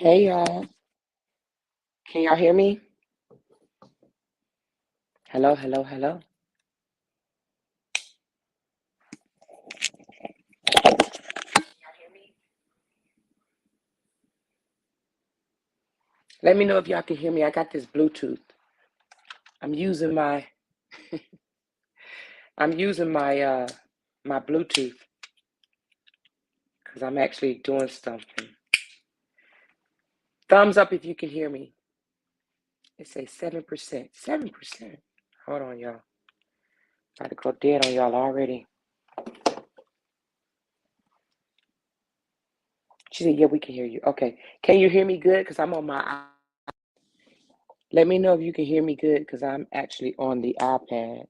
Hey y'all, can y'all hear me? Hello, hello, hello. Let me know if y'all can hear me. I got this Bluetooth. I'm using my my Bluetooth because I'm actually doing something. Thumbs up if you can hear me. It says 7%. 7%. Hold on, y'all. About to go dead on y'all already. She said, yeah, we can hear you. Okay. Can you hear me good? Because I'm on my. Let me know if you can hear me good because I'm actually on the iPad.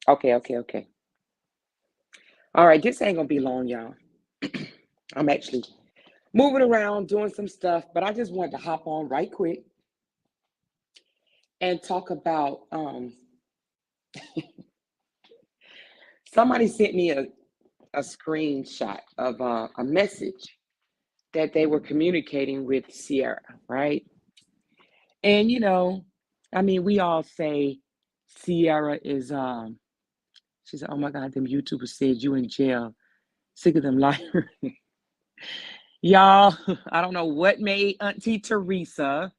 Okay, okay, okay. All right, this ain't gonna be long, y'all. I'm actually moving around, doing some stuff, but I just wanted to hop on right quick and talk about somebody sent me a screenshot of a message that they were communicating with Sierra, right? And I mean, we all say Sierra is she said, oh my God, them YouTubers said you in jail. Sick of them liars. Y'all, I don't know what made Auntie Teresa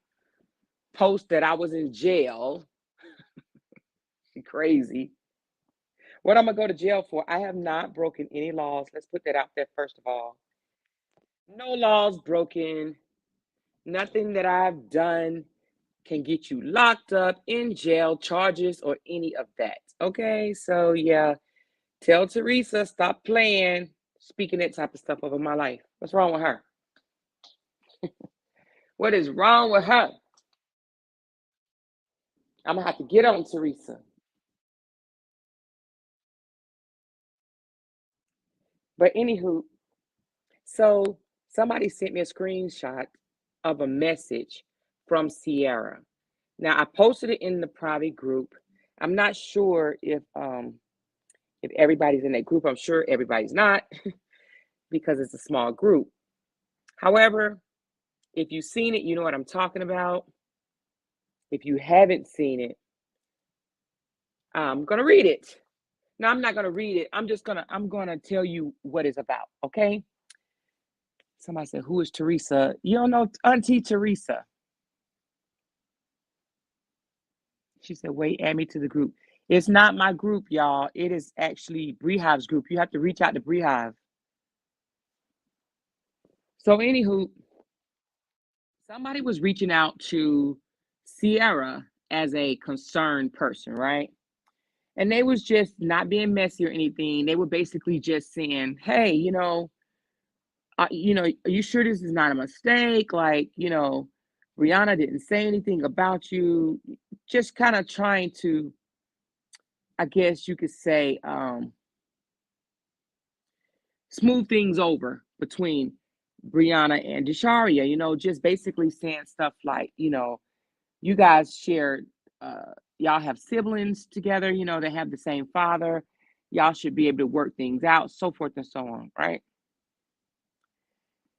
post that I was in jail. Crazy. What I'm gonna go to jail for? I have not broken any laws. Let's put that out there first of all. No laws broken. Nothing that I've done can get you locked up in jail, charges, or any of that. Okay, so yeah, tell Teresa stop playing, speaking that type of stuff over my life. What's wrong with her? What is wrong with her? I'm gonna have to get on Teresa. But anywho, so somebody sent me a screenshot of a message from Sierra. Now I posted it in the private group. I'm not sure if everybody's in that group. I'm sure everybody's not because it's a small group. However, if you've seen it, you know what I'm talking about. If you haven't seen it, I'm gonna read it. Now I'm not gonna read it. I'm gonna tell you what it's about. Okay. Somebody said, "Who is Teresa?" You don't know Auntie Teresa. She said, wait, add me to the group. It's not my group, y'all. It is actually Breehive's group. You have to reach out to Breehive. So, anywho, somebody was reaching out to Sierra as a concerned person, right? And they was just not being messy or anything. They were basically just saying, hey, are you sure this is not a mistake? Like, Brianna didn't say anything about you. Just kind of trying to, I guess you could say, smooth things over between Brianna and Desharia, just basically saying stuff like, you guys shared, y'all have siblings together, they have the same father. Y'all should be able to work things out, so forth and so on, right?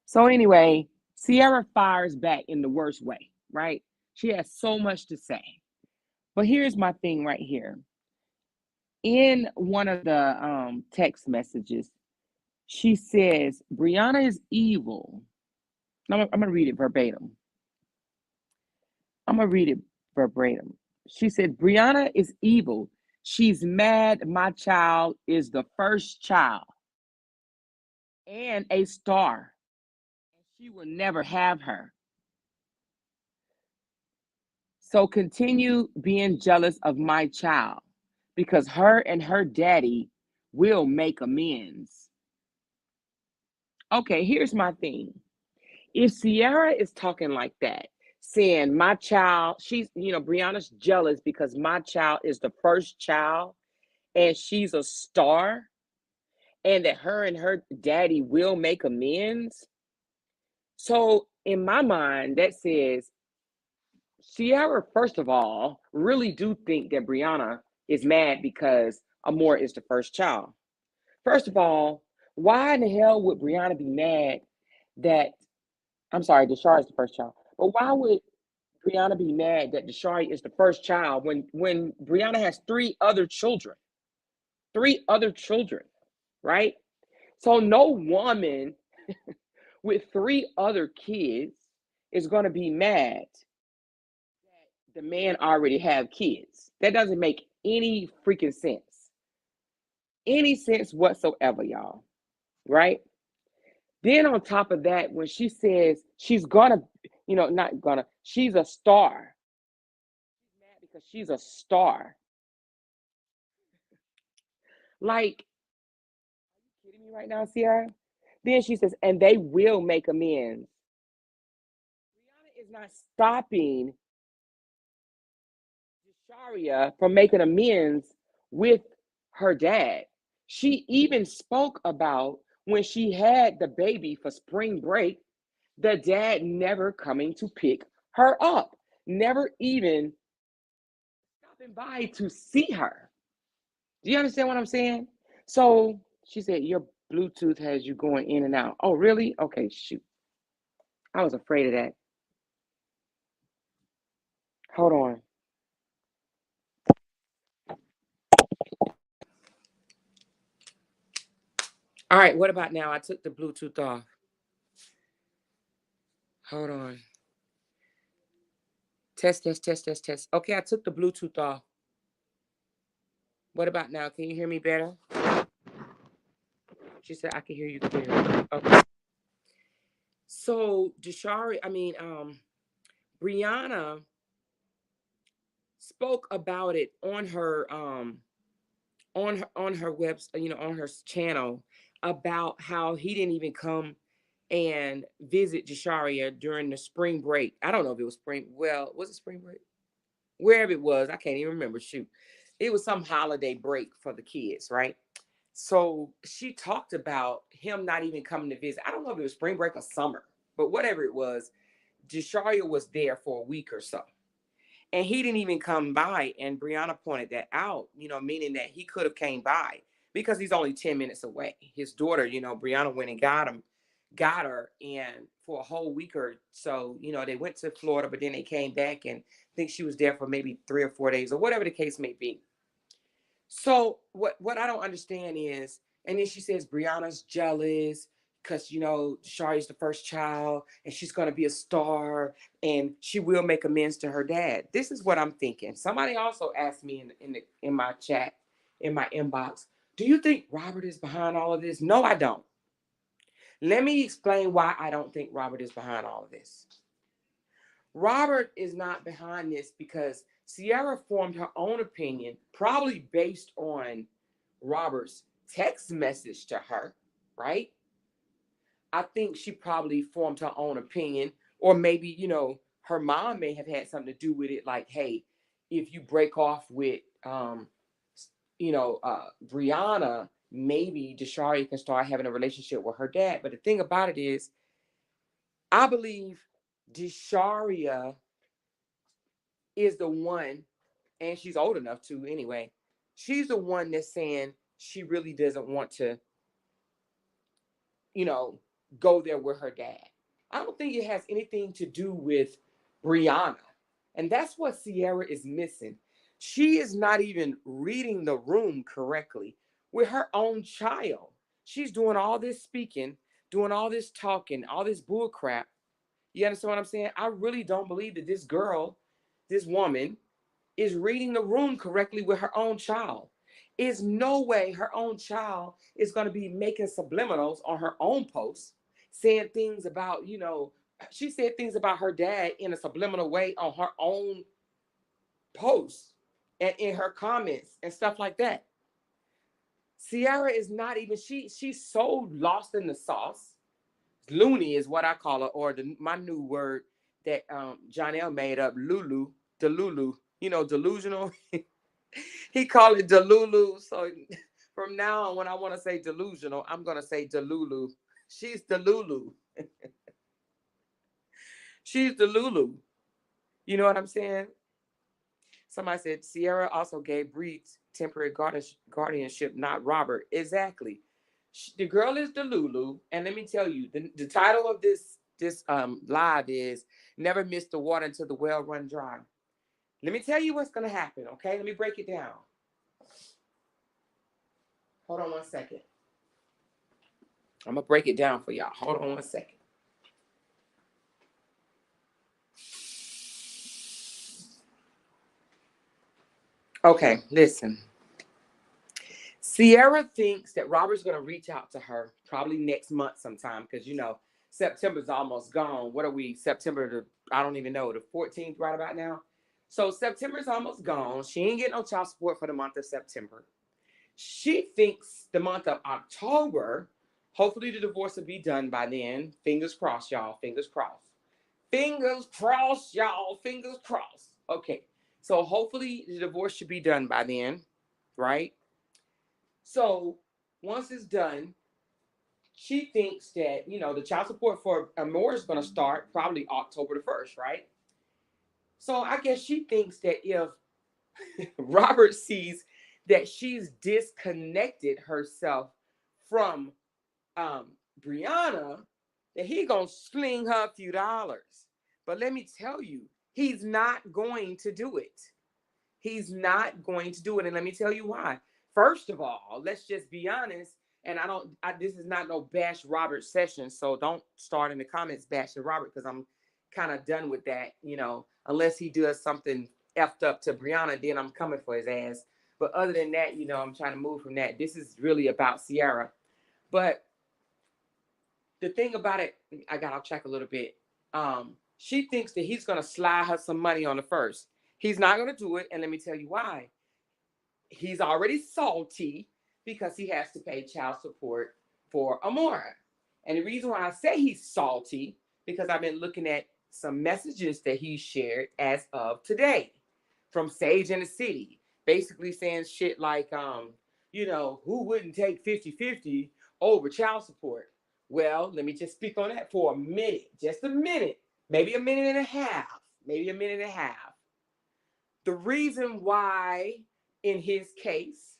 So, anyway, Sierra fires back in the worst way, right? She has so much to say. But here's my thing right here. In one of the text messages, she says, Brianna is evil. I'm going to read it verbatim. I'm going to read it verbatim. She said, Brianna is evil. She's mad my child is the first child and a star. She will never have her. So continue being jealous of my child because her and her daddy will make amends. Okay, here's my thing. If Sierra is talking like that, saying my child, Brianna's jealous because my child is the first child and she's a star, and that her and her daddy will make amends. So, in my mind, that says Sierra, first of all, really do think that Brianna is mad because Amor is the first child. First of all, why in the hell would Brianna be mad that I'm sorry, Deshara is the first child. But why would Brianna be mad that Deshari is the first child when Brianna has three other children, right? So no woman with three other kids is going to be mad that the man already have kids. That doesn't make any freaking sense. Any sense whatsoever, y'all, right? Then on top of that, when she says she's gonna, not gonna, she's a star. She's mad because she's a star. Like, are you kidding me right now, Sierra? Then she says, and they will make amends. Brianna is not stopping Sharia from making amends with her dad. She even spoke about when she had the baby for spring break, the dad never coming to pick her up, never even stopping by to see her. Do you understand what I'm saying? So she said, your Bluetooth has you going in and out. Oh, really? Okay, shoot. I was afraid of that. Hold on. All right, what about now? I took the Bluetooth off. Hold on. Test, test, test, test, test. Okay, I took the Bluetooth off. What about now? Can you hear me better? She said, I can hear you clearly. Okay. So Brianna spoke about it on her web, on her channel about how he didn't even come and visit Jasharia during the spring break. I don't know if it was spring. Well, was it spring break? Wherever it was, I can't even remember. Shoot, it was some holiday break for the kids, right? So she talked about him not even coming to visit. I don't know if it was spring break or summer, but whatever it was, Jasharia was there for a week or so. And he didn't even come by. And Brianna pointed that out, meaning that he could have came by because he's only 10 minutes away. His daughter, Brianna went and got her. And for a whole week or so, they went to Florida, but then they came back and I think she was there for maybe 3 or 4 days or whatever the case may be. So what I don't understand is, and then she says Brianna's jealous because Shari's the first child and she's gonna be a star and she will make amends to her dad. This is what I'm thinking. Somebody also asked me in my chat, in my inbox, do you think Robert is behind all of this? No, I don't. Let me explain why I don't think Robert is behind all of this. Robert is not behind this because Sierra formed her own opinion, probably based on Robert's text message to her, right? I think she probably formed her own opinion, or maybe, her mom may have had something to do with it. Like, hey, if you break off with, Brianna, maybe Desharia can start having a relationship with her dad. But the thing about it is, I believe Desharia is the one, and she's old enough to anyway. She's the one that's saying she really doesn't want to, you know, go there with her dad. I don't think it has anything to do with Brianna. And that's what Sierra is missing. She is not even reading the room correctly with her own child. She's doing all this speaking, doing all this talking, all this bull crap. You understand what I'm saying? I really don't believe that this girl, this woman, is reading the room correctly with her own child. Is no way her own child is going to be making subliminals on her own posts, saying things about, she said things about her dad in a subliminal way on her own posts and in her comments and stuff like that. Sierra is not even, she's so lost in the sauce. Loony is what I call her, or my new word that Jonelle made up, Lulu, Delulu, delusional. He called it Delulu. So from now on, when I want to say delusional, I'm going to say Delulu. She's Delulu. She's Delulu. You know what I'm saying? Somebody said Sierra also gave Breeds temporary guardianship, not Robert. Exactly. The girl is Delulu, and let me tell you, the title of this live is "Never Miss the Water Until the Well Run Dry." Let me tell you what's gonna happen. Okay, let me break it down. Hold on one second. I'm gonna break it down for y'all. Hold on one second. Okay, listen. Ciara thinks that Robert's going to reach out to her probably next month sometime because, September's almost gone. What are we? I don't even know, the 14th right about now. So September's almost gone. She ain't getting no child support for the month of September. She thinks the month of October, hopefully the divorce will be done by then. Fingers crossed, y'all. Fingers crossed. Fingers crossed, y'all. Fingers crossed. Okay. So hopefully the divorce should be done by then, right? So once it's done, she thinks that, the child support for Amore is going to start probably October the 1st, right? So I guess she thinks that if Robert sees that she's disconnected herself from Brianna, that he going to sling her a few dollars. But let me tell you, he's not going to do it. He's not going to do it. And let me tell you why. First of all, let's just be honest. And this is not no bash Robert session. So don't start in the comments bashing Robert because I'm kind of done with that, unless he does something effed up to Brianna, then I'm coming for his ass. But other than that, I'm trying to move from that. This is really about Ciara. But the thing about it, I got off track a little bit. She thinks that he's going to slide her some money on the first. He's not going to do it. And let me tell you why. He's already salty because he has to pay child support for Amore. And the reason why I say he's salty, because I've been looking at some messages that he shared as of today from Sage in the City, basically saying shit like, who wouldn't take 50-50 over child support? Well, let me just speak on that for a minute, just a minute, maybe a minute and a half. The reason why, in his case,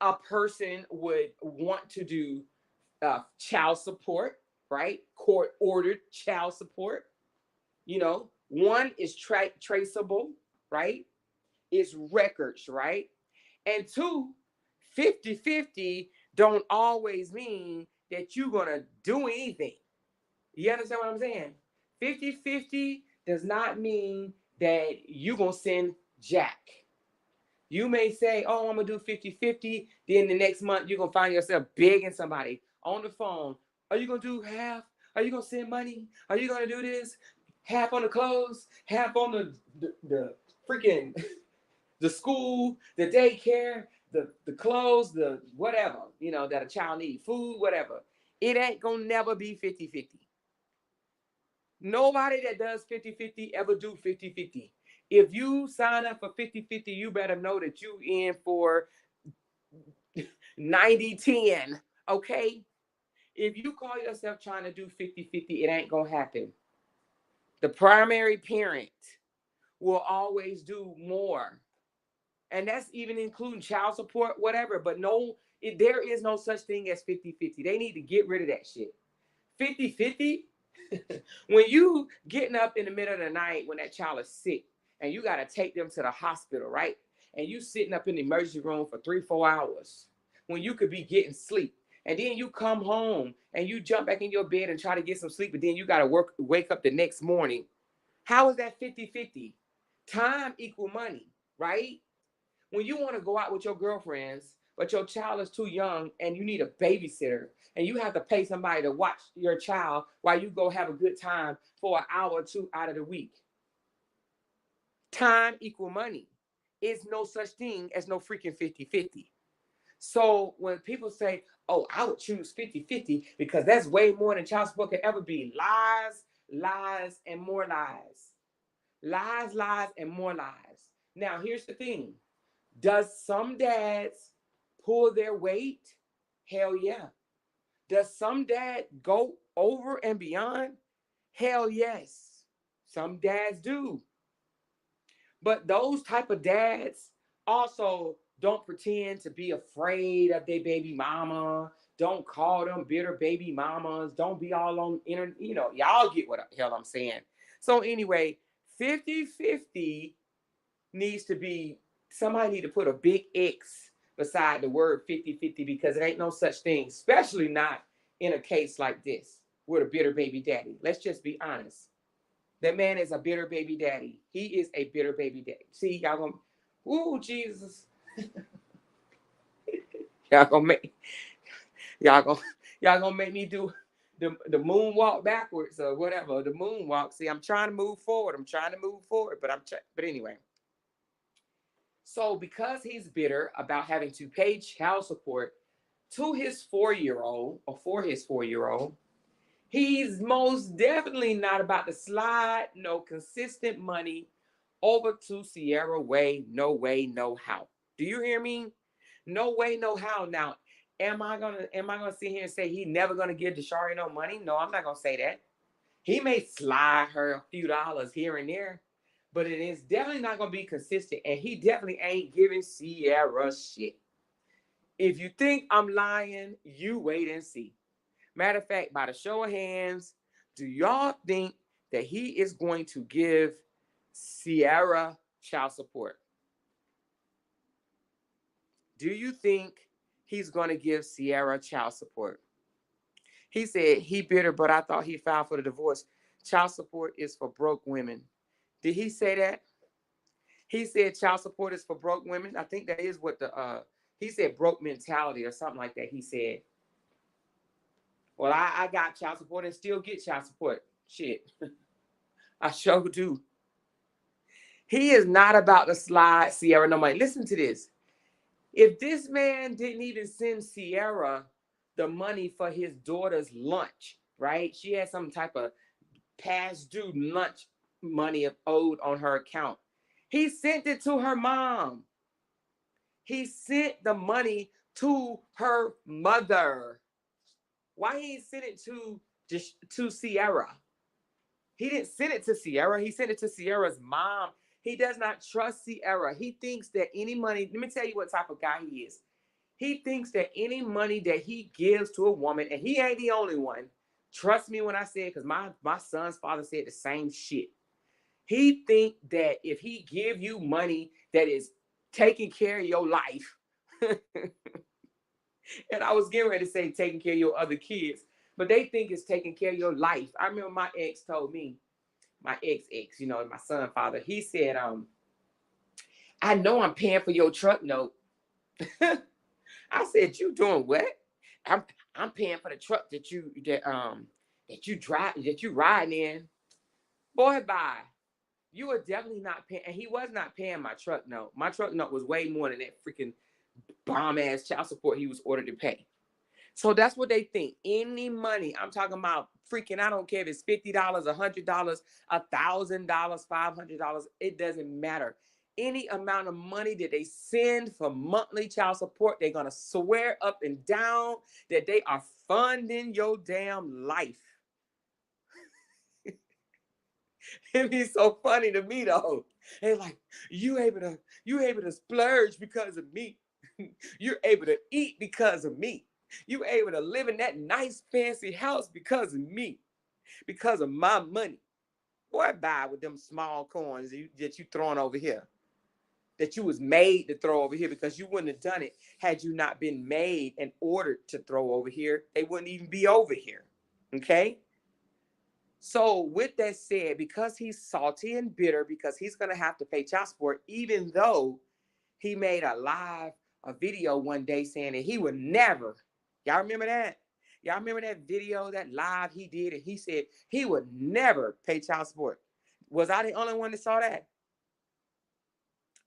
a person would want to do child support, right? Court-ordered child support. One is traceable, right? It's records, right? And two, 50-50 don't always mean that you're going to do anything. You understand what I'm saying? 50-50 does not mean that you're going to send Jack. You may say, oh, I'm going to do 50-50. Then the next month, you're going to find yourself begging somebody on the phone. Are you going to do half? Are you going to send money? Are you going to do this? Half on the clothes, half on the freaking, the school, the daycare, the clothes, the whatever, that a child needs, food, whatever. It ain't going to never be 50-50. Nobody that does 50-50 ever do 50-50. If you sign up for 50-50, you better know that you in for 90-10, okay? If you call yourself trying to do 50-50, it ain't going to happen. The primary parent will always do more. And that's even including child support, whatever. But there is no such thing as 50-50. They need to get rid of that shit. 50-50, when you getting up in the middle of the night when that child is sick and you got to take them to the hospital, right? And you sitting up in the emergency room for 3-4 hours when you could be getting sleep. And then you come home and you jump back in your bed and try to get some sleep, but then you got to wake up the next morning. How is that 50-50? Time equal money, right? When you want to go out with your girlfriends, but your child is too young and you need a babysitter and you have to pay somebody to watch your child while you go have a good time for an hour or two out of the week. Time equal money. It's no such thing as no freaking 50-50. So when people say, oh, I would choose 50-50 because that's way more than child support could ever be. Lies, lies, and more lies. Lies, lies, and more lies. Now, here's the thing. Does some dads pull their weight? Hell yeah. Does some dad go over and beyond? Hell yes. Some dads do. But those type of dads also Don't pretend to be afraid of their baby mama. Don't call them bitter baby mamas. Don't be all on internet. Y'all get what the hell I'm saying. So anyway, 50-50 needs to be, somebody need to put a big X beside the word 50-50, because it ain't no such thing, especially not in a case like this with a bitter baby daddy. Let's just be honest. That man is a bitter baby daddy. He is a bitter baby daddy. See, y'all gonna, ooh, Jesus. y'all gonna make y'all gonna y'all gonna make me do the moonwalk backwards or whatever. The moonwalk. See, I'm trying to move forward. But anyway. So because he's bitter about having to pay child support to his 4-year-old or for his 4-year-old, he's most definitely not about to slide no consistent money over to Ciara Way. No way, no how. Do you hear me? No way, no how. Now, am I gonna sit here and say he never gonna give Deshari no money? No, I'm not gonna say that. He may slide her a few dollars here and there, but it is definitely not gonna be consistent. And he definitely ain't giving Ciara shit. If you think I'm lying, you wait and see. Matter of fact, by the show of hands, do y'all think that he is going to give Ciara child support? Do you think he's going to give Ciara child support? He said he bitter, but I thought he filed for the divorce. Child support is for broke women. Did he say that? He said child support is for broke women. I think that is what he said, broke mentality or something like that. He said, well, I got child support and still get child support. Shit. I sure do. He is not about to slide Ciara no money. Listen to this. If this man didn't even send Ciara the money for his daughter's lunch, right? She had some type of past due lunch money owed on her account. He sent it to her mom. He sent the money to her mother. Why he sent it to Ciara? He didn't send it to Ciara. He sent it to Ciara's mom. He does not trust Ciara. He thinks that any money, let me tell you what type of guy he is. He thinks that any money that he gives to a woman, and he ain't the only one. Trust me when I say it, because my son's father said the same shit. He think that if he give you money that is taking care of your life, and I was getting ready to say taking care of your other kids, but they think it's taking care of your life. I remember my ex told me, my ex, my son's father, he said, I know I'm paying for your truck note. I said, you doing what? I'm paying for the truck that you drive, that you riding in. Boy, bye. You are definitely not paying, and he was not paying my truck note. My truck note was way more than that freaking bomb ass child support he was ordered to pay. So that's what they think. Any money, I'm talking about freaking, I don't care if it's $50, $100, $1,000, $500, it doesn't matter. Any amount of money that they send for monthly child support, they're going to swear up and down that they are funding your damn life. It'd be so funny to me though. They're like, you able to splurge because of me. You're able to eat because of me. You able to live in that nice fancy house because of me, because of my money. Boy, bye with them small coins that you throwing over here, that you was made to throw over here, because you wouldn't have done it had you not been made and ordered to throw over here. They wouldn't even be over here. Okay? So with that said, because he's salty and bitter, because he's going to have to pay child support, even though he made a video one day saying that he would never, y'all remember that? Y'all remember that video, that live he did, and he said he would never pay child support. Was I the only one that saw that?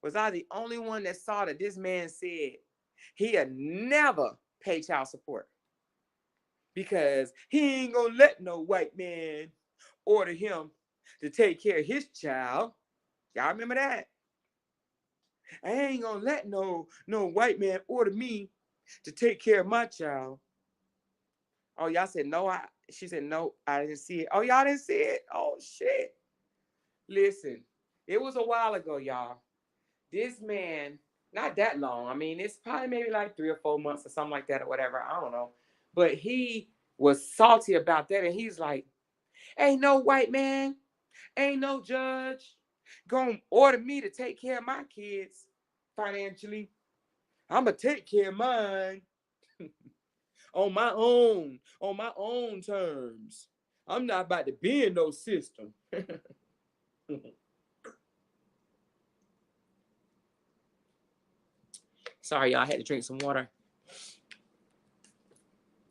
Was I the only one that saw that this man said he'd never pay child support? Because he ain't gonna let no white man order him to take care of his child. Y'all remember that? I ain't gonna let no white man order me to take care of my child. Oh, y'all said no. She said no, I didn't see it. Oh, y'all didn't see it? Oh shit. Listen, it was a while ago, y'all. This man Not that long. I mean, it's probably maybe like 3 or 4 months or something like that or whatever. I don't know. But he was salty about that. And he's like, ain't no white man, ain't no judge gonna order me to take care of my kids financially. I'm gonna take care of mine on my own terms. I'm not about to be in no system. Sorry, y'all, I had to drink some water.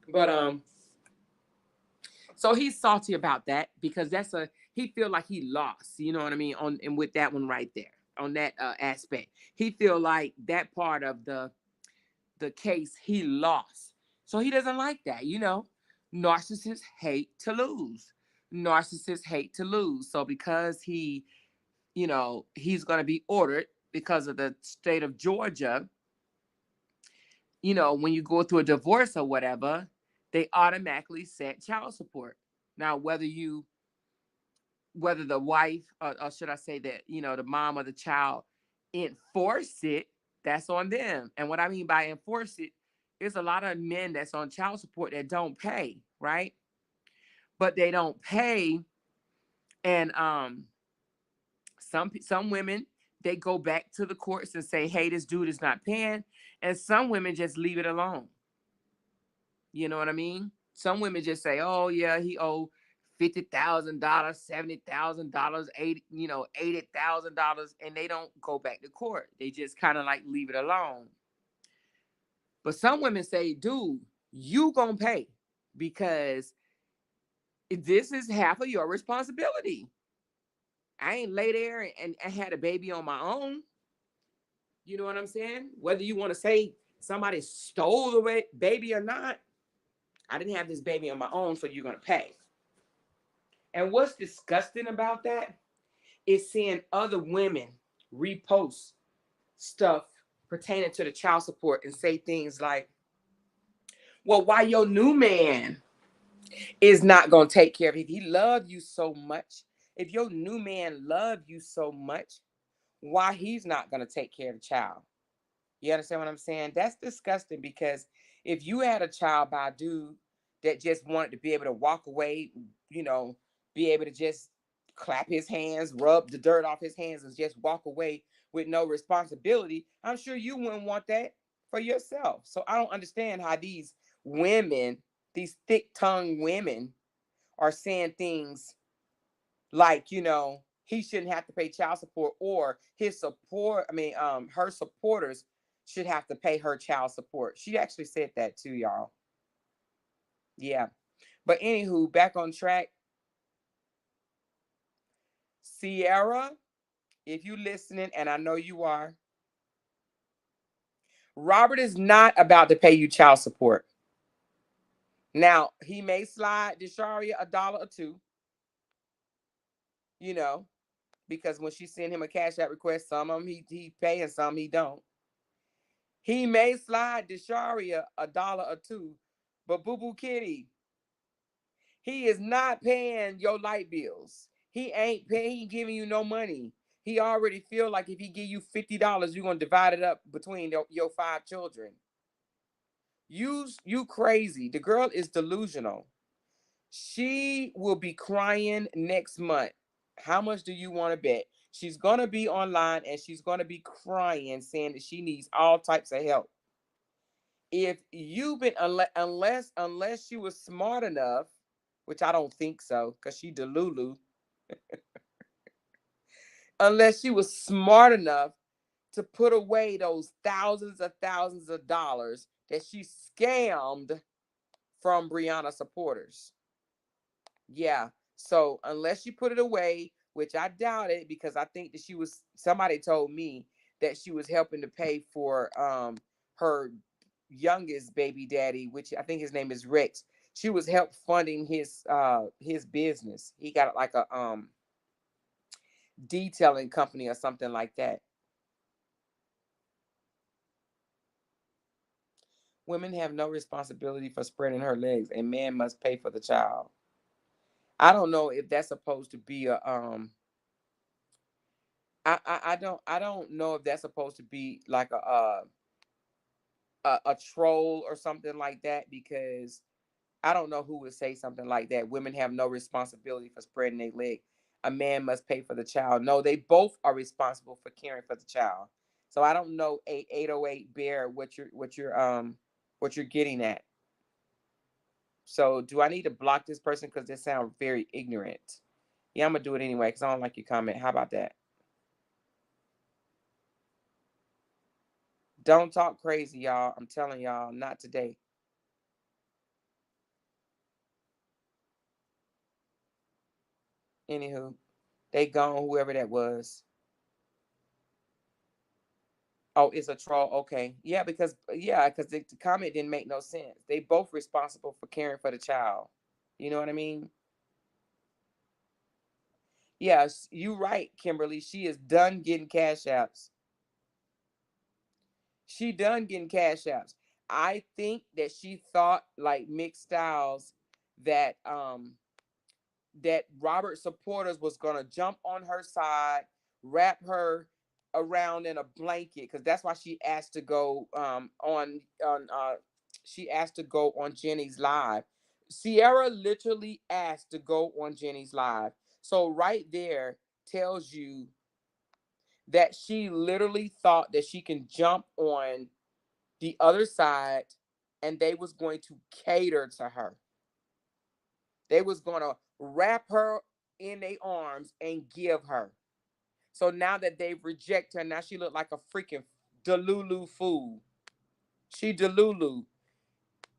But so he's salty about that because he feel like he lost, you know what I mean, on and with that one right there, on that aspect. He feel like that part of the case he lost. So he doesn't like that, you know. Narcissists hate to lose. Narcissists hate to lose. So because he's going to be ordered because of the state of Georgia, when you go through a divorce or whatever, they automatically set child support. Now, whether the wife, or should I say that, the mom or the child enforce it, that's on them. And what I mean by enforce it is a lot of men that's on child support that don't pay, right? But they don't pay, and some women, they go back to the courts and say, hey, this dude is not paying, and some women just leave it alone. You know what I mean? Some women just say, oh yeah, he owe $50,000, $70,000, $80,000, and they don't go back to court. They just kind of like leave it alone. But some women say, dude, you gonna pay because this is half of your responsibility. I ain't lay there and had a baby on my own. You know what I'm saying? Whether you want to say somebody stole the baby or not, I didn't have this baby on my own, so you're gonna pay. And what's disgusting about that is seeing other women repost stuff pertaining to the child support and say things like, well, why your new man is not going to take care of it? If he loved you so much, if your new man loved you so much, why he's not going to take care of the child? You understand what I'm saying? That's disgusting, because if you had a child by a dude that just wanted to be able to walk away, be able to just clap his hands, rub the dirt off his hands, and just walk away with no responsibility, I'm sure you wouldn't want that for yourself. So I don't understand how these women, these thick-tongued women, are saying things like, he shouldn't have to pay child support, or her supporters should have to pay her child support. She actually said that too, y'all. Yeah. But anywho, back on track. Sierra, if you listening, and I know you are, Robert is not about to pay you child support. Now, he may slide Desharia $1 or $2, because when she sent him a cash out request, some of them he pay and some he don't. He may slide Desharia $1 or $2, but Boo Boo Kitty, he is not paying your light bills. He ain't giving you no money. He already feel like if he give you $50, you're gonna divide it up between your 5 children. You crazy. The girl is delusional. She will be crying next month. How much do you want to bet? She's gonna be online and she's gonna be crying, saying that she needs all types of help. If you've been, unless she was smart enough, which I don't think so, because she delulu, unless she was smart enough to put away those thousands of dollars that she scammed from Brianna supporters. Yeah. So unless she put it away, which I doubt it, because I think that somebody told me that she was helping to pay for her youngest baby daddy, which I think his name is Rex. She was help funding his business. He got like a detailing company or something like that. Women have no responsibility for spreading her legs. A man must pay for the child. I don't know if that's supposed to be I don't know if that's supposed to be like a troll or something like that, because I don't know who would say something like that. Women have no responsibility for spreading their leg. A man must pay for the child. No, they both are responsible for caring for the child. So I don't know, 808 Bear, what you're getting at. So do I need to block this person because they sound very ignorant? Yeah, I'm gonna do it anyway because I don't like your comment. How about that? Don't talk crazy, y'all. I'm telling y'all, not today. Anywho, they gone, whoever that was. Oh, it's a troll. Okay. Yeah, because the comment didn't make no sense. They both responsible for caring for the child. You know what I mean? Yes, you right, Kimberly. She is done getting cash apps. She done getting cash apps. I think that she thought, like Mixed Styles, that Robert supporters was gonna jump on her side, wrap her around in a blanket, because that's why she asked to go on she asked to go on Jenny's live. Sierra literally asked to go on Jenny's live. So right there tells you that she literally thought that she can jump on the other side and they was going to cater to her. They was going to wrap her in their arms and give her. So now that they've rejected her, now she looked like a freaking Delulu fool. She Delulu.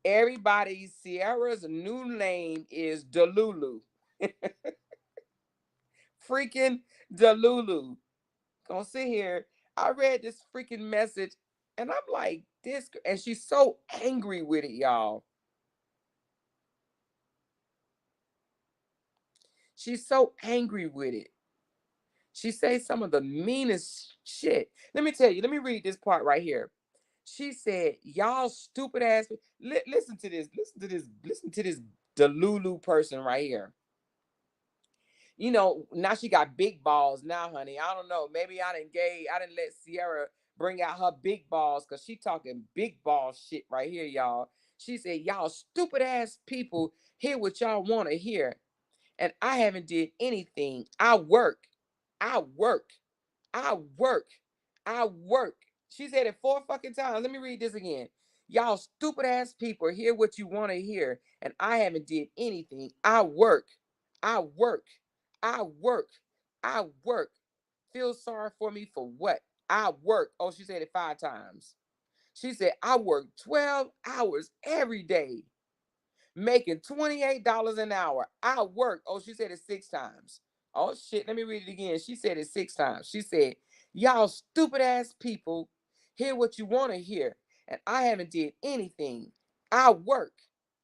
Everybody, Sierra's new name is Delulu. Freaking Delulu. Gonna sit here. I read this freaking message and I'm like, this, and she's so angry with it, y'all. She's so angry with it. She says some of the meanest shit. Let me tell you, let me read this part right here. She said, y'all stupid ass. Listen to this. Listen to this Delulu person right here. Now she got big balls now, honey. I don't know. Maybe I didn't let Sierra bring out her big balls because she talking big ball shit right here, y'all. She said, y'all stupid ass people hear what y'all want to hear. And I haven't did anything. I work. I work. I work. I work. She said it 4 fucking times. Let me read this again. Y'all stupid ass people hear what you want to hear, and I haven't did anything. I work. I work. I work. I work. Feel sorry for me for what? I work. Oh, she said it 5 times. She said I work 12 hours every day, making $28 an hour. I work. Oh, she said it 6 times. Oh shit, let me read it again. She said it 6 times. She said, y'all stupid ass people hear what you want to hear. And I haven't did anything. I work.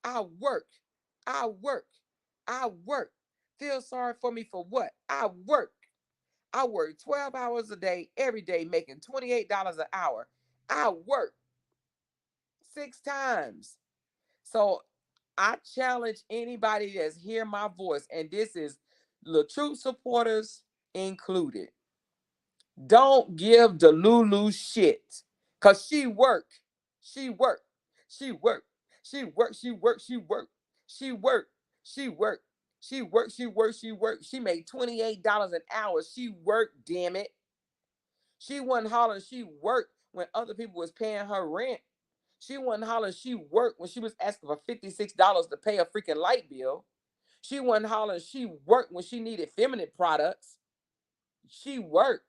I work. I work. I work. Feel sorry for me for what? I work. I work 12 hours a day, every day, making $28 an hour. I work 6 times. So I challenge anybody that's hear my voice, and this is the Truth supporters included. Don't give the Lulu shit. Cause she work. She work. She work. She work. She work. She work. She work. She work. She work. She work. She work. She made $28 an hour. She worked, damn it. She wasn't hollering she worked when other people was paying her rent. She wasn't hollering she worked when she was asking for $56 to pay a freaking light bill. She wasn't hollering she worked when she needed feminine products. She worked.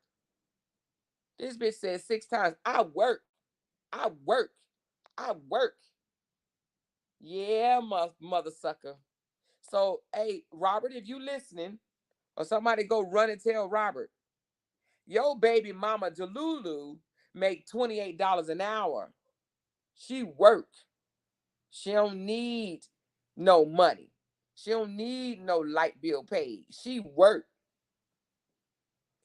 This bitch said 6 times, I work. I work. I work. Yeah, mother sucker. So, hey, Robert, if you listening, or somebody go run and tell Robert, your baby mama Delulu make $28 an hour. She work. She don't need no money. She don't need no light bill paid. She work.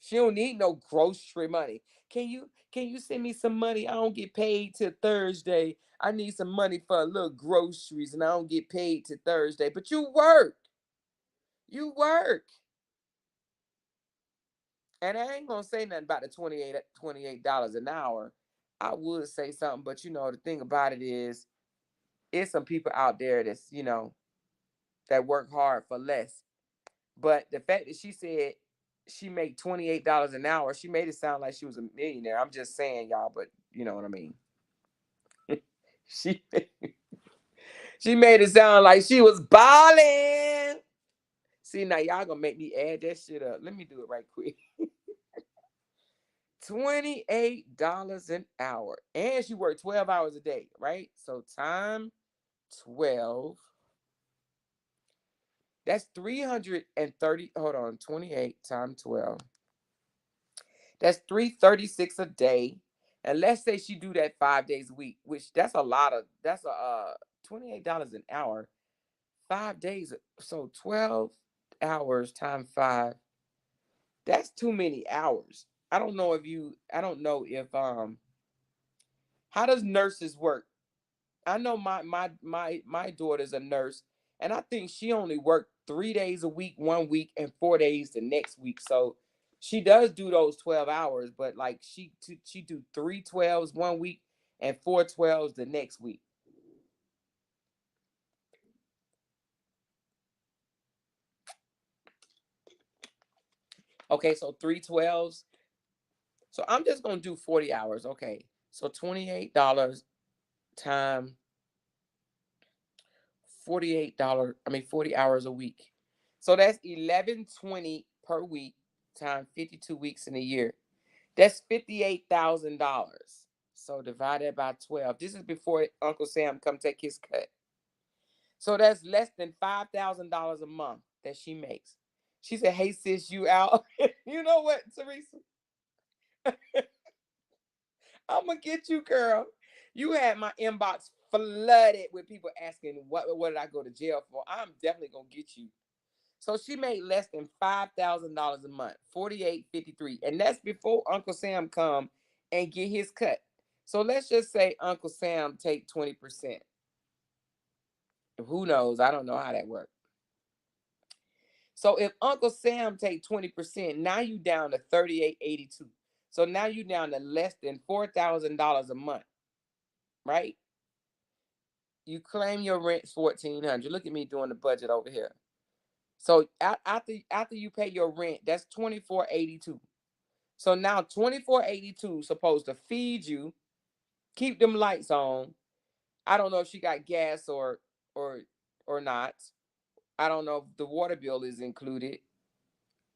She don't need no grocery money. Can you send me some money? I don't get paid till Thursday. I need some money for a little groceries and I don't get paid till Thursday. But you work. You work. And I ain't gonna say nothing about the $28 an hour. I would say something, but the thing about it is, it's some people out there that's that work hard for less. But the fact that she said she made $28 an hour, she made it sound like she was a millionaire. I'm just saying, y'all, but you know what I mean. she she made it sound like she was balling. See, now y'all gonna make me add that shit up. Let me do it right quick. $28 an hour. And she worked 12 hours a day, right? So time 12. That's 330. Hold on. 28 times 12. That's 336 a day. And let's say she do that 5 days a week, which that's a lot of that's a $28 an hour. 5 days. So 12 hours times five. That's too many hours. I don't know if how does nurses work? I know my daughter's a nurse, and I think she only worked 3 days a week, one week, and 4 days the next week. So she does do those 12 hours, but like she do 3 12s one week and 4 12s the next week. Okay, so 3 12s. So I'm just gonna do 40 hours. Okay, so $28 time $48. I mean 40 hours a week. So that's 1120 per week times 52 weeks in a year. That's $58,000. So divided by 12. This is before Uncle Sam come take his cut. So that's less than $5,000 a month that she makes. She said, "Hey sis, you out?" You know what, Teresa? I'm gonna get you, girl. You had my inbox flooded with people asking what did I go to jail for. I'm definitely gonna get you. So she made less than $5,000 a month, 48.53, and that's before Uncle Sam come and get his cut. So let's just say Uncle Sam take 20%. Who knows? I don't know how that works. So if Uncle Sam take 20%, now you down to 38.82. So now you down to less than $4,000 a month, right? You claim your rent's 1,400. Look at me doing the budget over here. So after you pay your rent, that's 24.82. So now 24.82 supposed to feed you, keep them lights on. I don't know if she got gas or or not. I don't know if the water bill is included.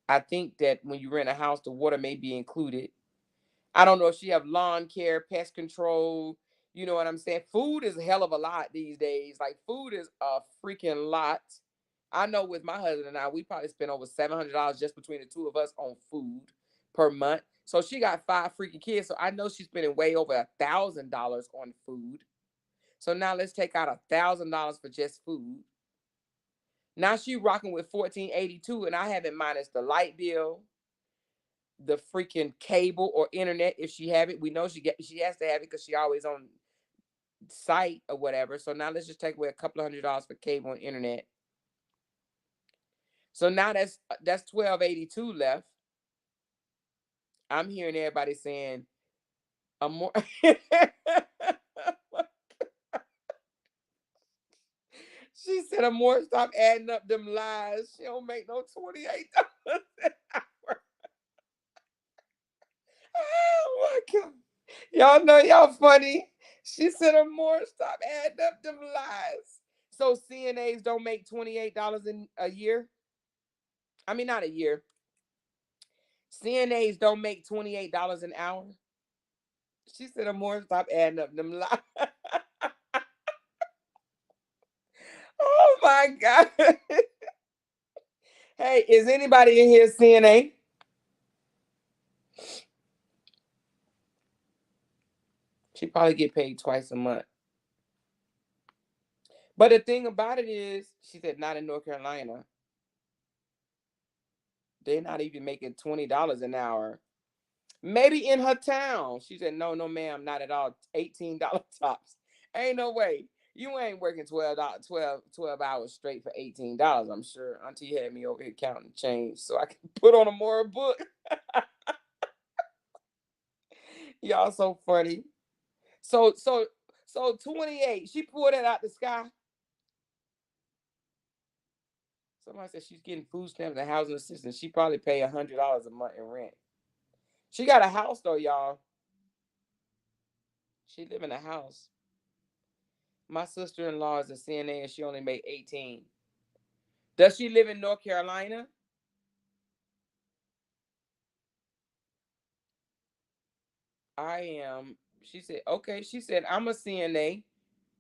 I think that when you rent a house, the water may be included. I don't know if she have lawn care, pest control. You know what I'm saying? Food is a hell of a lot these days. Like food is a freaking lot. I know with my husband and I, we probably spend over $700 just between the two of us on food per month. So she got five freaking kids. So I know she's spending way over $1,000 on food. So now let's take out $1,000 for just food. Now she rocking with 1482, and I haven't minus the light bill, the freaking cable or internet if she have it. We know she has to have it because she always on site or whatever. So now let's just take away a couple of $100 for cable and internet. So now that's 1282 left. I'm hearing everybody saying a more. She said a more stop adding up them lies. She don't make no $28 an hour. Oh my god. Y'all know y'all funny. She said a more stop adding up them lies. So CNAs don't make $28 in a year? I mean not a year. CNAs don't make $28 an hour. She said, "More stop adding up them lies." Oh my god! Hey, is anybody in here CNA? She probably get paid twice a month. But the thing about it is, she said, not in North Carolina. They're not even making $20 an hour. Maybe in her town. She said, no, no, ma'am, not at all. $18 tops. Ain't no way. You ain't working 12 hours straight for $18. I'm sure Auntie had me over here counting change so I can put on a more book. Y'all so funny. So 28. She pulled that out the sky. Somebody said she's getting food stamps and housing assistance. She probably pay $100 a month in rent. She got a house though, y'all. She live in a house. My sister-in-law is a CNA and she only made 18. Does she live in North Carolina? I am. She said, okay. She said, I'm a CNA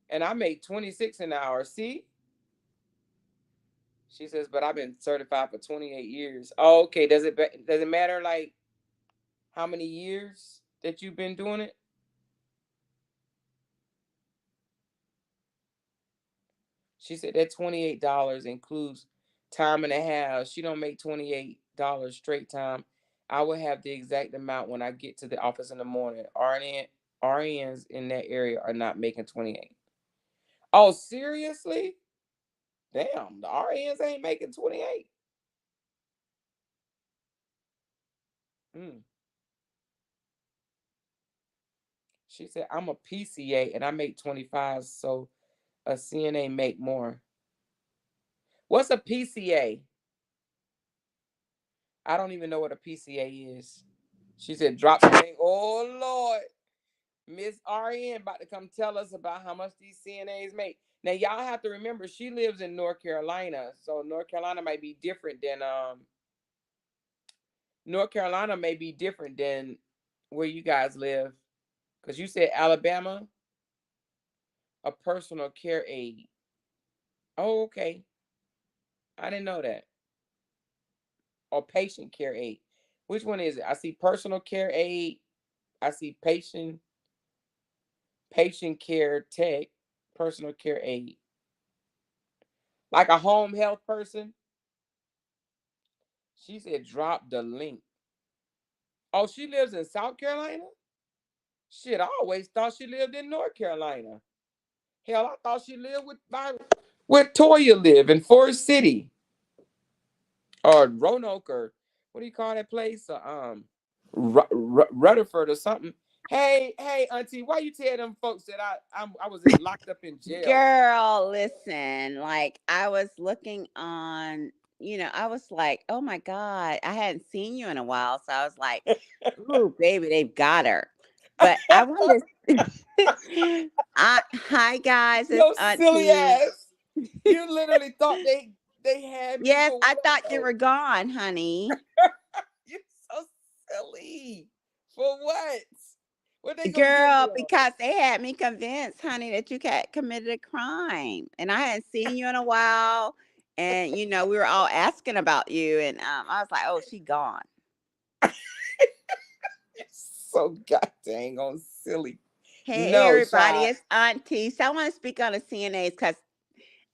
and I make 26 an hour. See? She says, but I've been certified for 28 years. Oh, okay. Does it matter like how many years that you've been doing it? She said that $28 includes time and a half. She don't make $28 straight time. I will have the exact amount when I get to the office in the morning. RNs in that area are not making 28. Oh, seriously? Damn, the RNs ain't making 28. Mm. She said, I'm a PCA and I make 25, so a CNA make more. What's a PCA? I don't even know what a PCA is. She said, drop the thing. Oh, Lord. Miss RN about to come tell us about how much these CNAs make. Now, y'all have to remember, she lives in North Carolina. So, North Carolina might be different than, North Carolina may be different than where you guys live. Because you said Alabama, a personal care aide. Oh, okay. I didn't know that. Or patient care aide. Which one is it? I see personal care aide. I see patient care tech, personal care aide. Like a home health person. She said drop the link. Oh, she lives in South Carolina? Shit, I always thought she lived in North Carolina. Hell, I thought she lived where Toya live in Forest City. Or Roanoke, or what do you call that place? Rutherford or something. Hey, Auntie, why you tell them folks that I was locked up in jail? Girl, listen, like I was looking on, I was like, oh my God, I hadn't seen you in a while. So I was like, ooh, baby, they've got her. But I wanted to, hi guys, it's Yo, silly Auntie. ass. You literally thought they had me Yes, for I what thought you though? were gone, honey. You're so silly. For what? What they gonna get me Girl, on? because they had me convinced, honey, that you had committed a crime. And I hadn't seen you in a while. And, we were all asking about you. And I was like, oh, she gone. You're so goddamn on silly. Hey, No, everybody, child. it's Auntie. So I want to speak on the CNAs because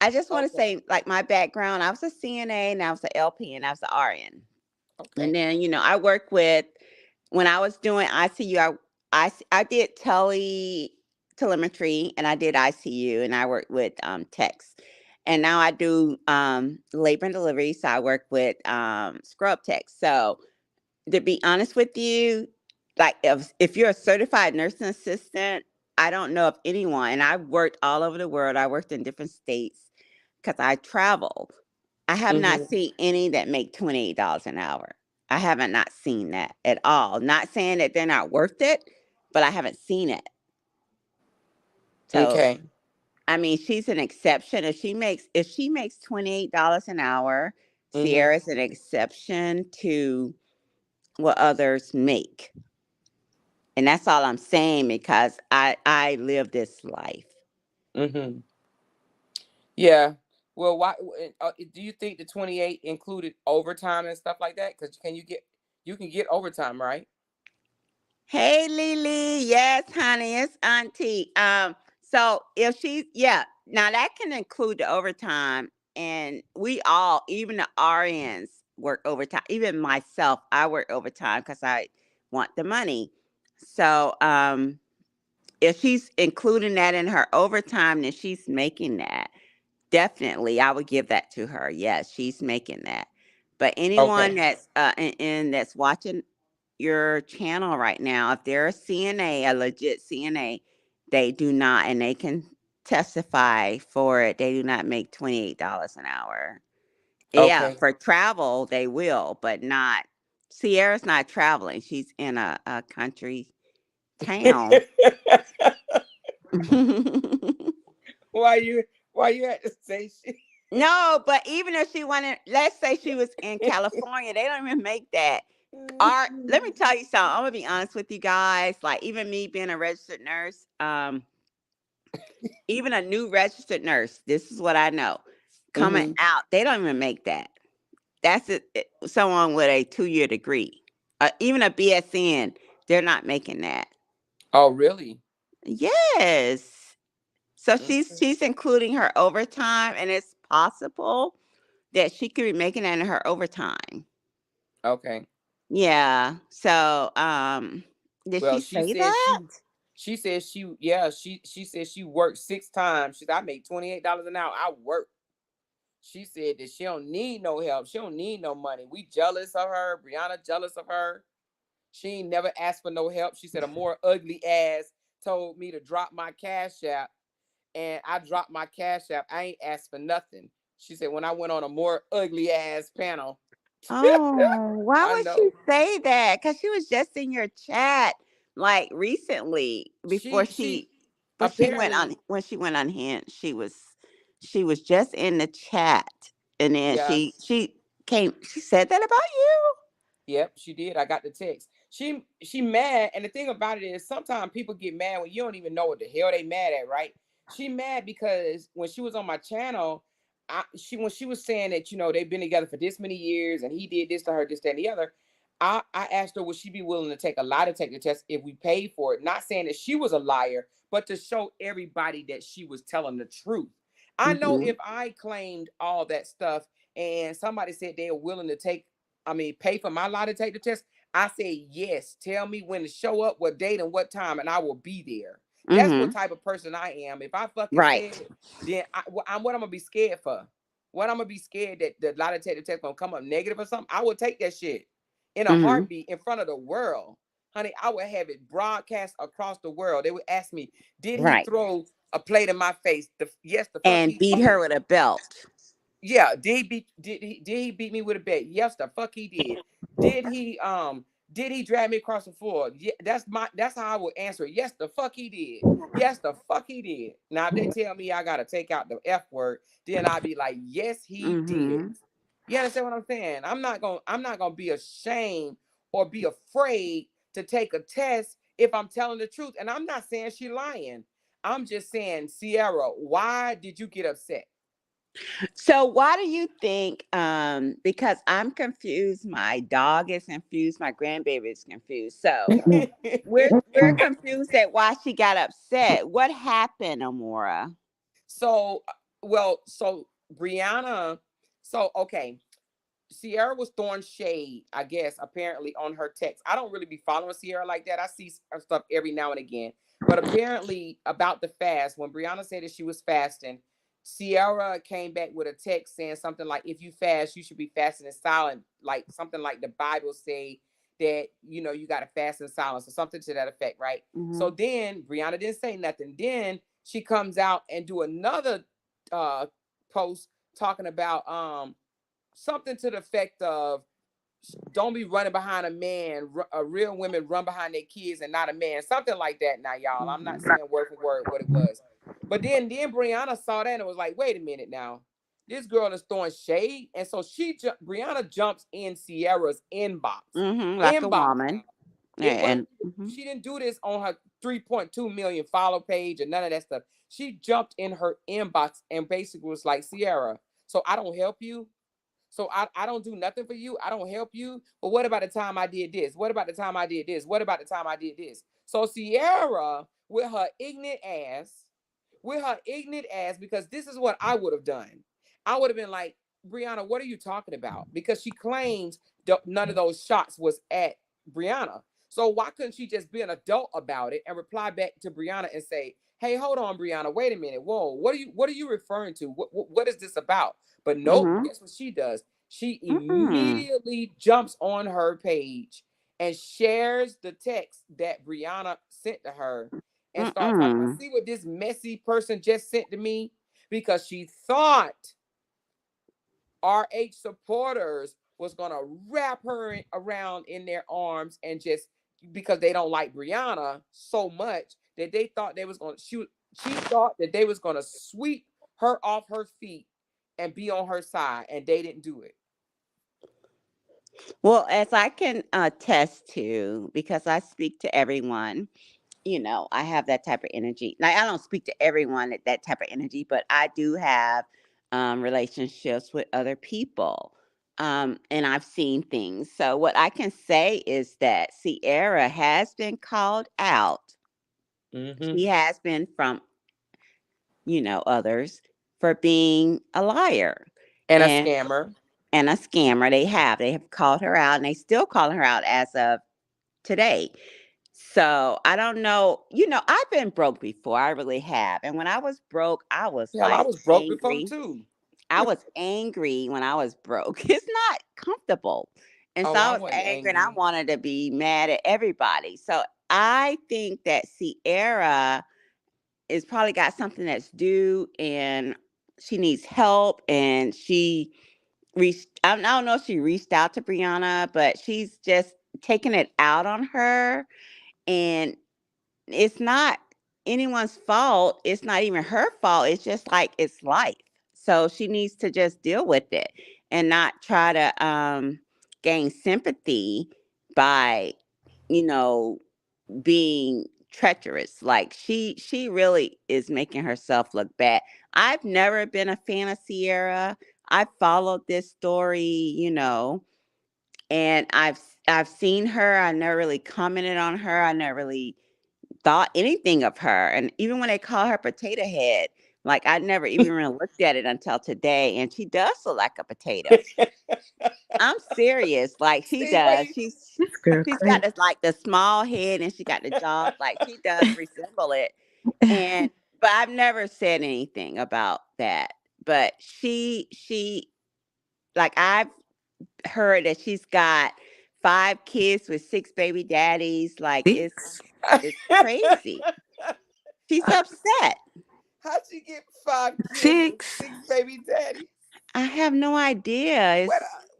I just want to Okay. say, like, my background, I was a CNA and I was an LP and I was an RN. And Okay. then, I worked with, when I was doing ICU, I did telemetry and I did ICU and I worked with techs. And now I do labor and delivery. So I work with scrub techs. So to be honest with you, like if you're a certified nursing assistant, I don't know of anyone. And I've worked all over the world. I worked in different states because I travel. I have not Mm-hmm. seen any that make $28 an hour. I haven't not seen that at all. Not saying that they're not worth it, but I haven't seen it. So Okay. I mean, she's an exception. If she makes $28 an hour, Mm-hmm. Sierra's an exception to what others make. And that's all I'm saying because I live this life. Mm-hmm. Yeah. Well, why do you think the 28 included overtime and stuff like that? Because you can get overtime, right? Hey Lily, yes, honey, it's Auntie. So if she's yeah, now that can include the overtime, and we all, even the RNs, work overtime. Even myself, I work overtime because I want the money. So if she's including that in her overtime, then she's making that. Definitely, I would give that to her. Yes, she's making that. But anyone Okay. that's that's watching, your channel right now, if they're a CNA, a legit CNA, they do not, and they can testify for it. They do not make $28 an hour. Yeah, Okay. for travel they will, but not. Sierra's not traveling. She's in a country town. why you why you had to say shit? No, but even if she wanted, let's say she was in California, they don't even make that. Let me tell you something. I'm gonna be honest with you guys. Like even me being a registered nurse, even a new registered nurse, this is what I know. Coming Hmm. out, they don't even make that. That's someone with a 2-year degree, even a BSN. They're not making that. Oh, really? Yes. So she's Okay. she's including her overtime, and it's possible that she could be making that in her overtime. Okay. Yeah. So, did Well, she she say said that? she said she said she worked 6 times. She said I make $28 an hour. I work. She said that she don't need no help. She don't need no money. We jealous of her. Brianna jealous of her. She ain't never asked for no help. She said a more ugly ass told me to drop my cash app, and I dropped my cash app. I ain't asked for nothing. She said when I went on a more ugly ass panel. Oh, why I would she know. say that? Because she was just in your chat like recently before She but she went apparently, on when she went unhinged. She was just in the chat, and then yeah. she came. She said that about you. Yep, she did. I got the text. She mad, and the thing about it is sometimes people get mad when you don't even know what the hell they mad at, right? She mad because when she was on my channel, she when she was saying that they've been together for this many years and he did this to her, this, that, and the other. I asked her would she be willing to take a lie detector test if we paid for it, not saying that she was a liar, but to show everybody that she was telling the truth. I know Hmm. if I claimed all that stuff and somebody said they were willing to pay for my lie detector test, I say yes. Tell me when to show up, what date and what time, and I will be there. That's what Hmm. type of person I am. If I fucking said Right. it, then I'm what I'm gonna be scared for. What I'm gonna be scared that the lie detector test gonna come up negative or something. I will take that shit in a Hmm. heartbeat in front of the world, honey. I would have it broadcast across the world. They would ask me, "Did he Right. throw a plate in my face?" Yes, the fuck And he beat did. her with a belt. Yeah, did he beat me with a bat? Yes, the fuck he did. Did he did he drag me across the floor? Yeah, that's how I would answer it. Yes, the fuck he did. Yes, the fuck he did. Now if they tell me I gotta take out the F word, then I'd be like, yes, he did. Hmm. You understand what I'm saying? I'm not gonna be ashamed or be afraid to take a test if I'm telling the truth. And I'm not saying she lying. I'm just saying, Sierra, why did you get upset? So why do you think, because I'm confused, my dog is confused, my grandbaby is confused. So we're confused at why she got upset. What happened, Amora? So, so Brianna, so okay, Sierra was throwing shade, I guess, apparently on her text. I don't really be following Sierra like that. I see her stuff every now and again. But apparently, about the fast, when Brianna said that she was fasting, Sierra came back with a text saying something like, if you fast, you should be fasting in silence, like something like the Bible say that, you got to fast in silence or something to that effect, right? So Hmm. then Brianna didn't say nothing. Then she comes out and do another uh post talking about something to the effect of don't be running behind a man. Real women run behind their kids and not a man. Something like that. Now, y'all, I'm not Hmm. saying word for word what it was, but then Brianna saw that and was like, wait a minute now. This girl is throwing shade, and so Brianna jumps in Sierra's inbox. Hmm. Like a Inbox. woman. It wasn't. And mhm. She didn't do this on her 3.2 million follow page or none of that stuff. She jumped in her inbox and basically was like, Sierra, so I don't help you. So I don't do nothing for you. I don't help you. But what about the time I did this? What about the time I did this? What about the time I did this? So Sierra, with her ignorant ass, because this is what I would have done. I would have been like, Brianna, what are you talking about? Because she claims none of those shots was at Brianna. So why couldn't she just be an adult about it and reply back to Brianna and say, "Hey, hold on, Brianna, wait a minute. Whoa, what are you referring to? What is this about?" But nope, Mhm. guess what she does? She Mm-mm. immediately jumps on her page and shares the text that Brianna sent to her and start talking about, Mm-mm. see what this messy person just sent to me? Because she thought RH supporters was gonna wrap her around in their arms and just because they don't like Brianna so much that they thought they was gonna shoot. She thought that they was gonna sweep her off her feet and be on her side, and they didn't do it. Well, as I can attest to, because I speak to everyone, I have that type of energy. Like, I don't speak to everyone at that type of energy, but I do have relationships with other people. And I've seen things. So, what I can say is that Sierra has been called out. Mm-hmm. She has been from, others for being a liar And a and scammer. and a scammer. They have called her out, and they still calling her out as of today. So I don't know. I've been broke before. I really have. And when I was broke, I was Hell, I like was broke before angry. too. I was angry when I was broke. It's not comfortable. And so Oh, I I was wasn't angry and I angry. wanted to be mad at everybody. So I think that Sierra is probably got something that's due and she needs help, and she reached I don't know if she reached out to Brianna, but she's just taking it out on her, and it's not anyone's fault. It's not even her fault. It's just like it's life. So she needs to just deal with it and not try to gain sympathy by, you know, being treacherous. Like she really is making herself look bad. I've never been a fan of Sierra. I followed this story, and I've seen her. I never really commented on her. I never really thought anything of her. And even when they call her potato head, like I never even really looked at it until today. And she does look like a potato. I'm serious. Like she See where does. you This girl She's got crazy. this like the small head and she got the jaws. Like she does resemble it. And but I've never said anything about that. But she like I've heard that she's got 5 kids with 6 baby daddies. Like it's Six. it's crazy. She's upset. how'd she get 5 kids with Six. 6 baby daddies? I have no idea.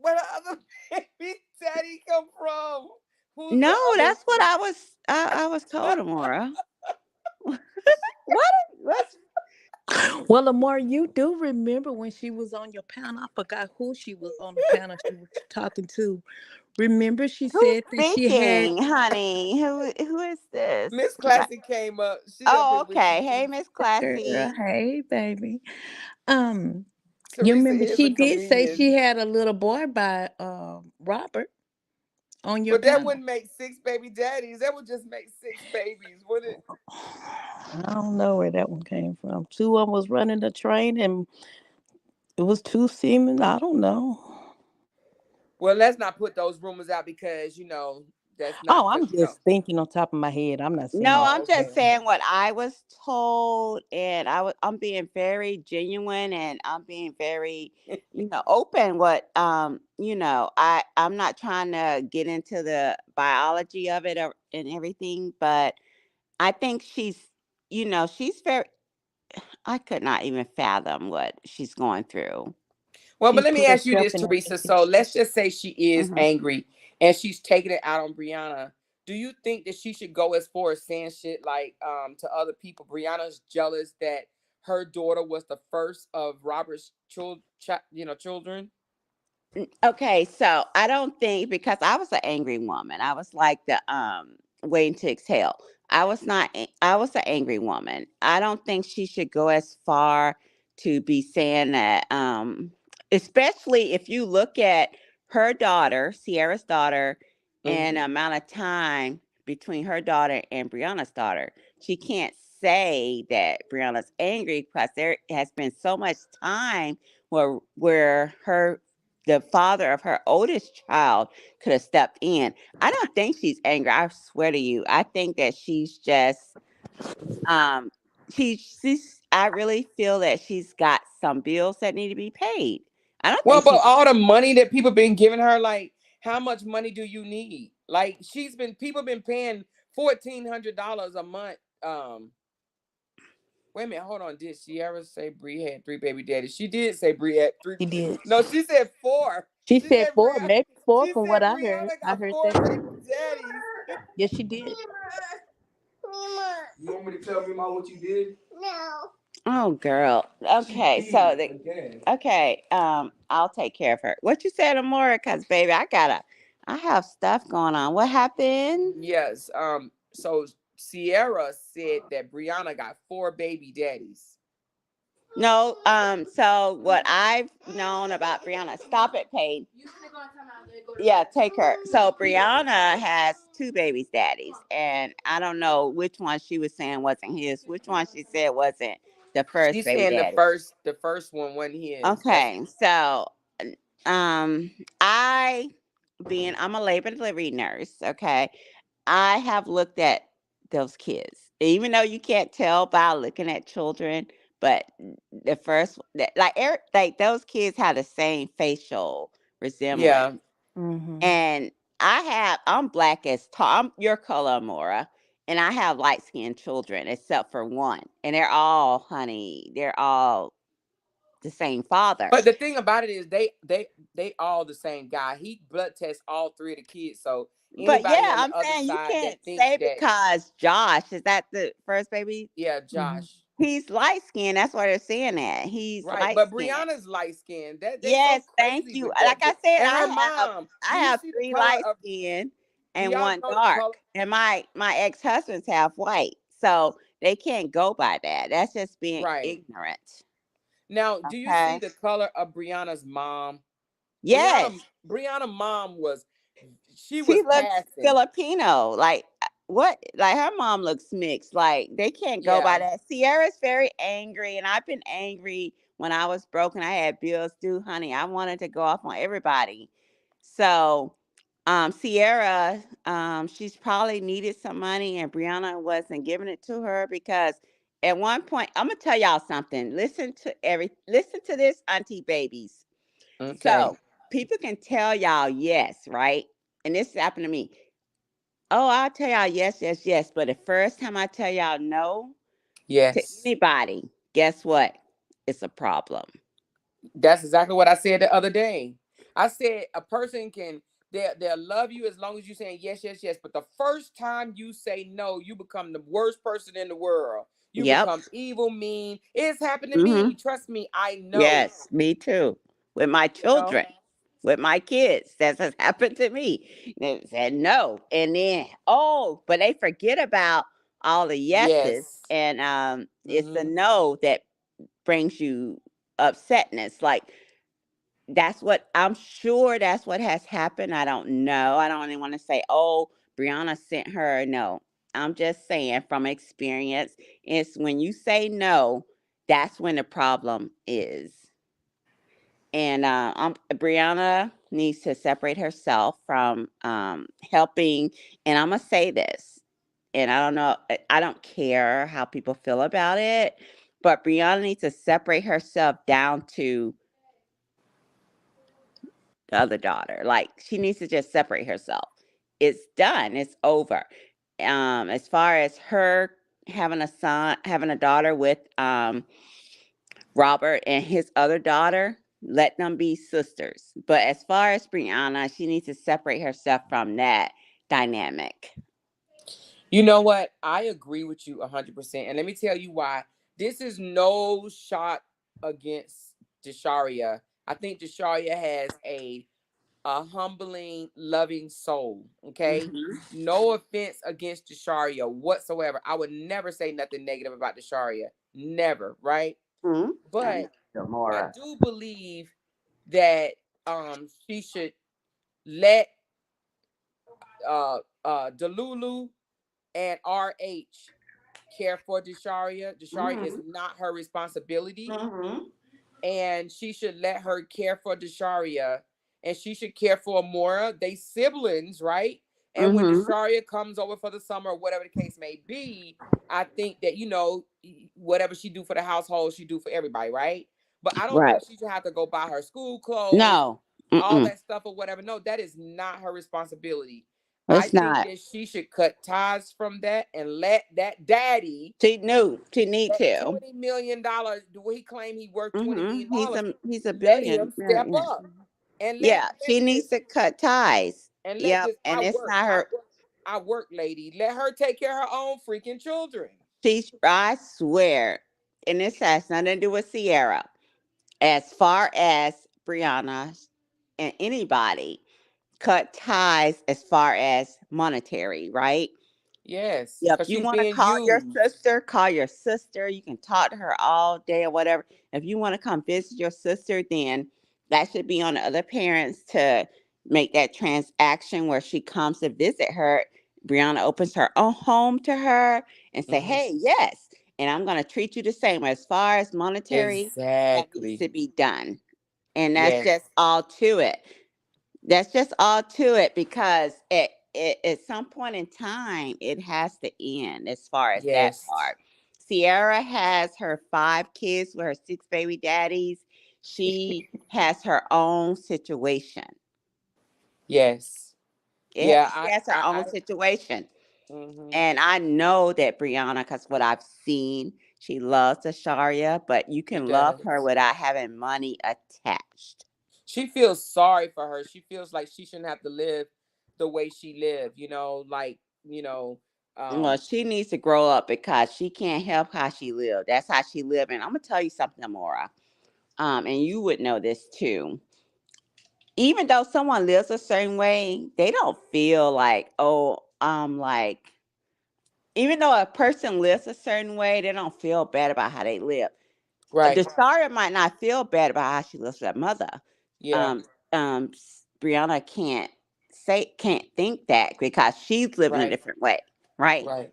Where the other baby daddy come from? Who's No, the other? that's what I was told, Amora. What? What's Well, Amar, you do remember when she was on your panel? I forgot who she was on the panel she was talking to. Remember, she who's said that she had. speaking, honey? Who is this? Miss 'Cause Classy came up. She up oh, here with you okay. too. Hey, Miss Girl, Classy. hey, baby. Um, you Teresa remember is a she did say she comedian. had a little boy by Robert on your But that panel. wouldn't make 6 baby daddies. That would just make 6 babies, would it? I don't know where that one came from. Two of them was running the train, and it was two semen. I don't know. Well, let's not put those rumors out because that's not Oh, I'm because just thinking on top of my head. I'm not No, saying Oh, I'm that. just okay. saying what I was told, and I'm being very genuine, and I'm being very, open. I'm not trying to get into the biology of it and everything, but I think she's very. I could not even fathom what she's going through. Well, but She's let me put ask you herself this, in that Teresa. So position. let's just say she is Hmm. angry and she's taking it out on Brianna. Do you think that she should go as far as saying shit like to other people? Brianna's jealous that her daughter was the first of Robert's children. Okay, so I don't think, because I was an angry woman. I was like the waiting to exhale. I was not. I was an angry woman. I don't think she should go as far to be saying that. Especially if you look at her daughter, Sierra's daughter, and the Mm-hmm. amount of time between her daughter and Brianna's daughter. She can't say that Brianna's angry because there has been so much time where the father of her oldest child could have stepped in. I don't think she's angry. I swear to you. I think that she's just um she's I really feel that she's got some bills that need to be paid. I don't Well, think but she's all the money that people been giving her, like, how much money do you need? Like people been paying $1,400 a month. Wait a minute, hold on. Did Ciara say Bree had 3 baby daddies? She did say Bree had 3. She did. No, she said 4. She She said said 4, maybe 4 She from said what I heard. Brianna I got heard 4 that baby too. daddies. Yes, she did. You want me to tell me about what you did? Oh, girl. Okay, so I'll take care of her. What you said, Amora? Cause baby, I have stuff going on. What happened? Yes. So Ciara said that Brianna got 4 baby daddies. No. So what I've known about Brianna, stop it, Paige. Yeah, take her. So Brianna has 2 babies daddies, and I don't know which one she was saying wasn't his. Which one she said wasn't the first She's baby saying daddy. the first one wasn't his. Okay, so I I'm a labor and delivery nurse. Okay, I have looked at those kids, even though you can't tell by looking at children. But the first, like those kids have the same facial resemblance, Yeah. Mm-hmm. and I'm black as tall. I'm your color, Mora, and I have light skinned children except for one, and they're all the same father. But the thing about it is they all the same guy. He blood tests all 3 of the kids. So But anybody yeah, on I'm the other saying you side can't that think say that, because Josh is that the first baby. yeah, Mm-hmm. Josh. He's light skinned. That's why they're saying that. He's Right. light But skinned. Brianna's light skinned. That they so Yes, thank crazy you. with Like that. I said, And her mom. Do I you have see the 3 color light of skin do and y'all one know the dark. color? And my ex husband's half white. So they can't go by that. That's just being Right. ignorant. Now, do you see Okay. the color of Brianna's mom? Yes. Brianna mom was she She was looks passing. Filipino. Like what? Like her mom looks mixed. Like they can't go by Yeah. that. Sierra's very angry, and I've been angry when I was broken. I had bills due, honey. I wanted to go off on everybody. So, Sierra, she's probably needed some money, and Brianna wasn't giving it to her because at one point, I'm gonna tell y'all something. Listen to this, auntie babies. Okay. So people can tell y'all yes, right? And this happened to me. Oh, I'll tell y'all yes, yes, yes. But the first time I tell y'all no to Yes. anybody, guess what? It's a problem. That's exactly what I said the other day. I said a person can they'll love you as long as you're saying yes, yes, yes. But the first time you say no, you become the worst person in the world. You Yep. become evil, mean. It's happened to Mm-hmm. me. Trust me, I know. Yes, me too. With my You know? children, with my kids, that has happened to me. They said no, and then but they forget about all the yeses, Yes. and it's the Mm-hmm. no that brings you upsetness. Like I'm sure that's what has happened. I don't know. I don't even want to say, oh, Brianna sent her. No, I'm just saying from experience, it's when you say no, that's when the problem is. And Brianna needs to separate herself from helping. And I'm going to say this, and I don't know, I don't care how people feel about it, but Brianna needs to separate herself down to the other daughter. Like she needs to just separate herself. It's done. It's over. As far as her having a daughter with Robert and his other daughter, let them be sisters. But as far as Brianna, she needs to separate herself from that dynamic. You know what? I agree with you 100%. And let me tell you why. This is no shot against Desharia. I think Desharia has a humbling, loving soul. Okay. Mm-hmm. No offense against Desharia whatsoever. I would never say nothing negative about Desharia. Never, right? Mm-hmm. But I Mora. do believe that she should let Delulu and RH care for Desharia. Desharia is Mm-hmm. not her responsibility. Mm-hmm. And she should let her care for Desharia, and she should care for Amora. They siblings, right? And when Mm-hmm. Desharia comes over for the summer, whatever the case may be, I think that whatever she do for the household, she do for everybody, right? But I don't Right. think she should have to go buy her school clothes, No. all Mm-mm. that stuff or whatever. No, that is not her responsibility. I It's think not. that she should cut ties from that and let that daddy, She knew. She need that to. $20 million, the way he claimed he worth $20 million, He's a let him billion. step Yeah. up and Yeah, she needs to cut ties. let Yep, this and it's not her. I work lady. Let her take care of her own freaking children. I swear, and this has nothing to do with Sierra. As far as Brianna and anybody, cut ties as far as monetary, right? Yes, Yep. because You she's want to being call your used. sister, call your sister. You can talk to her all day or whatever. If you want to come visit your sister, then that should be on the other parents to make that transaction where she comes to visit her. Brianna opens her own home to her and say, Mhm. hey, yes, and I'm going to treat you the same. As far as monetary, that needs Exactly. to be done. And that's Yes. just all to it. That's just all to it because at some point in time, it has to end as far as that Yes. part. Sierra has her 5 kids with her 6 baby daddies. She has her own situation. Yes. Yeah, Yeah. she has her I own situation. mhm. And I know that Brianna, because what I've seen, she loves Asharia, but you She can love does. her without having money attached. She feels sorry for her. She feels like she shouldn't have to live the way she lived, like, Well, she needs to grow up because she can't help how she lived. That's how she lived. And I'm gonna tell you something, Amora. And you would know this too. Even though someone lives a certain way, they don't feel like, oh, like even though a person lives a certain way, they don't feel bad about how they live. right. The starter might not feel bad about how she lives with her mother. Yeah. Um, Brianna can't think that because she's living a Right. different way, right? Right.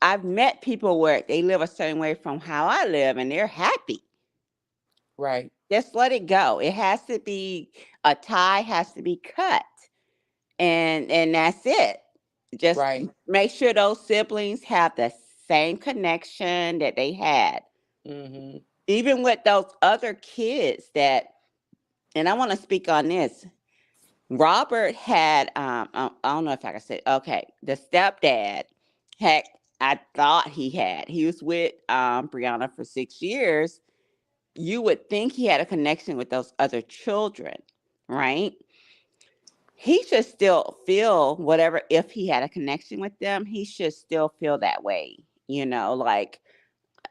I've met people where they live a certain way from how I live and they're happy. Right. Just let it go. It has to be a tie has to be cut. And that's it. Just Right. make sure those siblings have the same connection that they had. Mhm. Even with those other kids that and I want to speak on this. Robert had I don't know if I can say okay, the stepdad had I thought he was with Brianna for 6 years. You would think he had a connection with those other children, right? He should still feel whatever if he had a connection with them, he should still feel that way. Like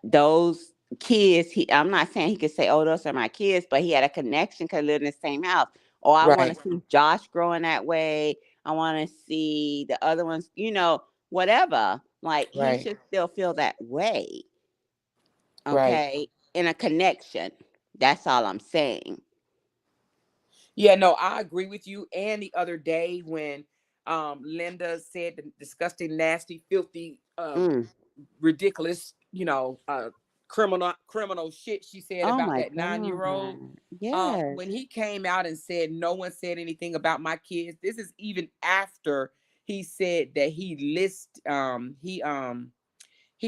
those kids, I'm not saying he could say, oh, those are my kids, but he had a connection because they live in the same house. Or I want Right. to see Josh growing that way. I want to see the other ones, whatever. Like he Right. should still feel that way. Right. Okay. In a connection. That's all I'm saying. Yeah, no, I agree with you. And the other day when Linda said the disgusting, nasty, filthy, Mm. ridiculous, criminal shit she said Oh about my that 9-year old. God. Yes. When he came out and said no one said anything about my kids, this is even after he said that he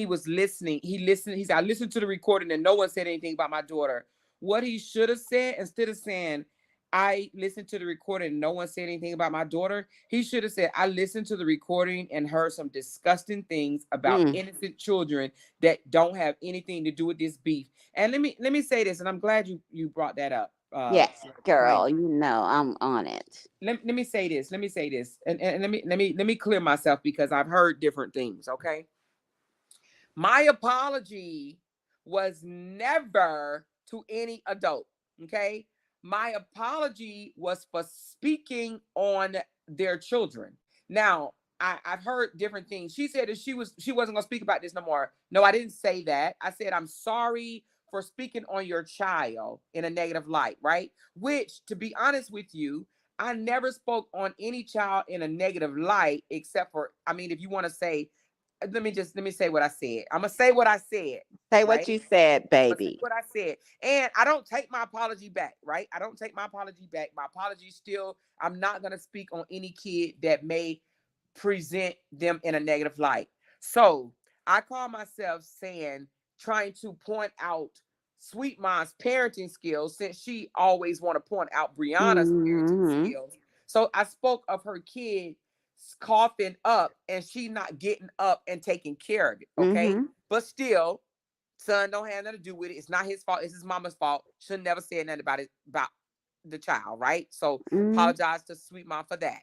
was listening. He listened. He said, I listened to the recording and no one said anything about my daughter. What he should have said, instead of saying, I listened to the recording and no one said anything about my daughter, he should have said, I listened to the recording and heard some disgusting things about Mm. innocent children that don't have anything to do with this beef. And let me say this, and I'm glad you brought that up. Yes, Tanya. girl. I'm on it. Let me say this. Let me say this. And let me clear myself because I've heard different things. Okay. My apology was never to any adult. Okay. My apology was for speaking on their children. Now, I've heard different things. She said that she wasn't gonna speak about this no more. No, I didn't say that. I said I'm sorry for speaking on your child in a negative light, right? Which, to be honest with you, I never spoke on any child in a negative light, except for, I mean, if you want to say, let me say what I said. I'm gonna say what I said, Say what right? you said, I'm gonna say baby. what I said, and I don't take my apology back, right? I don't take my apology back. My apology still. I'm not gonna speak on any kid that may present them in a negative light. So I call myself saying, trying to point out Sweet Mom's parenting skills, since she always want to point out Brianna's parenting Hmm. skills. So I spoke of her kid coughing up and she not getting up and taking care of it. Okay. Mhm. But still, son don't have nothing to do with it. It's not his fault. It's his mama's fault. Should never say nothing about it, about the child, right? So Mhm. apologize to sweet mom for that.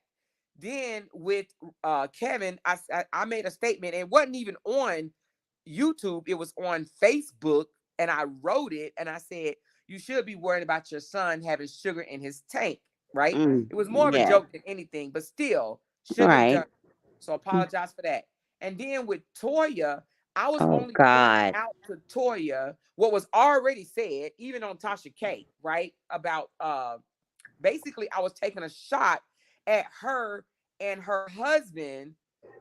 Then with Kevin, I made a statement, and it wasn't even on YouTube. It was on Facebook, and I wrote it, and I said, you should be worried about your son having sugar in his tank, right? It was more of a Yeah. joke than anything, but still shouldn't have Right. done. So apologize for that. And then with Toya, I was Oh only pointing God. out to Toya what was already said, even on Tasha K, right? About basically I was taking a shot at her and her husband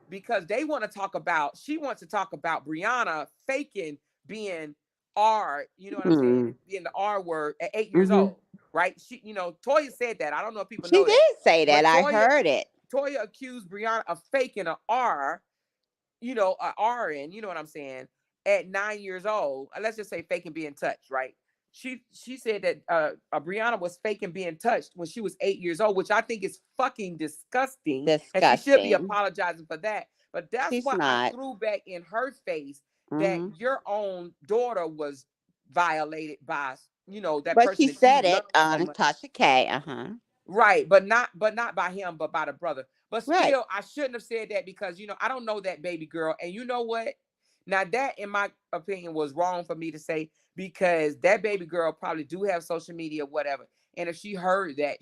because they want to talk about, she wants to talk about Brianna faking being R, you know what I'm saying? Mhm. Being the R word at 8 years Mhm. old, right? She, Toya said that. I don't know if people She know that. did say that. But I Toya heard it. Toya accused Brianna of faking a R, a RN, you know what I'm saying, at 9 years old. Let's just say faking being touched, right? She said that Brianna was faking being touched when she was 8 years old, which I think is fucking disgusting, and she should be Disgusting. apologizing for that. But that's She's why I not. threw back in her face that Mhm. your own daughter was violated by that But person she that you said love it so on much. Tasha K. Uh-huh. Right, but not by him, but by the brother. But Right. still, I shouldn't have said that because I don't know that baby girl. And you know what? Now that, in my opinion, was wrong for me to say because that baby girl probably do have social media, whatever. And if she heard that,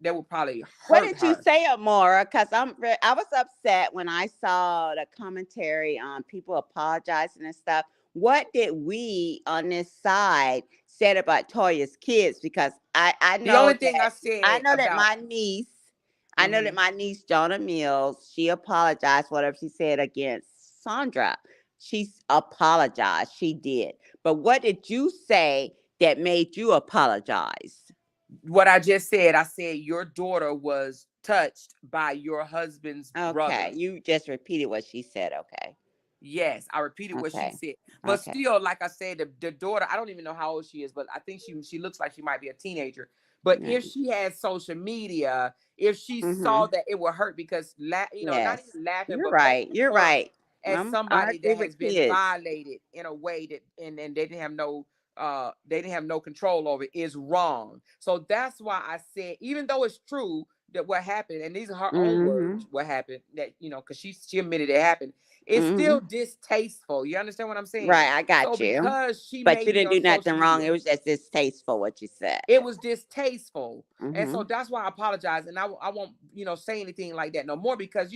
that would probably What hurt did you her. say, Amora? Because I was upset when I saw the commentary on people apologizing and stuff. What did we on this side said about Toya's kids? Because I The only know thing I that said about I know that mhm. my niece Jonah Mills, she apologized whatever she said against Sandra. She apologized. She did. But what did you say that made you apologize? What I just said, I said your daughter was touched by your husband's Okay, brother. you just repeated what she said. Okay. Yes, I repeated what she Okay. said. But Okay. still, like I said, the daughter, I don't even know how old she is, but I think she looks like she might be a teenager. But Yeah. if she had social media, if she saw Mhm. that, it would hurt because not Yes. even laughing, You're but making right. You're fun right. at I somebody agree that with has been kids. violated in a way that and they didn't have no control over it is wrong. So that's why I said, even though it's true that what happened, and these are her own words, Mhm. what happened, that because she admitted it happened, it's still Mhm. distasteful. You understand what I'm saying? Right, I So got you. because she But you made me didn't on do nothing social wrong. media, It was just distasteful what you said. it was distasteful. And so Mhm. that's why I apologize. And I won't, say anything like that no more because,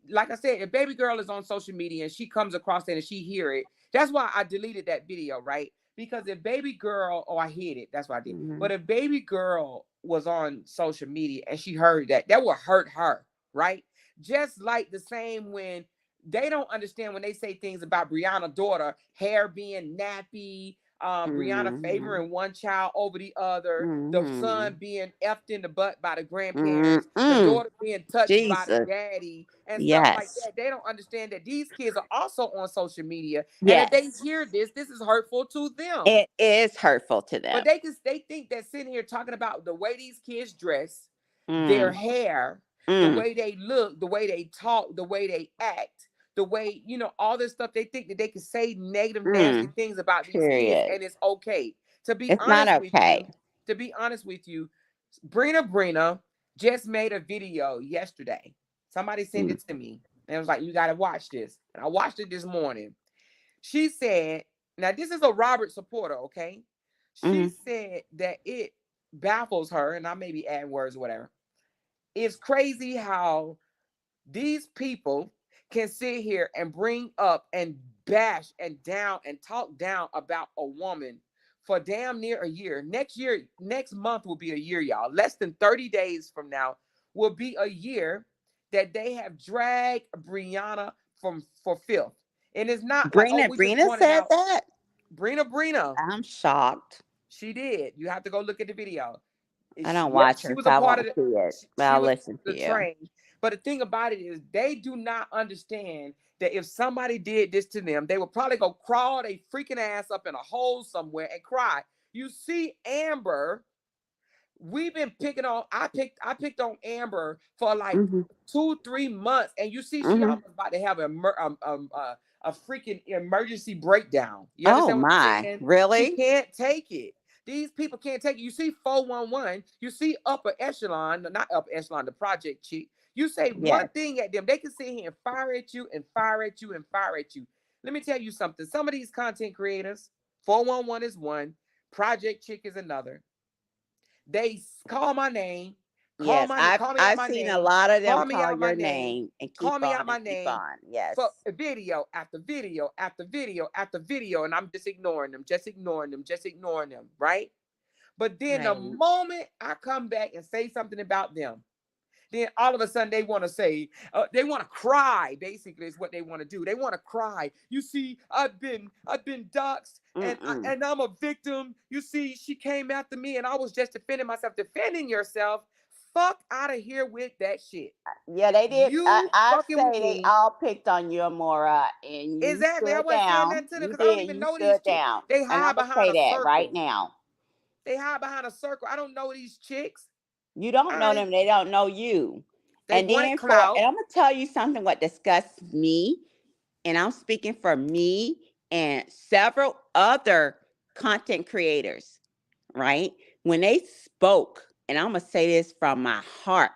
like I said, if baby girl is on social media and she comes across it and she hear it, that's why I deleted that video, right? Because if baby girl, I hid it, that's what I did. But Mhm. if baby girl was on social media and she heard that would hurt her, right? Just like the same when they don't understand when they say things about Brianna's daughter, hair being nappy, Brianna Mhm. favoring one child over the other, the son Mhm. being effed in the butt by the grandparents, the Mm. daughter being touched by the Jesus. daddy, and stuff like Yes. that. They don't understand that these kids are also on social media, and if they Yes. hear this is hurtful to them. It is hurtful to But them. they think that sitting here talking about the way these kids dress, their Mm. hair, the Mm. way they look, the way they talk, the way they act, the way, all this stuff, they think that they can say negative, nasty Mm. things about these kids Period. and it's okay. To be It's not honest with okay. you, Brina just made a video yesterday. Somebody sent Mm. it to me and it was like, you got to watch this. And I watched it this morning. She said, now this is a Robert supporter, okay? She Mhm. said that it baffles her, and I may be adding words or whatever. It's crazy how these people can sit here and bring up and bash and down and talk down about a woman for damn near a year. Next month will be a year, y'all. Less than 30 days from now will be a year that they have dragged Brianna for filth. And it's not like, oh, we just Brina pointed said out that? Brina. I'm shocked. She did. You have to go look at the video. I don't Yep, watch she her, was so a I part of won't the. see it. But She I'll was listen to the you. train. But the thing about it is, they do not understand that if somebody did this to them, they would probably go crawl their freaking ass up in a hole somewhere and cry. You see, Amber We've been picking on. I picked on Amber for like Mm-hmm. 2, 3 months, and you see, she Mm-hmm. almost about to have a freaking emergency breakdown. You Oh understand what I'm my, saying? She really? can't take it. These people can't take it. You see 411. You see upper echelon, not upper echelon, the project chick. You say one Yes. thing at them, they can sit here and fire at you and fire at you and fire at you. Let me tell you something. Some of these content creators, 411 is one, project chick is another. They call my name, Yes. call me out I've my seen a name, lot of them call me call out my your name, name and call me out my keep name on. Yes. for video after video after video after video, and I'm just ignoring them, just ignoring them, just ignoring them, right? But then the Right. moment I come back and say something about them, then all of a sudden they want to say, they want to cry. Basically, is what they want to do. They want to cry. You see, I've been doxxed, and Mm-mm. and I'm a victim. You see, she came after me, and I was just defending myself. Defending yourself? Fuck out of here with that shit. Yeah, they did. You I fucking say they mean all picked on you, Amora, and you exactly? I stood wasn't saying down. nothing to them You because I don't did. even You know these stood chicks. down. They And I'm hide going to behind say a that right circle. now. They hide behind a circle. I don't know these chicks. You don't know I them. They don't know you. They And wanted then clout. and I'm going to tell you something what disgusts me. And I'm speaking for me and several other content creators, right? When they spoke, and I'm going to say this from my heart,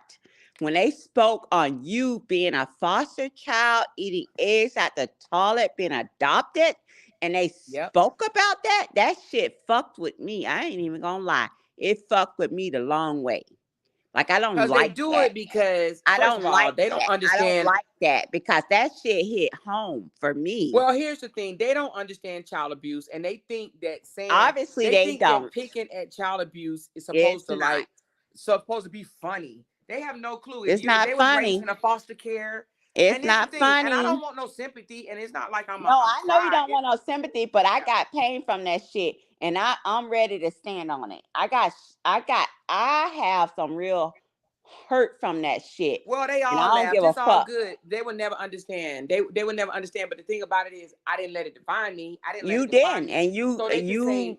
when they spoke on you being a foster child, eating eggs at the toilet, being adopted, and they Yep. spoke about that, that shit fucked with me. I ain't even gonna lie. It fucked with me the long way. Like, I don't Because they like do that. it because, I first of don't all, like they don't that. I don't understand. like that because that shit hit home for me. Well, here's the thing. They don't understand child abuse, and Obviously, they they think that don't. picking at child abuse is It's not. supposed to be funny. They have no clue. It's If not they was raised funny. in a foster care, It's and it's the not thing, and I funny. don't want no sympathy, and it's not like No, I'm I know you crying. don't want no sympathy, but I Yeah. got pain from that shit, and I'm ready to stand on it. I have some real hurt from that shit, Well, they and I all don't laughed. give a It's all fuck. good. They would never understand. They would never understand. But the thing about it is, I didn't let it define me. I didn't let You it define didn't, me. and So they can you say,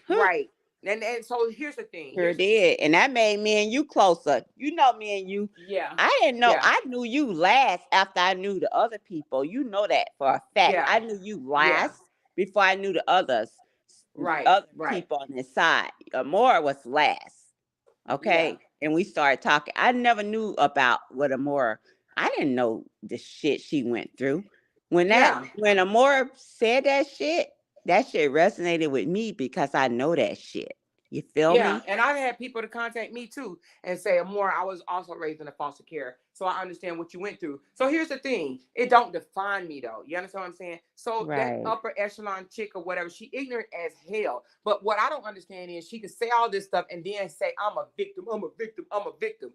right. And so here's the thing. sure Here's the thing. did, and that made me and you closer. You know me and you. Yeah. I didn't know. Yeah. I knew you last after I knew the other people. You know that for a fact. Yeah. I knew you Yeah. last before I knew the Right. other Right. people on this side. Amora was last. Yeah. Okay. And we started talking. I never knew about what Amora. I didn't know the shit she went through. Yeah. When Amora said that shit resonated with me because I know that shit. You feel Yeah, me? and I've had people to contact me too and say, "Amora, I was also raised in a foster care, so I understand what you went through." So here's the thing: it don't define me though. You understand what I'm saying? So that Right. upper echelon chick or whatever, she ignorant as hell. But what I don't understand is she can say all this stuff and then say, "I'm a victim. I'm a victim. I'm a victim."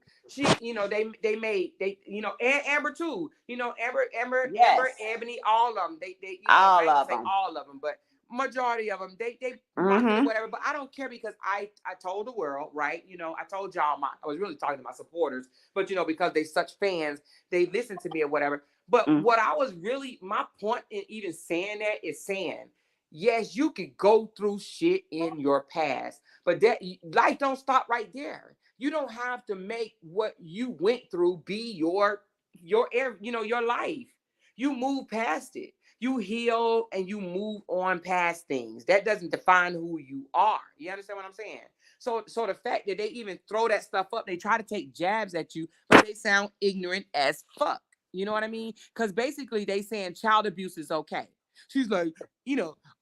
And Amber too. Amber, Yes. Ebony, all of them. I All ain't gonna of say them. all of them, but majority of them they rock it or Mm-hmm. whatever, but I don't care because I told the world, right? I told y'all, I was really talking to my supporters, but because they such fans, they listen to me or whatever. But Mm. what I was really, my point in even saying that is saying, yes, you could go through shit in your past, but that life don't stop right there. You don't have to make what you went through be your life. You move past it. You heal and you move on past things. That doesn't define who you are. You understand what I'm saying? So the fact that they even throw that stuff up, they try to take jabs at you, but they sound ignorant as fuck. You know what I mean? Because basically they saying child abuse is okay. She's like,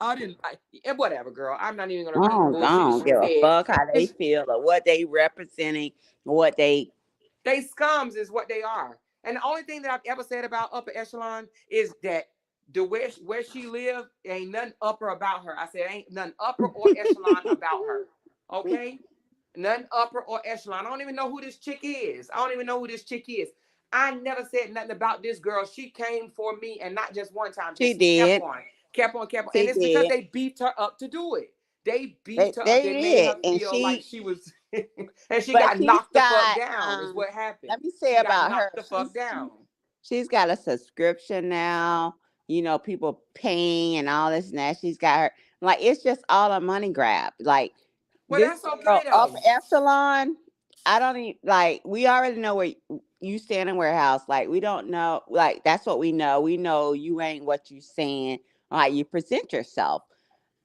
I didn't, and whatever, girl. I'm not even gonna repeat the I bullshit don't she give a said. fuck how they It's, feel or what they representing, what they. they scums is what they are. And the only thing that I've ever said about upper echelon is that where she lived ain't nothing upper about her. I said ain't nothing upper or echelon about her. Okay? Nothing upper or echelon. I don't even know who this chick is. I don't even know who this chick is. I never said nothing about this girl. She came for me, and not just one time, She just kept did. on, kept on, kept on. And She it's because did. they beefed her up to do it. They They beefed her up. they They made did, her and feel like she was, and she but got she's knocked the fuck got. down. Is what happened. Let me say She got about her. knocked the fuck down. She's got a subscription now. People paying and all this and that. She's got her, like, it's just all a money grab. Like, Well, This that's okay girl up though. echelon. I don't even like. We already know where you stand in warehouse. Like we don't know. Like that's what we know. We know you ain't what you saying. Like you present yourself.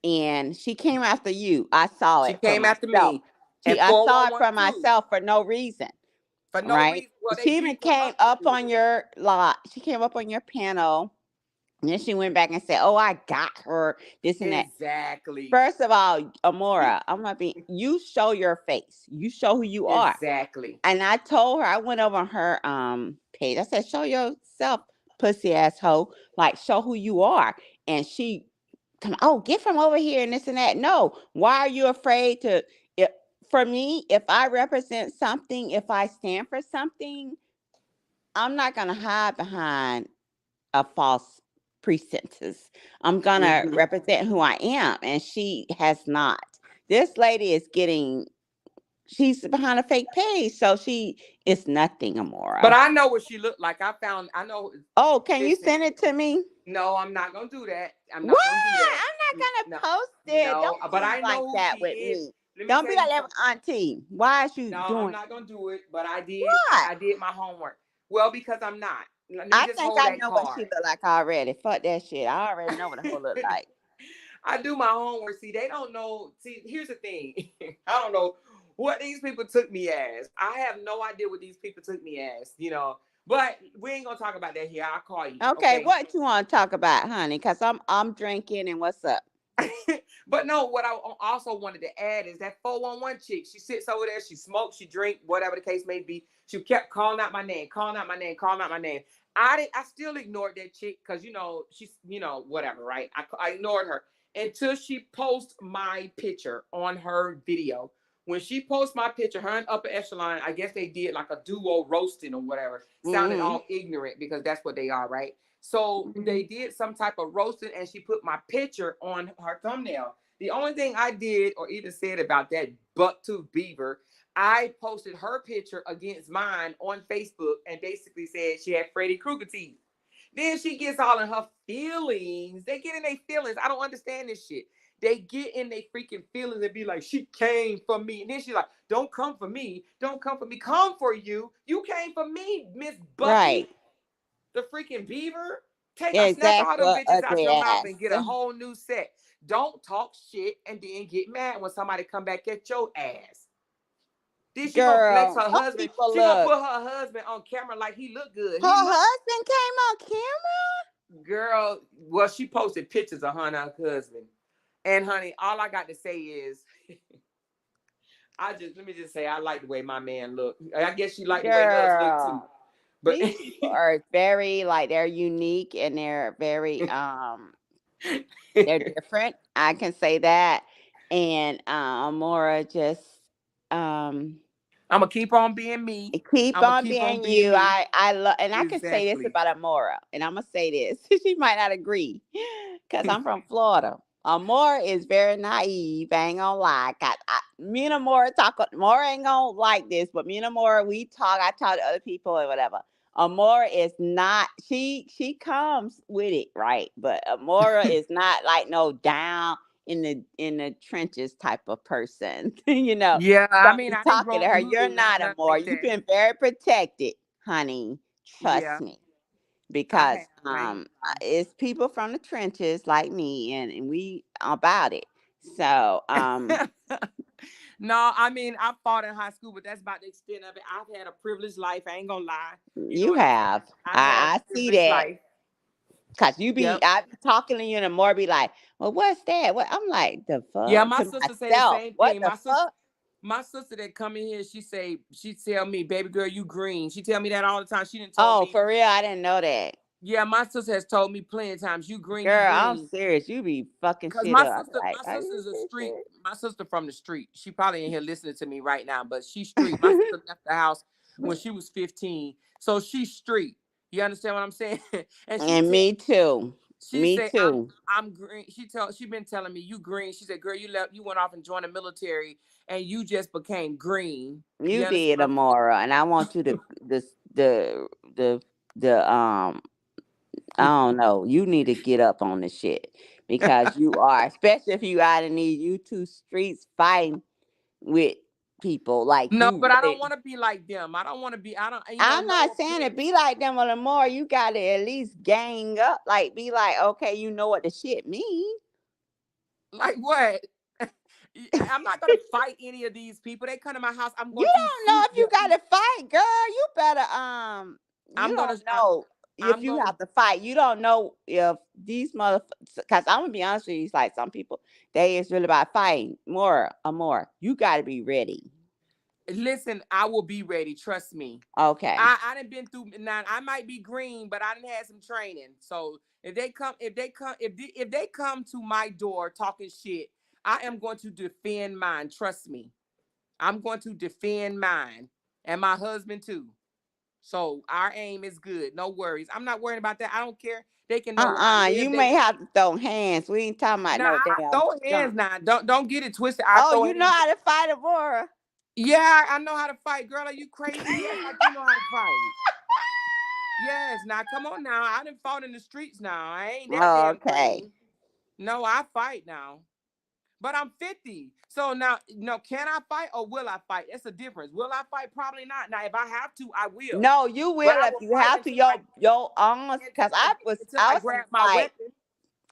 And she came after you. I saw She it for came after myself. me at I saw it for 4112 myself for no reason. for no Right? reason. Well, they She even beat them came up for up doing on it. your lot. She came up on your panel. And then she went back and said, "Oh, I got her this and that." Exactly. First of all, Amora, I'm not being. You show your face. You show who you are. Exactly. And I told her, I went over on her page. I said, "Show yourself, pussy asshole. Like, show who you are." And she come, "Oh, get from over here and this and that." No, why are you afraid to? If, for me, if I represent something, if I stand for something, I'm not gonna hide behind a false pretenses. I'm gonna Hmm. represent who I am, and she has not. This lady is getting. She's behind a fake page, so she is nothing, But Amora. I know what she looked like. I know. Oh, can you Listen, send it to me? no, I'm not gonna do that. I'm What? not gonna do that. I'm No, not gonna post it. no. Don't But be I like know who she that with is. me. Let me Don't be tell you like that with something. Auntie. Why is you No, I'm doing not gonna do it. But I did. what? I did my homework. Well, because I'm not. Let me I just think hold I that know what she card. look like already. Fuck that shit. I already know what the whole look like. I do my homework. See, they don't know. See, here's the thing. I don't know what these people took me as. I have no idea what these people took me as, But we ain't gonna talk about that here. I'll call you, Okay, okay? what you want to talk about, honey? Cause I'm drinking and what's up? But no, what I also wanted to add is that 411 chick. She sits over there, she smokes, she drink, whatever the case may be. She kept calling out my name, calling out my name, calling out my name. I still ignored that chick because she's whatever, right? I ignored her until she posts my picture on her video. When she posts my picture, her and Upper Echelon, I guess they did like a duo roasting or whatever. Sounded Mm-hmm. all ignorant because that's what they are, right? So they did some type of roasting and she put my picture on her thumbnail. The only thing I did or even said about that bucktooth beaver, I posted her picture against mine on Facebook and basically said she had Freddy Krueger teeth. Then she gets all in her feelings. They get in their feelings. I don't understand this shit. They get in their freaking feelings and be like, she came for me. And then she's like, don't come for me. Don't come for me. Come for you. You came for me, Miss Right. Bucky, the freaking beaver. Snatch all Exactly. them bitches out Ugly your mouth ass. and get a whole new set. Don't talk shit and then get mad when somebody come back at your ass. Then she gonna flex Girl, her some husband. people She gonna look. put her husband on camera like he look good. Her He look husband came on camera. girl. Well, she posted pictures of her and her husband. And honey, all I got to say is, let me just say, I like the way my man look. I guess she like the way hers look too. Girl, But these people are very like they're unique and they're very they're different. I can say that. And Mora just um I'm gonna keep on being me. keep I'm gonna on keep on being being you. me. I love, and I can say this Exactly. about Amora, and I'm gonna say this. She might not agree, cause I'm from Florida. Amora is very naive. I ain't gonna lie. Me and Amora talk. Amora ain't gonna like this, but me and Amora, we talk. I talk to other people and whatever. Amora is not. She comes with it, right? But Amora is not like no down in the trenches type of person. Yeah, I Don't mean, be I ain't talking to grown her. the You're hood or not a nothing more. like You've that. been very protected, honey. Trust Yeah, me. I Because have. I ain't it's people from the trenches like me and we about it. So lying. No, I mean, I fought in high school, but that's about the extent of it. I've had a privileged life. I ain't gonna lie. You know you what I'm saying? have. I've had a I see privileged that. life. Cause Yep. I be talking to you and more be like, well, what's that? What I'm like, the Yeah, fuck my to sister say the myself. same What thing. the fuck? My sister that come in here, she tell me, baby girl, you green. She tell me that all the time. She didn't told Oh, me, for real? I didn't know that. yeah, my sister has told me plenty of times, you green, you Girl, I'm green. serious. You be fucking Cause shit up. I'm my like, are you sister's a street, serious? my sister from the street. She probably in here listening to me right now, but she's street. My sister left the house when she was 15. So she's street. You understand what I'm saying? And And me too. she Me say too. I'm green. She been telling me you green. She said, girl, you went off and joined the military and you just became green. You You understand did, what I'm saying? Amora, and I want you to the the the I don't know. You need to get up on the shit because you are, especially if you out in these YouTube streets fighting. with people like No, you but I really. don't want to be like them. I don't want to be. I don't. I'm No not saying to offense. be like them, or more. You gotta at least gang up, like be like, okay, you know what the shit means. Like what? I'm not gonna fight any of these people. They come to my house. I'm You going to don't know shoot if them. you gotta fight, girl. You better I'm you gonna. don't know if I'm you gonna. have to fight. You don't know if these motherfuckers, because I'm gonna be honest with you, it's like some people, they is really about fighting more or more. You gotta be ready. Listen, I will be ready. Trust me. Okay. I done been through. Now I might be green, but I done had some training. So if they come to my door talking shit, I am going to defend mine. Trust me. I'm going to defend mine and my husband too. So our aim is good. No worries. I'm not worried about that. I don't care. They can know where I You live. may have to throw hands. We ain't talking about Now no I damn throw hands jump. now. Don't get it twisted. I Oh, throw you know hands. how to fight a war. Yeah, I know how to fight. Girl, are you crazy? Yes, I do know how to fight. Yes, now come on now. I done fought in the streets now. I ain't that damn Okay. green. No, I fight now. But I'm 50. So now, no, can I fight or will I fight? That's a difference. Will I fight? Probably not. Now, if I have to, I will. No, you But will I if will you fight have to. Your arms, because until I I was in a grab my fight. weapon.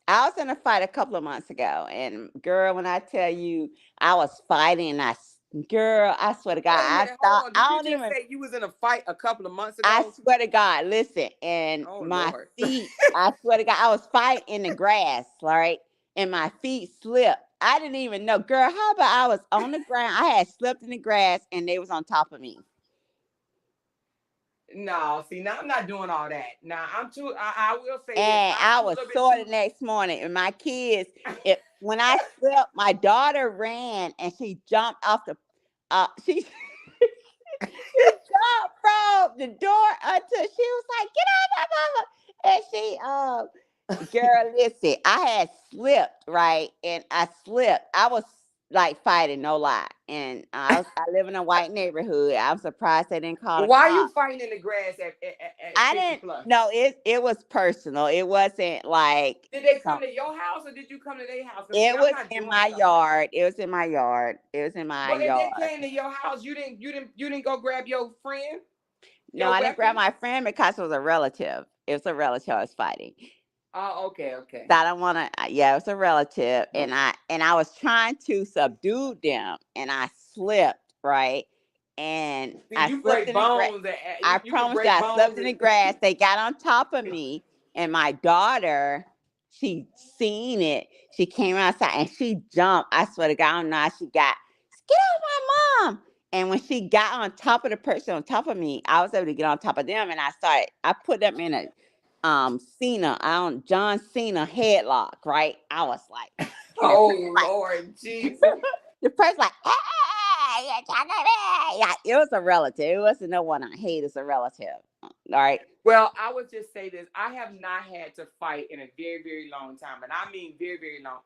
I was in a fight a couple of months ago, and girl, when I tell you, I was fighting. Girl, I swear to God, Wait a I minute, hold thought on. Did I you don't just even. say you was in a fight a couple of months I ago? swear to God, listen, and Oh my Lord. feet. I swear to God, I was fighting in the grass, right, and my feet slipped. I didn't even know, girl. How about I was on the ground? I had slipped in the grass, and they was on top of me. No, see, now I'm not doing all that. Now I'm too. I will say this. And I'm I too, a was little bit sore too. the next morning. And my kids, when I slipped, my daughter ran and she jumped off the. She she jumped from the door until she was like, "Get out, my mama!" And girl, listen, I had slipped, right? And I slipped. I was like fighting, no lie. And I live in a white neighborhood. I'm surprised they didn't call the Why are you cops. fighting in the grass at I 50 didn't plus? no, it was personal. It wasn't like Did they some come to your house or did you come to their house? Because see, it I'm was not in doing my stuff like that. yard. It was in my yard. It was in my But if they yard. came to your house, you didn't go grab your friend, No, your I didn't grab weapon. my friend because it was a relative. It was a relative I was fighting. Oh, okay, okay. So I don't want to. Yeah, it was a relative, and I was trying to subdue them, and I slipped, right, and See, I you slipped break in the grass. bones, and I you can promised you, break I bones, slipped in and the grass. They got on top of me, and my daughter, she seen it. She came outside and she jumped. I swear to God, I don't know how she got. Get off my mom! And when she got on top of the person on top of me, I was able to get on top of them, and I put them in a John Cena headlock, right? I was like, and the oh person like, Lord Jesus. the person like, hey, you're talking to me. Yeah, it was a relative. It wasn't no one I hate. It's a relative. All right. Well, I would just say this. I have not had to fight in a very, very long time. And I mean very, very long.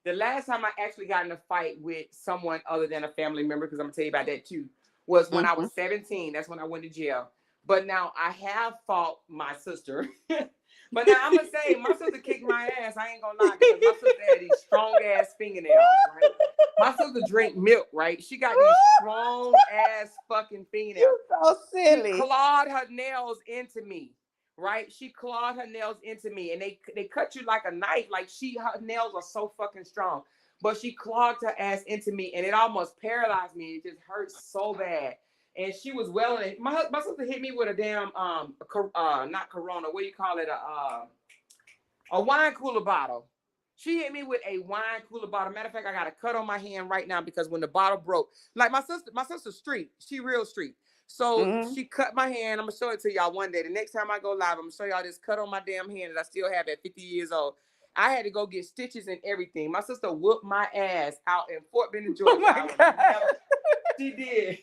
The last time I actually got in a fight with someone other than a family member, because I'm gonna tell you about that too, was when I Mm-hmm. was 17. That's when I went to jail. But now I have fought my sister. But now I'm gonna say my sister kicked my ass. I ain't gonna lie, because my sister had these strong ass fingernails, right? My sister drink milk, right? She got these strong ass fucking fingernails. You so She silly. clawed her nails into me, right? She clawed her nails into me, and they cut you like a knife. Like her nails are so fucking strong, but she clawed her ass into me, and it almost paralyzed me. It just hurt so bad. And she was welling. My sister hit me with a damn not Corona. What do you call it? A wine cooler bottle. She hit me with a wine cooler bottle. Matter of fact, I got a cut on my hand right now because when the bottle broke, like my sister's street. She real street. So Mm-hmm. she cut my hand. I'm gonna show it to y'all one day. The next time I go live, I'm gonna show y'all this cut on my damn hand that I still have at 50 years old. I had to go get stitches and everything. My sister whooped my ass out in Fort Benning, Georgia. Oh my God. She did.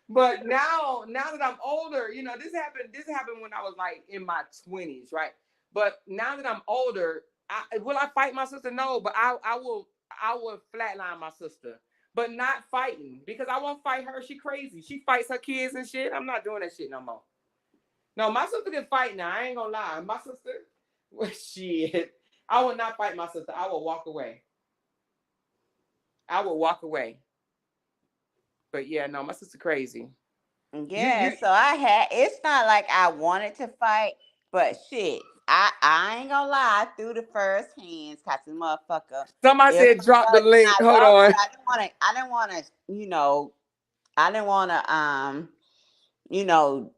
But now that I'm older, this happened when I was like in my 20s, right? But now that I'm older, will I fight my sister? No, but I will flatline my sister, but not fighting, because I won't fight her. She crazy. She fights her kids and shit. I'm not doing that shit no more. No, my sister can fight now. I ain't gonna lie. My sister, well, shit. I will not fight my sister. I will walk away. I will walk away. But yeah, no, my sister crazy. Yeah, You so it's not like I wanted to fight, but shit, I ain't gonna lie, I threw the first hands, cause the motherfucker, somebody if said drop the link. I Hold already, on. I didn't wanna, I didn't wanna, you know,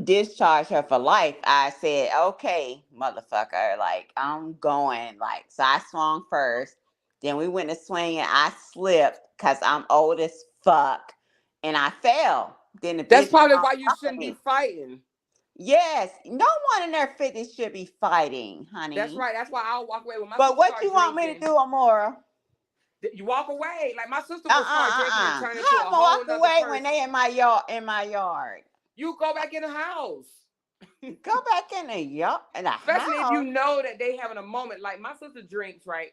discharge her for life. I said, okay, motherfucker, like I'm going, like, so I swung first, then we went to swing and I slipped, cause I'm old as fuck, and I fell. Then the That's bitch was probably on why you top of shouldn't be me. fighting. Yes, no one in their 50s should be fighting, That's honey. right. That's why I'll walk away when my But sister what start you want me to drinking. do, Amora? You walk away. Like my sister will start drinking and How turn into a I'ma whole walk nother away when person. they in my yard? In my yard, You go back in the house. go back in the yard, in the Especially if you house. know that they having a moment. Like my sister drinks, right?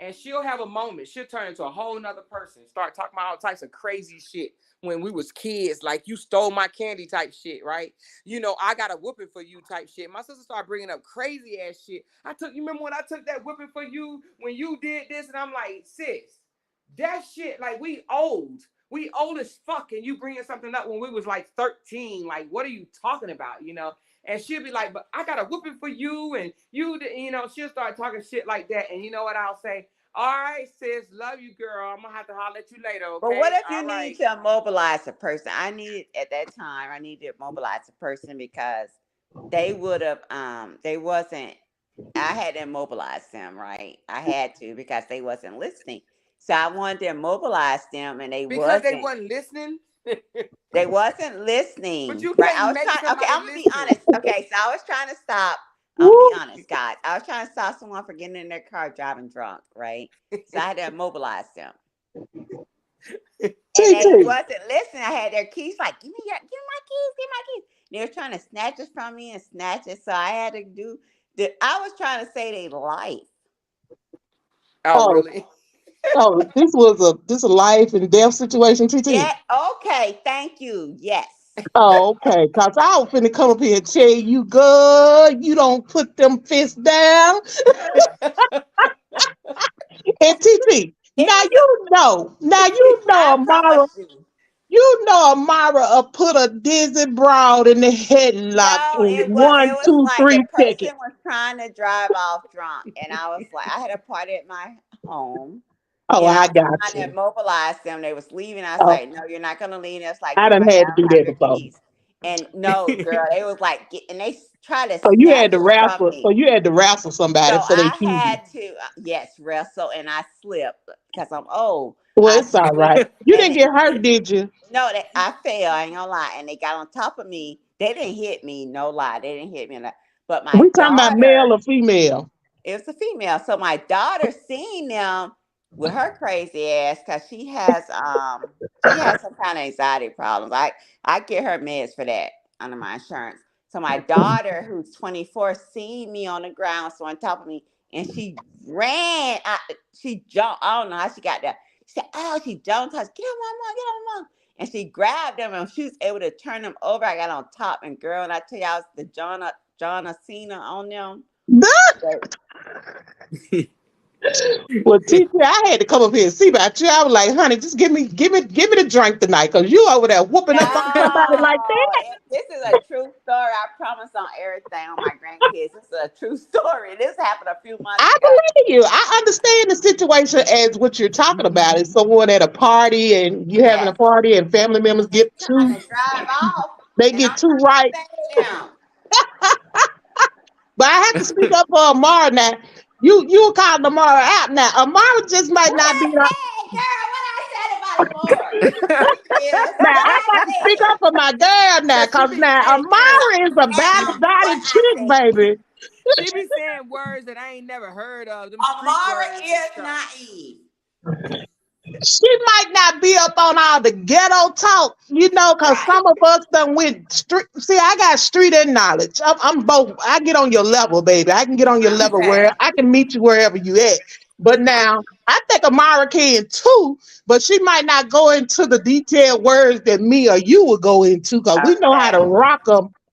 And she'll have a moment. She'll turn into a whole nother person. Start talking about all types of crazy shit when we was kids, like you stole my candy type shit, right? You know, I got a whooping for you type shit. My sister started bringing up crazy ass shit. You remember when I took that whooping for you when you did this? And I'm like, sis, that shit, like we old. We old as fuck, and you bringing something up when we was like 13. Like, what are you talking about? You know? And she'll be like, but I got a whooping for you, and she'll start talking shit like that. And you know what I'll say? All right, sis, love you, girl. I'm gonna have to holler at you later, But what okay? if you All right. need to immobilize a person? I needed at that time. I needed to immobilize a person because they would have. They wasn't. I had to immobilize them, right? I had to because they wasn't listening. So I wanted to immobilize them, and they Because they wasn't. wasn't listening. They wasn't But listening, you right? I can't was make trying. Okay, somebody I'm gonna be listen. honest. Okay, so I was trying to stop. I'm gonna Woo, be honest, guys. I was trying to stop someone from getting in their car driving drunk, right? So I had to immobilize them, and they TT. wasn't listening. I had their keys, like, give me my keys, give me my keys. They were trying to snatch it from me and snatch it, so I had to do. I was trying to say their life. Oh, Oh, really? oh, this a life and death situation, TT. Yeah. Okay. Thank you. Yes. Oh, okay. Cause I was finna come up here and tell you, good, you don't put them fists down. And TT, It was a. now you know, I Amara, promise you. Put a dizzy broad in the headlock No, in it one, was two, like the three person seconds. was trying to drive off drunk, and I was like, I had a party at my home, Oh, and I I was got trying to you. immobilize them. They was leaving. I was Oh, like, no, you're not gonna leave. It's like, I give me done my had to I do don't have that your before. keys. And no, girl, they was like, and they tried to So snatch it from so me. you had to wrestle somebody So before they I choose you. had to, yes, wrestle, and I slipped because I'm old. Well, I it's all slipped, right. You and didn't get hurt, did you? no, I fell. I ain't gonna lie, and they got on top of me. They didn't hit me, no lie. They didn't hit me, but my We talking about male daughter, or female? it was a female. So my daughter seen them with her crazy ass because she has some kind of anxiety problems. I get her meds for that under my insurance. So my daughter, who's 24, seen me on the ground, so on top of me, and she ran. She jumped. I don't know how she got there. She said, "Oh!" She jumped. I said, "Get on, mama! Get on, mama!" And she grabbed them, and she was able to turn them over. I got on top, and girl, and I tell you, I was the John Cena on them. Well, TT, I had to come up here and see about you. I was like, honey, just give me the drink tonight, cause you over there whooping up on somebody No, like that. this is a true story. I promise on everything on my grandkids. This is a true story. This happened a few months I ago. believe you. I understand the situation as what you're talking about. Is someone at a party and you having a Yes. party and family members And they get trying too to drive off, they and get I'm too trying to right. save them. But I have to speak up for Amara now. You called Amara out now. Amara just might What not I be like. said, girl, what I said about Amore. Is Now what I I got to speak said. up for my girl now, Cause she cause be now saying words. Amara is a body What I chick, said. baby. She be saying words that I ain't never heard of. Them street Amara words and is stuff. naive. She might not be up on all the ghetto talk, cause Right. some of us done went street. See, I got street and knowledge. I'm both. I get on your level, baby. I can get on your level Okay. where I can meet you wherever you at. But now, I think Amara can too, but she might not go into the detailed words that me or you would go into, cause we know how to Okay. rock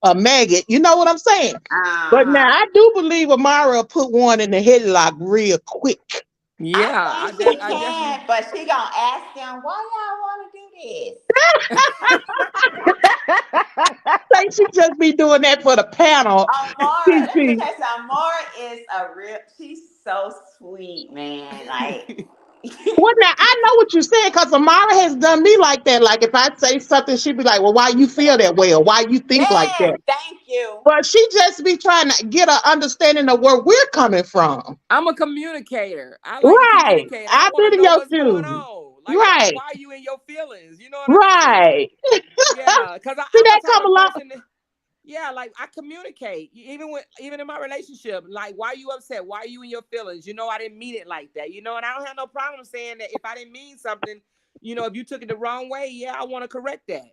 a maggot. You know what I'm saying? But now, Uh-huh. I do believe Amara put one in the headlock real quick. Yeah, I think she I definitely. can, but she gonna ask them why y'all want to do this. Think she just be doing that for the panel. Amora, let me TT. tell you something. Amora is a real. She's so sweet, man. Like, Well, now I know what you're saying because Amara has done me like that. Like if I say something, she'd be like, "Well, why you feel that way, or why you think like yes, that?" thank you. But she just be trying to get an understanding of where we're coming from. I'm a communicator. I like to Right. communicate. I I've want been to in know your what's going shoes. on. Like, Right. why are you in your feelings? You know what I mean? Right. Yeah, because See I'm that the type come of along? person that, yeah, like I communicate. Even in my relationship, like why are you upset? Why are you in your feelings? You know, I didn't mean it like that. You know, and I don't have no problem saying that if I didn't mean something, you know, if you took it the wrong way, yeah, I want to correct that.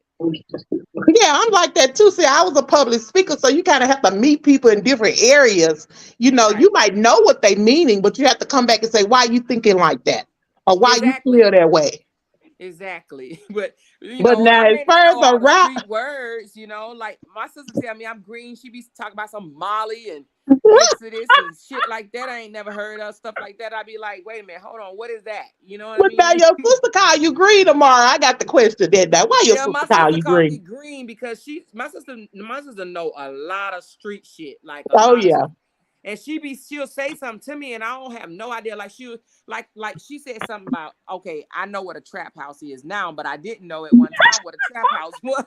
Yeah, I'm like that too. See, I was a public speaker, so you kind of have to meet people in different areas. You know, Right. you might know what they meaning, but you have to come back and say, why you thinking like that? Or why you feel Exactly. that way? Exactly. But you But know, now I as may far not as know a all the rap, street words, you know, like my sister tell me I'm green. She be talking about some Molly and Exodus and shit like that. I ain't never heard of stuff like that. I'd be like, wait a minute, hold on, what is that? You know what I but now mean? your sister call you green tomorrow. I got the question that now. Why your Yeah, sister my call sister you called me green? green because my sister know a lot of street shit, like a Oh lot of yeah. street. And she'll say something to me and I don't have no idea. Like like she said something about, okay, I know what a trap house is now, but I didn't know at one time what a trap house was.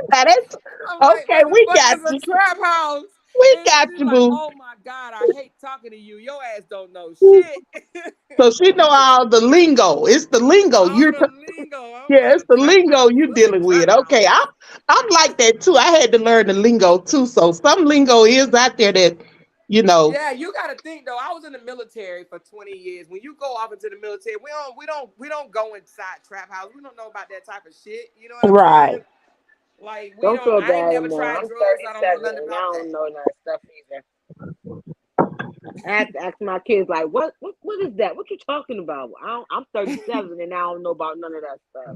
That is I'm like, okay, what the we fuck got is a you. trap house? We And got she's you, like, boo. oh my God, I hate talking to you. Your ass don't know shit. So she know all the lingo. It's the lingo. All the lingo. I'm Yeah, like, it's a the trap lingo house? you What's a dealing with. trap house? Okay, I'm like that too. I had to learn the lingo too. So some lingo is out there that, you know, Yeah, you got to think though. I was in the military for 20 years. When you go off into the military, we don't go inside trap house. We don't know about that type of shit. You know what I'm right. saying? Like we Don't don't. feel I ain't bad never anymore. tried I'm drugs. I don't know 37 nothing and I about don't that. know none of that stuff either. I had to ask my kids like, what is that? What you talking about? I'm 37 and I don't know about none of that stuff.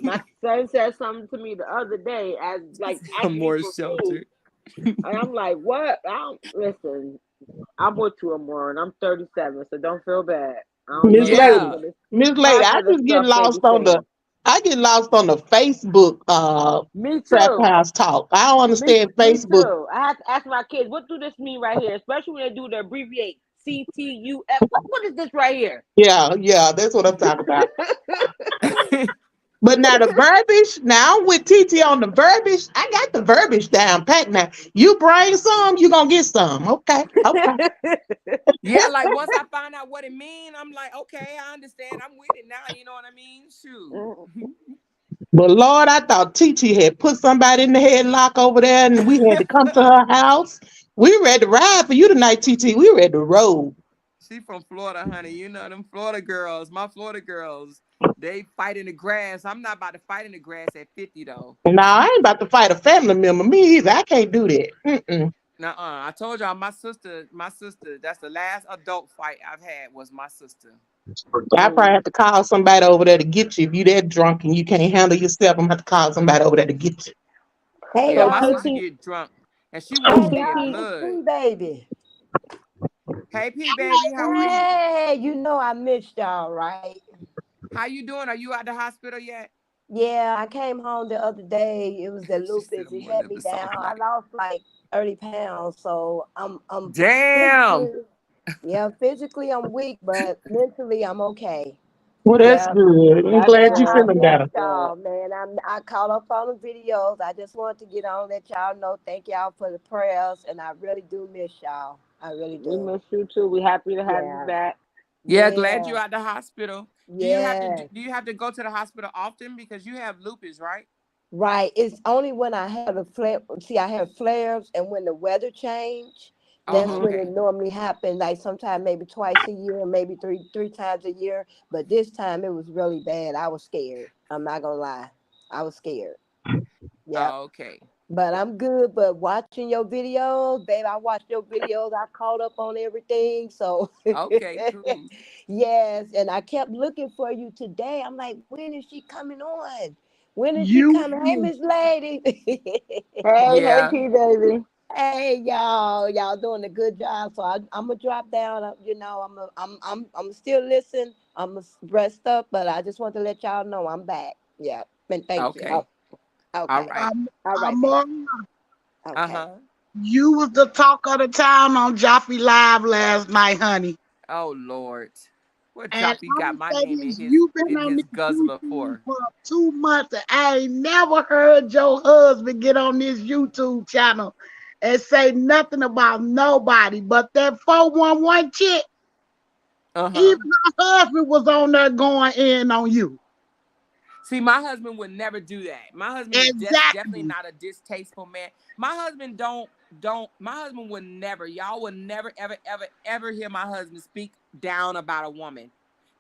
My son said something to me the other day as like I'm asking me more for food, sheltered. and I'm like, what? I don't listen. I'm with you, Amore, and I'm 37, so don't feel bad. I don't know Miss half Lady. Yeah. of this, Miss Lady, half I of the just get stuff they lost be on the saying. Facebook Me trap too. house talk. I don't understand Me Facebook. too. I have to ask my kids, what do this mean right here? Especially when they do the abbreviate CTUF. What is this right here? Yeah, yeah, that's what I'm talking about. But now the verbiage, now I'm with TT on the verbiage. I got the verbiage down packed now. You bring some, you gonna get some. Okay, okay. Yeah, like once I find out what it means, I'm like, okay, I understand. I'm with it now. You know what I mean? Shoot. But Lord, I thought TT had put somebody in the headlock over there and we had to come to her house. We ready to ride for you tonight, TT. We ready to roll. She from Florida, honey. You know them Florida girls. My Florida girls, they fight in the grass. I'm not about to fight in the grass at 50 though. Now, I ain't about to fight a family member. Me either. I can't do that. Mm-mm. Nuh-uh. I told y'all my sister, that's the last adult fight I've had was my sister. I probably have to call somebody over there to get you. If you that drunk and you can't handle yourself, I'm gonna have to call somebody over there to get you. Hey Yeah, So my sister y'all. TT, get drunk and she so want Hey scared y'all, TT, it's blood. P baby. Hey P baby, how are you? Hey, you know I missed y'all, right? How you doing? Are you at the hospital yet? Yeah, I came home the other day. It was the She said lupus. I'm It gonna had live me a down. soft I life. lost like 30 pounds. So I'm Damn. physically, yeah, physically I'm weak, but mentally I'm okay. Well, that's Yeah. good. I'm that's glad Yeah, you I good. feeling missed That's better. good. y'all, man. I caught up on the videos. I just wanted to get on, let y'all know. Thank y'all for the prayers, and I really do miss y'all. I really We do. miss you too. We happy to have you Yeah. back. Yeah, glad Yeah. you at the hospital. Yeah. Do you have to go to the hospital often because you have lupus, right? Right. It's only when I have a flare. See, I have flares, and when the weather change, that's Oh, Mm-hmm. when it okay. normally happens. Like sometimes maybe twice a year, maybe three times a year. But this time it was really bad. I was scared. I'm not gonna lie. I was scared. Yep. Oh, okay. But I'm good. But watching your videos, babe, I watched your videos. I caught up on everything. So Okay, cool. yes, and I kept looking for you today. I'm like, when is she coming on? When is she You coming? Hey, Miss Lady. Hey, Yeah. P baby. Hey y'all doing a good job. So I'm gonna drop down. I'm still listening. I'm rest up, but I just want to let y'all know I'm back. Yeah, and thank you. Okay. All Okay, right. all right, Amora, okay. Uh-huh. you was the talk of the town on Joffrey Live last night, honey. Oh Lord. What And Joffy got I'm my gonna say name this, you've been in on his this guzzler YouTube for? for 2 months, and I ain't never heard your husband get on this YouTube channel and say nothing about nobody. But that 411 chick, Uh-huh. even her husband was on there going in on you. See, my husband would never do that. My husband is definitely Exactly. not a distasteful man. My husband my husband would never, y'all would never, ever, ever, ever hear my husband speak down about a woman.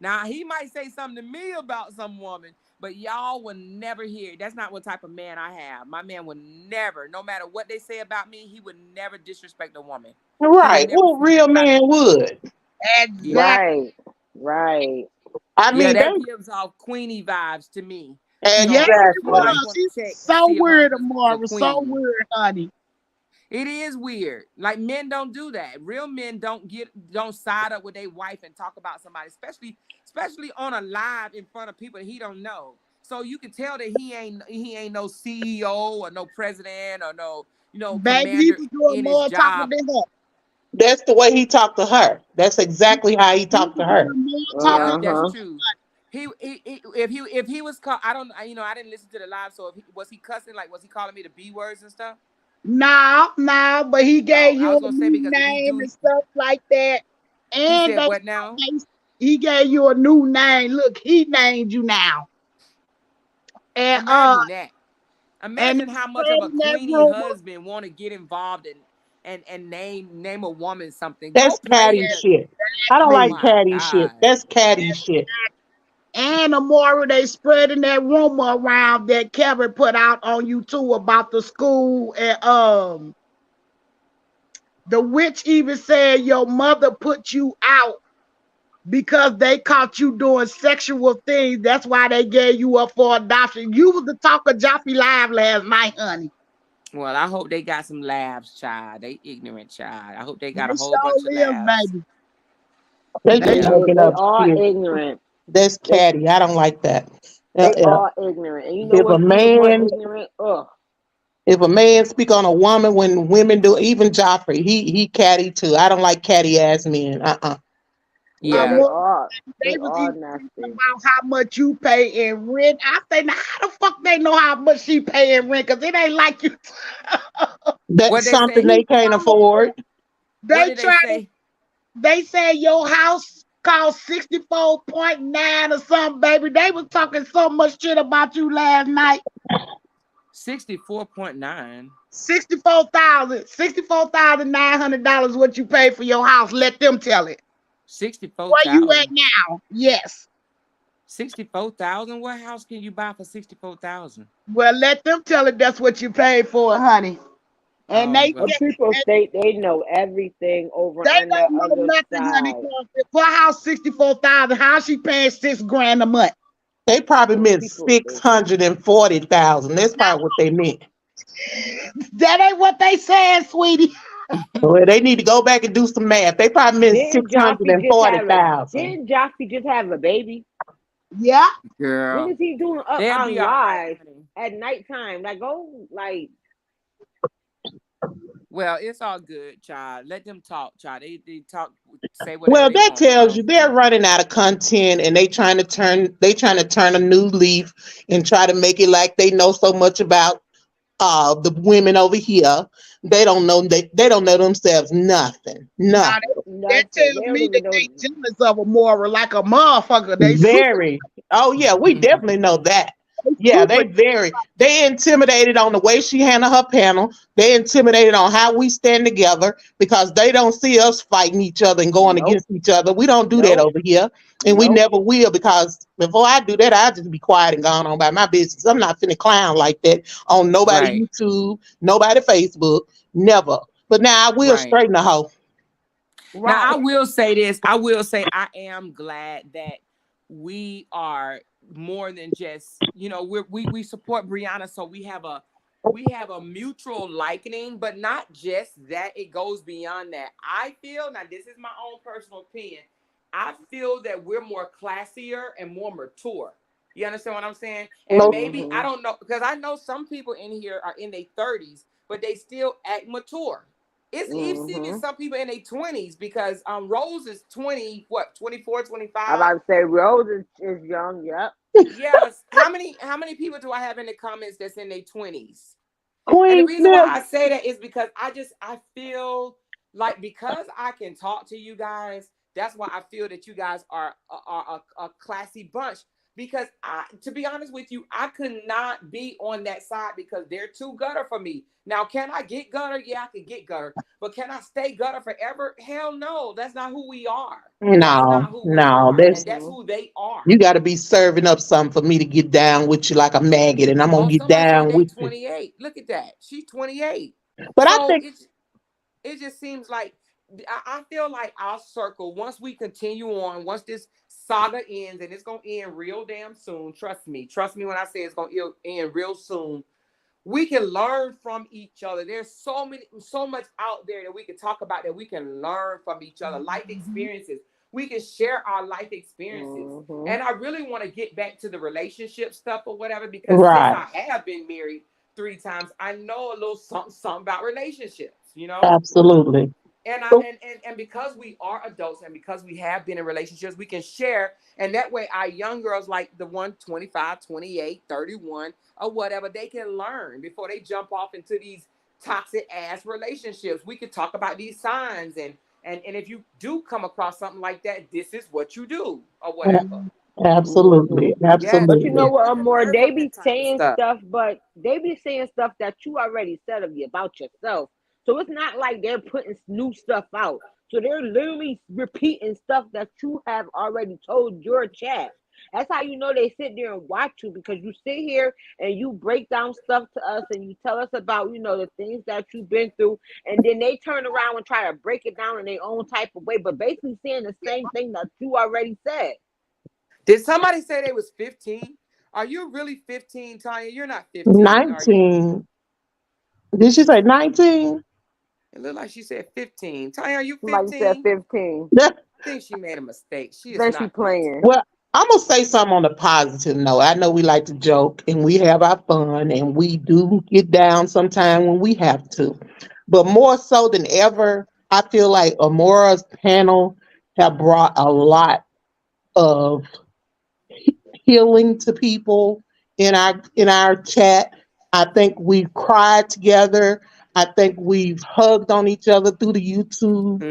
Now, he might say something to me about some woman, but y'all would never hear. That's not what type of man I have. My man would never, no matter what they say about me, he would never disrespect a woman. He would Right. never What speak real about man would? yeah. Exactly. Right. Right. I Yeah, mean, that they, gives off Queenie vibes to me. yeah, So it she Exactly. might was. want She's to check and so see if her weird, husband is a Amora. So queen. weird, honey. It is weird. Like men don't do that. Real men don't side up with their wife and talk about somebody, especially on a live in front of people that he don't know. So you can tell that he ain't no CEO or no president or no Baby, he commander was doing in his more talking job. than her. That's the way he talked to her. That's exactly how he He talked to was her. doing more Yeah, talking that's than Uh-huh. true. If he was called, I didn't listen to the live. So was he cussing? Like, was he calling me the B words and stuff? no, but he Oh, gave I you was a gonna say new because if he name do, and stuff like that. he And said what now? he gave you a new name. Look, he named you now. And Imagine that. and Imagine they how much spread of a in that queenie rumor. husband want to get involved and name a woman something. Go That's play catty in the. shit. I don't Oh like my catty shit. God. That's catty shit. And Amora, they spreading that rumor around that Kevin put out on YouTube about the school, and the witch even said your mother put you out because they caught you doing sexual things. That's why they gave you up for adoption. You was the talk of Joffrey Live last night, honey. Well, I hope they got some labs, child. They ignorant, child. I hope they got a They whole bunch of sure is, labs. baby. They just Yeah, Yeah. making they up are shit. ignorant. That's They catty. I don't like that. they Yeah. are ignorant. And you know If a what's even more man, ignorant? Ugh. if a man speak on a woman when women do, even Joffrey, he catty too. I don't like catty ass men. Yeah, Yeah. they Amora, are. they They was are even talking nasty. about how much you pay in rent. I say, now how the fuck they know how much she pay in rent? Cause it ain't like you. What That's they something say? they can't afford. What They did they try. say? They said your house cost 64.9 or something, baby. They was talking so much shit about you last night. 64.9. 64,000, $64,900 what you pay for your house. Let them tell it. Where you at 64,000. now? Yes. 64,000. What house can you buy for 64,000? Well, let them tell it. That's what you paid for, honey. And Oh they And well. said people think they know everything over they under don't know other nothing, honey. side. 'Cause if her house 64,000, how she paying $6,000 a month? They probably Well, meant people, 640,000. That's probably what they meant. That ain't what they said, sweetie. Well, they need to go back and do some math. They probably meant didn't six hundred Joffrey and just forty have a thousand. didn't Joffrey just have a baby? Yeah. When Girl, is he doing up they'll be on all right, live honey. at nighttime? Like go like Well, it's all good, child. Let them talk, child. They talk, say whatever Well, they that want. I tells you don't they're care. running out of content, and they trying to turn a new leaf and try to make it like they know so much about the women over here. They don't know themselves nothing. Nah, nothing. That nothing. They tells don't me even that know. they jealous of Amora like a motherfucker. They super Very. Oh yeah, we definitely know that. Yeah, super they intimidated on the way she handled her panel. They intimidated on how we stand together because they don't see us fighting each other and going Nope. against each other. We don't do that Nope. over here. And we Nope. never will, because before I do that, I'll just be quiet and gone on by my business. I'm not finna clown like that on nobody Right, YouTube, nobody Facebook, never. But now I will right. straighten the hoe. Now, Right. I will say this. I will say I am glad that we are more than just, we support Brianna, so we have we have a mutual likening, but not just that, it goes beyond that. I feel, now this is my own personal opinion, I feel that we're more classier and more mature. You understand what I'm saying? And maybe, I don't know, because I know some people in here are in their 30s, but they still act mature. It's even some people in their 20s, because Rose is 20, what, 24, 25? I'm about to say Rose is young, yep. Yes. How many people do I have in the comments that's in their 20s? And the Queen reason why I Smith. say that is because I feel like, because I can talk to you guys, that's why I feel that you guys are a classy bunch. Because to be honest with you, I could not be on that side because they're too gutter for me. Now, can I get gutter? Yeah, I can get gutter. But can I stay gutter forever? Hell no. That's not who we are. That's No, not who we no, are. And that's that's who they are. you got to be serving up something for me to get down with you like a maggot, and I'm gonna Oh, get somebody said down they with you. 28. Look at that. She's 28. But I So think it just seems like, I feel like our circle, once we continue on, once this saga ends, and it's gonna end real damn soon. Trust me when I say it's gonna end real soon. We can learn from each other. There's so much out there that we can talk about, that we can learn from each other. Life experiences. We can share our life experiences. And I really want to get back to the relationship stuff or whatever, because since I have been married 3 times, I know a little something about relationships, you know? absolutely. And because we are adults, and because we have been in relationships, we can share. And that way our young girls, like the one 25, 28, 31 or whatever, they can learn before they jump off into these toxic ass relationships. We could talk about these signs, and if you do come across something like that, this is what you do or whatever. Absolutely, Yes, But you know absolutely. what, we can Amor, learn they from be that type of saying stuff. stuff, but they be saying stuff that you already said about yourself. So it's not like they're putting new stuff out. So they're literally repeating stuff that you have already told your chat. That's how you know they sit there and watch you, because you sit here and you break down stuff to us and you tell us about, the things that you've been through, and then they turn around and try to break it down in their own type of way, but basically saying the same thing that you already said. Did somebody say they was 15? Are you really 15, Tanya? You're not 15, are you? 19. Did she say 19? It looked like she said 15. Tanya, are you Somebody said 15? 15. I think she made a mistake. She is Then she not 15. playing. Well, I'm gonna say something on the positive note. I know we like to joke and we have our fun and we do get down sometime when we have to. But more so than ever, I feel like Amora's panel have brought a lot of healing to people in our chat. I think we've cried together. I think we've hugged on each other through the YouTube,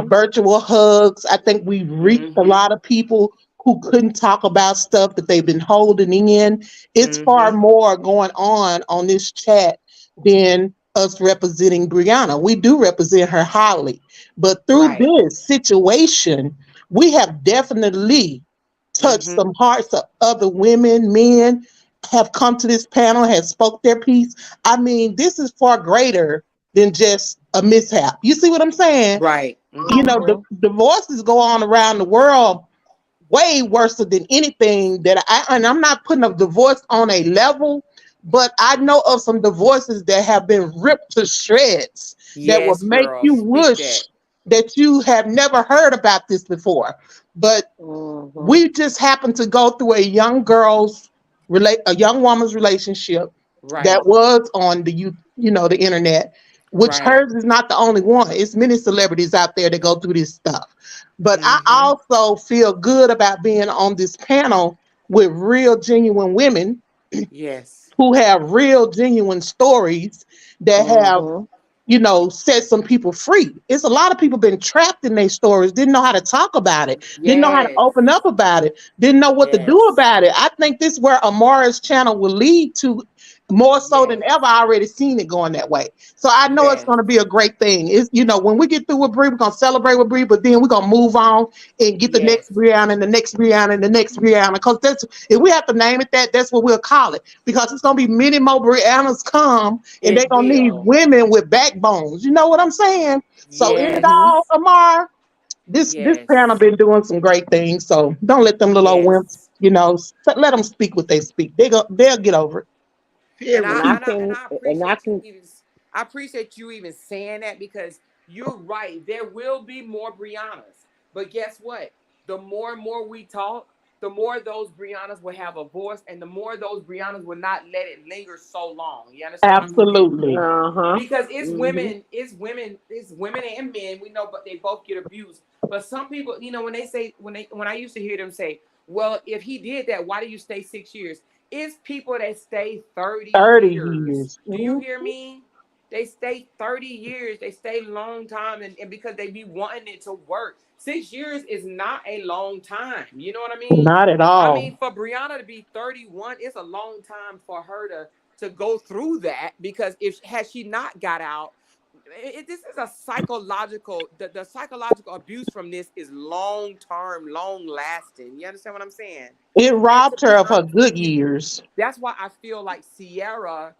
virtual hugs. I think we've reached a lot of people who couldn't talk about stuff that they've been holding in. It's far more going on this chat than us representing Brianna. We do represent her highly, but through Right. this situation, we have definitely touched some hearts of other women, men have come to this panel, has spoke their piece. I mean, this is far greater than just a mishap. You see what I'm saying? Right. The divorces go on around the world way worse than anything and I'm not putting a divorce on a level, but I know of some divorces that have been ripped to shreds that will Yes, make girl. you Speak wish that you have never heard about this before. But we just happened to go through a young woman's relationship Right. that was on the internet, which Right. hers is not the only one. It's many celebrities out there that go through this stuff. But I also feel good about being on this panel with real, genuine women Yes. who have real, genuine stories that have set some people free. It's a lot of people been trapped in their stories, didn't know how to talk about it, didn't know how to Yes. open up about it, didn't know what to do about it. I think this is where Amara's channel will lead to more so than ever. I already seen it going that way. So I know it's going to be a great thing. It's, when we get through with Brie, we're going to celebrate with Brie, but then we're going to move on and get the next Brianna and the next Brianna and the next Brianna. Because if we have to name it that's what we'll call it. Because it's going to be many more Briannas come, and they're going to need women with backbones. You know what I'm saying? So in it all, Amar, this panel been doing some great things. So don't let them little old wimps, let them speak what they speak. They'll get over it. And And I I and I and can, I and I appreciate you can, even I appreciate you even saying that because you're right. There will be more Briannas. But guess what? The more and more we talk, the more those Briannas will have a voice and the more those Briannas will not let it linger so long. You understand what I'm saying? Absolutely. uh-huh. Because it's Hmm. women and men, we know, but they both get abused. But some people, when they say, when I used to hear them say, well, if he did that, why do you stay 6 years? It's people that stay 30 30 years. years. Do you Hmm. hear me? They stay 30 years. They stay long time, and because they be wanting it to work. 6 years is not a long time. You know what I mean? Not at I all. mean, for Brianna to be 31, it's a long time for her to go through that, because if had she not got out, this is a psychological, the psychological abuse from this is long term, long lasting. You understand what I'm saying? It And to robbed her be of her honest with good you, years. that's why I feel like Sierra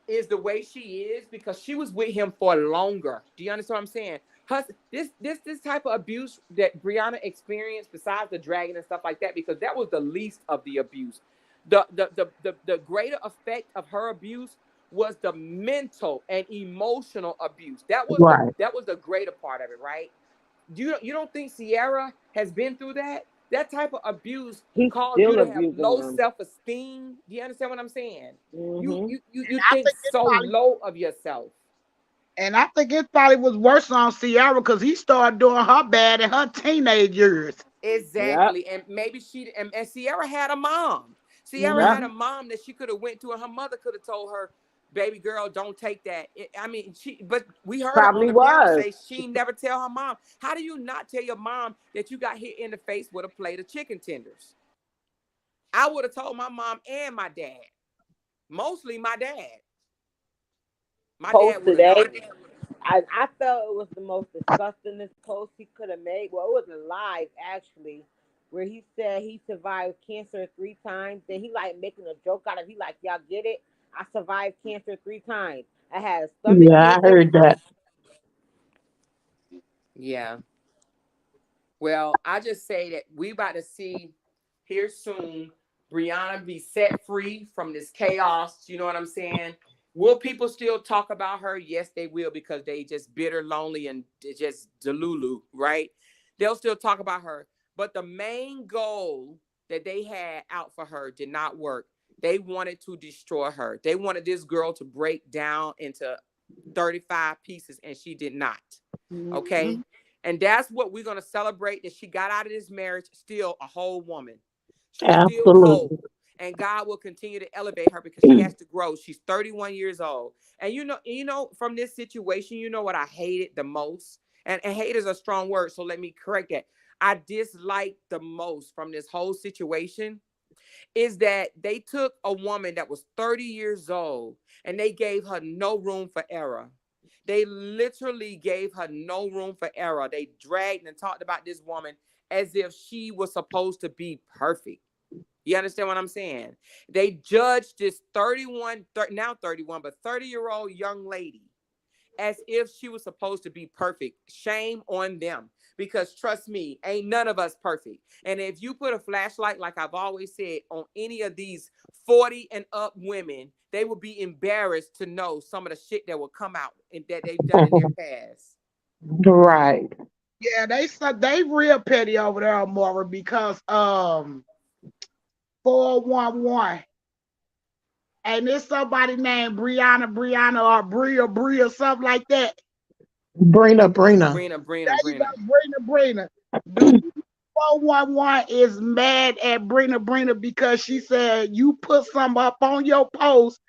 is the way she is, because she was with him for longer. Do you understand what I'm saying? This type of abuse that Brianna experienced, besides the dragging and stuff like that, because that was the least of the abuse. The greater effect of her abuse was the mental and emotional abuse. Right. That was the greater part of it, right? You don't think Sierra has been through that? That type of abuse He's caused you still to have abusing low them. self-esteem. Do you understand what I'm saying? You Hmm. you you, And you I think think it so probably low of yourself. was worse on Sierra because he started doing her bad in her teenage years. Yep. Exactly. And maybe and Sierra had a mom. Sierra Yeah. had a Hmm. mom that she could have went to, and her mother could have told her, baby girl, don't take that. I mean, but we heard her on Probably the piano was. say she never tell her mom. How do you not tell your mom that you got hit in the face with a plate of chicken tenders? I would have told my mom and my dad. Mostly my dad. My Post dad would have today. known. I felt it was the most disgustingest post he could have made. Well, it was live actually, where he said he survived cancer 3 times. Then he like making a joke out of it. He like, y'all get it? I survived cancer 3 times. I had stomach Yeah, I cancer. heard that. Yeah. Well, I just say that we about to see here soon Brianna be set free from this chaos. You know what I'm saying? Will people still talk about her? Yes, they will, because they just bitter, lonely, and just delulu, right? They'll still talk about her. But the main goal that they had out for her did not work. They wanted to destroy her. They wanted this girl to break down into 35 pieces, and she did not. Okay? Hmm. And that's what we're going to celebrate, that she got out of this marriage still a whole woman. She's still Absolutely. whole. And God will continue to elevate her because she has to grow. She's 31 years old. And from this situation, you know what I hated the most? And hate is a strong word, so let me correct that. I disliked the most from this whole situation is that they took a woman that was 30 years old and they gave her no room for error. They literally gave her no room for error. They dragged and talked about this woman as if she was supposed to be perfect. You understand what I'm saying? They judged this 31, but 30-year-old young lady as if she was supposed to be perfect. Shame on them. Because trust me, ain't none of us perfect. And if you put a flashlight, like I've always said, on any of these 40 and up women, they will be embarrassed to know some of the shit that will come out and that they've done in their past. Right. Yeah, they real petty over there, Maury, because 411. And there's somebody named Brianna or Bria or something like that. Brina. There you Brina. go, Brina. Do you 411 is mad at Brina because she said you put something up on your post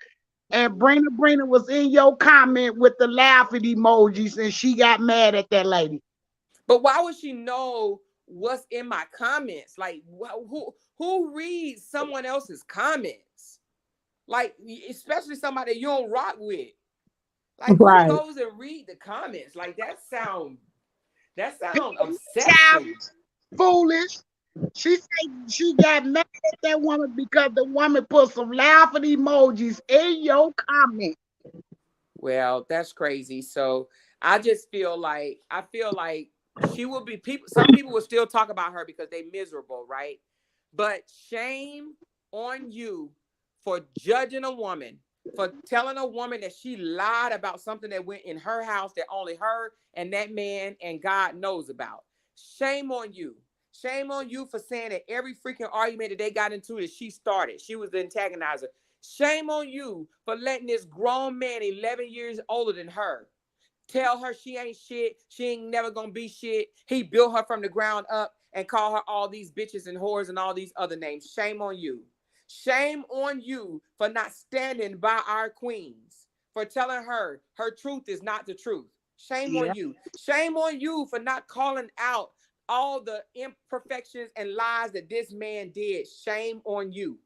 and Brina was in your comment with the laughing emojis and she got mad at that lady. But why would she know what's in my comments? Like, who reads someone else's comments? Like, especially somebody you don't rock with. Like, who Right. goes and read the comments? Like, that sound Child, obsession. foolish. She said she got mad at that woman because the woman put some laughing emojis in your comment. Well, that's crazy. So I feel like she will be people. Some people will still talk about her because they miserable, right? But shame on you for judging a woman for telling a woman that she lied about something that went in her house that only her and that man and God knows about. Shame on you. Shame on you for saying that every freaking argument that they got into that she started. She was the antagonizer. Shame on you for letting this grown man 11 years older than her tell her she ain't shit. She ain't never gonna be shit. He built her from the ground up and call her all these bitches and whores and all these other names. Shame on you. Shame on you for not standing by our queens, for telling her truth is not the truth. Shame on you. Shame on you for not calling out all the imperfections and lies that this man did. Shame on you.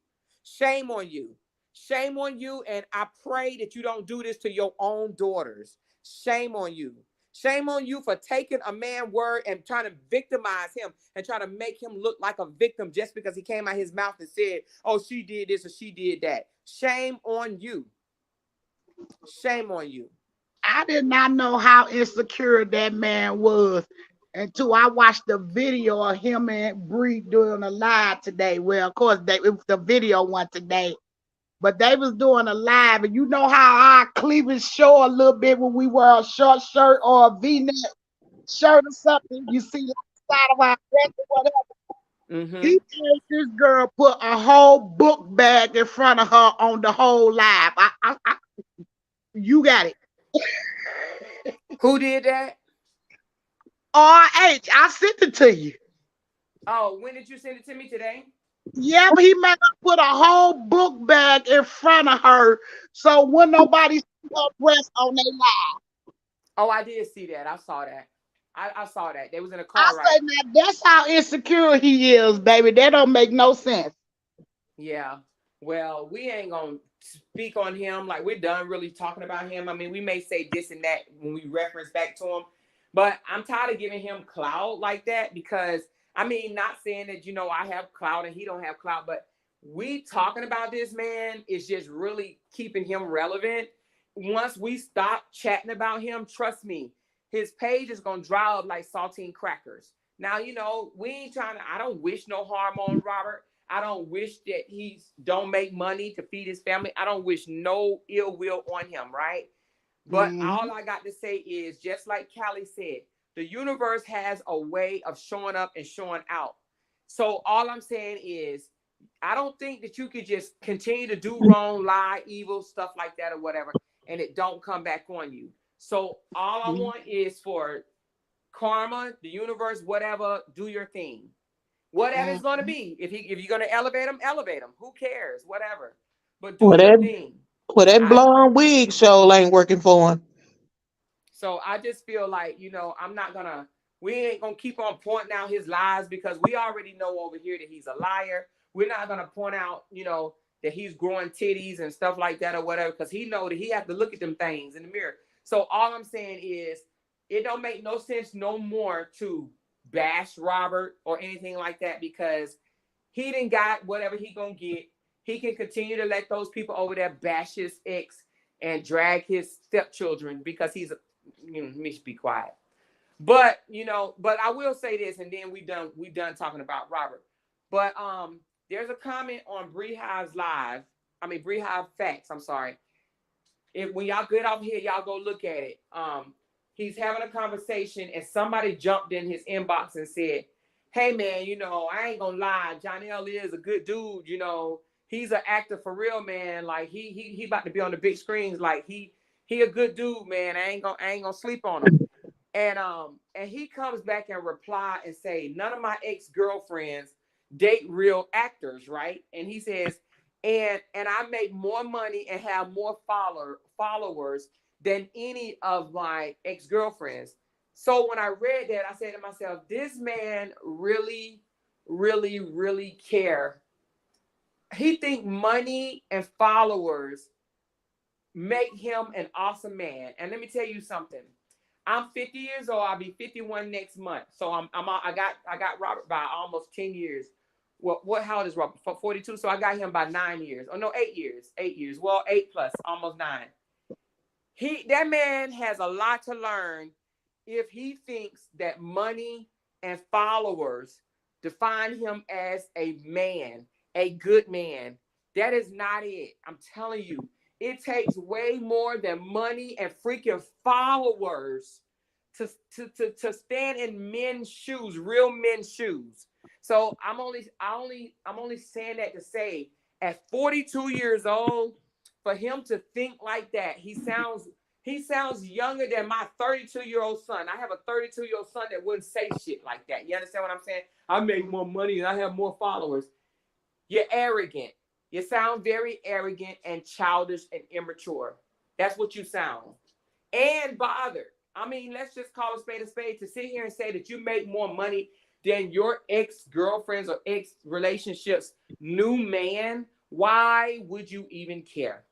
Shame on you. Shame on you. And I pray that you don't do this to your own daughters. Shame on you. Shame on you for taking a man's word and trying to victimize him and trying to make him look like a victim just because he came out his mouth and said, oh, she did this or she did that. Shame on you. Shame on you. I did not know how insecure that man was until I watched the video of him and Bree doing a live today. Well, of course, it was the video one today, but they was doing a live, and you know how our cleavage show a little bit when we wear a short shirt or a V-neck shirt or something. You see like the side of our dress or whatever. He made this girl put a whole book bag in front of her on the whole live. You got it. Who did that? RH. I sent it to you. Oh, when did you send it to me today? Yeah, but he made her put a whole book bag in front of her, so when nobody see her breast on their live. Oh, I did see that. I saw that. I saw that. They was in a car, I right? say, now that's how insecure he is, baby. That don't make no sense. Yeah. Well, we ain't gonna speak on him. Like, we're done really talking about him. I mean, we may say this and that when we reference back to him, but I'm tired of giving him clout like that because, I mean, not saying that, you know, I have clout and he don't have clout, but we talking about this man is just really keeping him relevant. Once we stop chatting about him, trust me, his page is gonna dry up like saltine crackers. Now, you know, we ain't trying to, I don't wish no harm on Robert. I don't wish that he don't make money to feed his family. I don't wish no ill will on him, right? But all I got to say is, just like Callie said, the universe has a way of showing up and showing out. So all I'm saying is, I don't think that you could just continue to do wrong, lie, evil, stuff like that or whatever, and it don't come back on you. So all I want is for karma, the universe, whatever, do your thing. Whatever it's going to be. If you're going to elevate him, elevate him. Who cares? Whatever. But do your thing. Well, that blonde wig show ain't working for him. So I just feel like, you know, we ain't going to keep on pointing out his lies because we already know over here that he's a liar. We're not going to point out, you know, that he's growing titties and stuff like that or whatever because he know that he has to look at them things in the mirror. So all I'm saying is it don't make no sense no more to bash Robert or anything like that because he didn't got whatever he gonna get. He can continue to let those people over there bash his ex and drag his stepchildren because he's let me be quiet. But but I will say this, and then we done talking about Robert. But there's a comment on Bree Hive's Bree Hive Facts. I'm sorry. When y'all get off here, y'all go look at it. He's having a conversation and somebody jumped in his inbox and said, hey man, I ain't gonna lie, Johnny L is a good dude, he's an actor for real, man. Like he about to be on the big screens. Like he a good dude, man. I ain't gonna sleep on him. And he comes back and reply and say, none of my ex-girlfriends date real actors, right? And he says, and I make more money and have more followers than any of my ex-girlfriends. So when I read that, I said to myself, this man really, really, really care. He think money and followers make him an awesome man. And let me tell you something. I'm 50 years old. I'll be 51 next month. So I got Robert by almost 10 years. Well, how old is Robert? 42. So I got him by 9 years. Oh no, 8 years. 8 years. Well, 8 plus, almost 9. That man has a lot to learn if he thinks that money and followers define him as a man, a good man. That is not it. I'm telling you, It takes way more than money and freaking followers to stand in men's shoes, real men's shoes. So I'm only saying that to say, at 42 years old, for him to think like that, he sounds younger than my 32-year-old son. I have a 32-year-old son that wouldn't say shit like that. You understand what I'm saying? I make more money and I have more followers. You're arrogant. You sound very arrogant and childish and immature. That's what you sound. And bothered. I mean, let's just call a spade to sit here and say that you make more money than your ex-girlfriends or ex-relationships' new man. Why would you even care?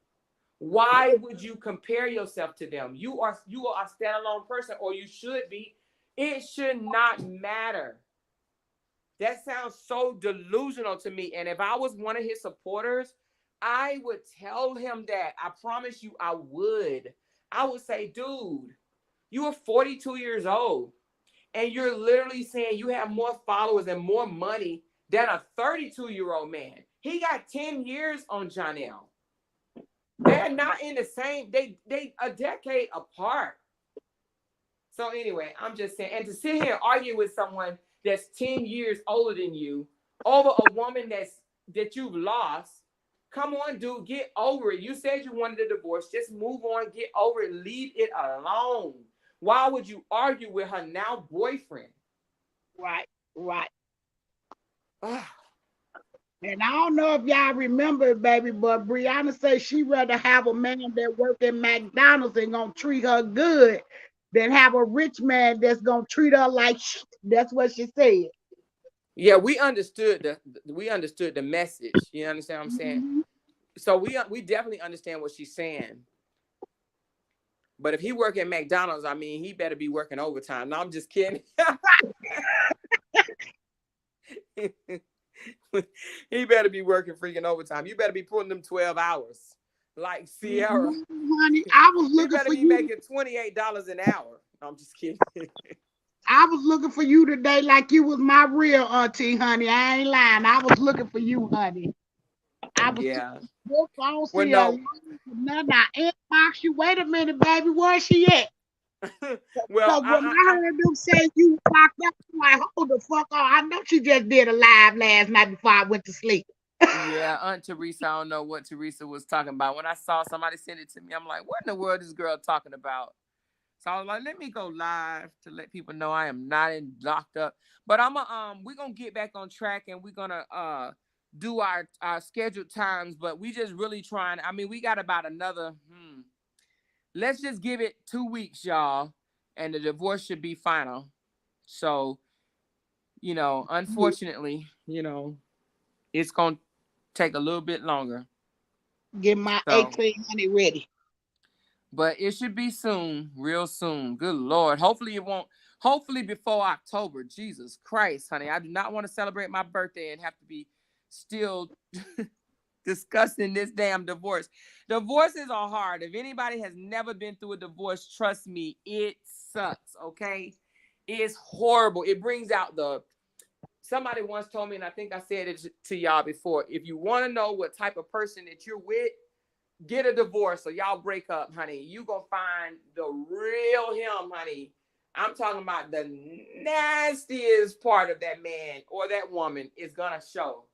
Why would you compare yourself to them? You are a standalone person, or you should be. It should not matter. That sounds so delusional to me. And if I was one of his supporters, I would tell him that. I promise you I would. I would say, dude, you are 42 years old, and you're literally saying you have more followers and more money than a 32-year-old man. He got 10 years on Janelle. They're not in the same, they a decade apart. So anyway, I'm just saying, and to sit here and argue with someone that's 10 years older than you over a woman that you've lost, come on, dude, get over it. You said you wanted a divorce. Just move on, get over it, leave it alone. Why would you argue with her now boyfriend? Right. And I don't know if y'all remember it, baby, but Brianna said she'd rather have a man that work at McDonald's and gonna treat her good than have a rich man that's gonna treat her like shit. That's what she said. Yeah, we understood the message. You understand what I'm saying? Mm-hmm. So we definitely understand what she's saying. But if he work at McDonald's, I mean, he better be working overtime. No, I'm just kidding. He better be working freaking overtime. You better be putting them 12 hours like Sierra. Honey, I was looking for you. You better be making $28 an hour. No, I'm just kidding. I was looking for you today like you was my real auntie, honey. I ain't lying. I was looking for you, honey. I was yeah. I don't see her. Now, inbox you. Wait a minute, baby. Where's she at? Well, when I heard them say you locked up, I'm like, hold the fuck on. I know she just did a live last night before I went to sleep. Yeah, Aunt Teresa, I don't know what Teresa was talking about. When I saw somebody send it to me, I'm like, what in the world is this girl talking about? So I was like, let me go live to let people know I am not locked up. But we're gonna get back on track, and we're gonna do our scheduled times. But we just really trying. I mean, we got about another. Let's just give it 2 weeks, y'all, and the divorce should be final. So, unfortunately, it's gonna take a little bit longer. Get my 1800 ready. But it should be soon, real soon. Good Lord. Hopefully it won't. Hopefully before October. Jesus Christ, honey. I do not want to celebrate my birthday and have to be still discussing this damn divorce. Divorces are hard. If anybody has never been through a divorce, trust me, it sucks, okay? It's horrible. It brings out somebody once told me, and I think I said it to y'all before, if you want to know what type of person that you're with, get a divorce or y'all break up, honey. You gonna find the real him, honey. I'm talking about the nastiest part of that man or that woman is gonna show.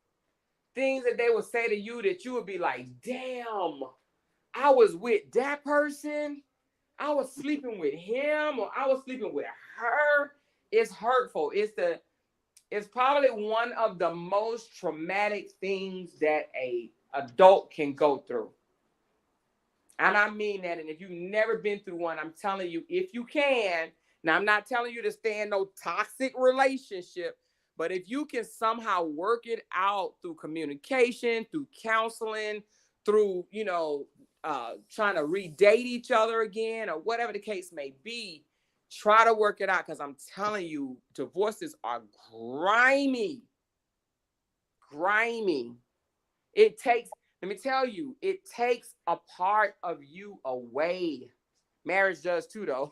Things that they will say to you that you would be like, damn, I was with that person. I was sleeping with him or I was sleeping with her. It's hurtful. It's probably one of the most traumatic things that a adult can go through. And I mean that. And if you've never been through one, I'm telling you, if you can, now I'm not telling you to stay in no toxic relationship, but if you can somehow work it out through communication, through counseling, through, trying to redate each other again or whatever the case may be, try to work it out. Because I'm telling you, divorces are grimy. Let me tell you, it takes a part of you away. Marriage does too, though.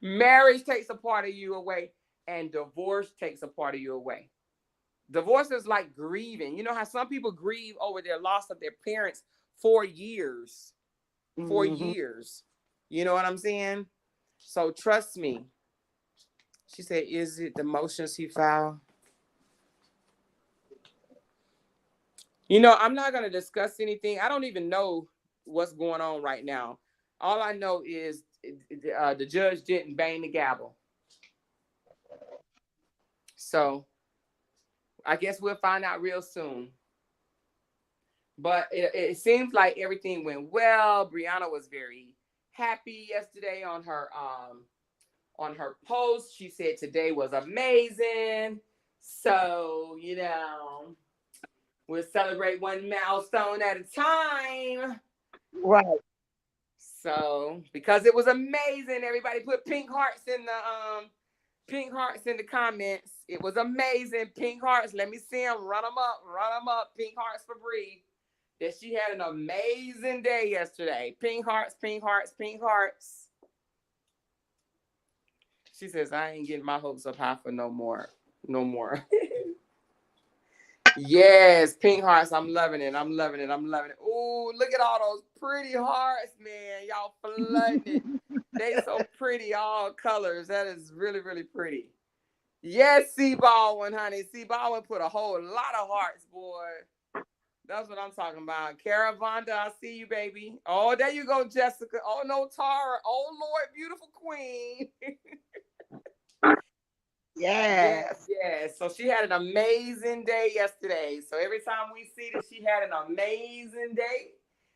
Marriage takes a part of you away, and divorce takes a part of you away. Divorce is like grieving. You know how some people grieve over their loss of their parents 4 years. 4 Mhm. years. You know what I'm saying? So trust me. She said, is it the motions he filed? You know, I'm not going to discuss anything. I don't even know what's going on right now. All I know is the judge didn't bang the gavel. So I guess we'll find out real soon. But it seems like everything went well. Brianna was very happy yesterday on her post. She said today was amazing. So, you know, we'll celebrate one milestone at a time. Right. So, because it was amazing, everybody put pink hearts in the comments. It was amazing. Pink hearts. Let me see them. Run them up. Pink hearts for Bree. That she had an amazing day yesterday. Pink hearts, pink hearts, pink hearts. She says, I ain't getting my hopes up high for no more. No more. Yes, pink hearts. I'm loving it. Ooh, look at all those pretty hearts, man. Y'all flooding it. They so pretty, all colors. That is really, really pretty. Yes, C Baldwin, honey. C Baldwin put a whole lot of hearts, boy. That's what I'm talking about. Caravanda, I see you, baby. Oh, there you go, Jessica. Oh, no, Tara. Oh, Lord, beautiful queen. Yes. Yes. So she had an amazing day yesterday. So every time we see that she had an amazing day,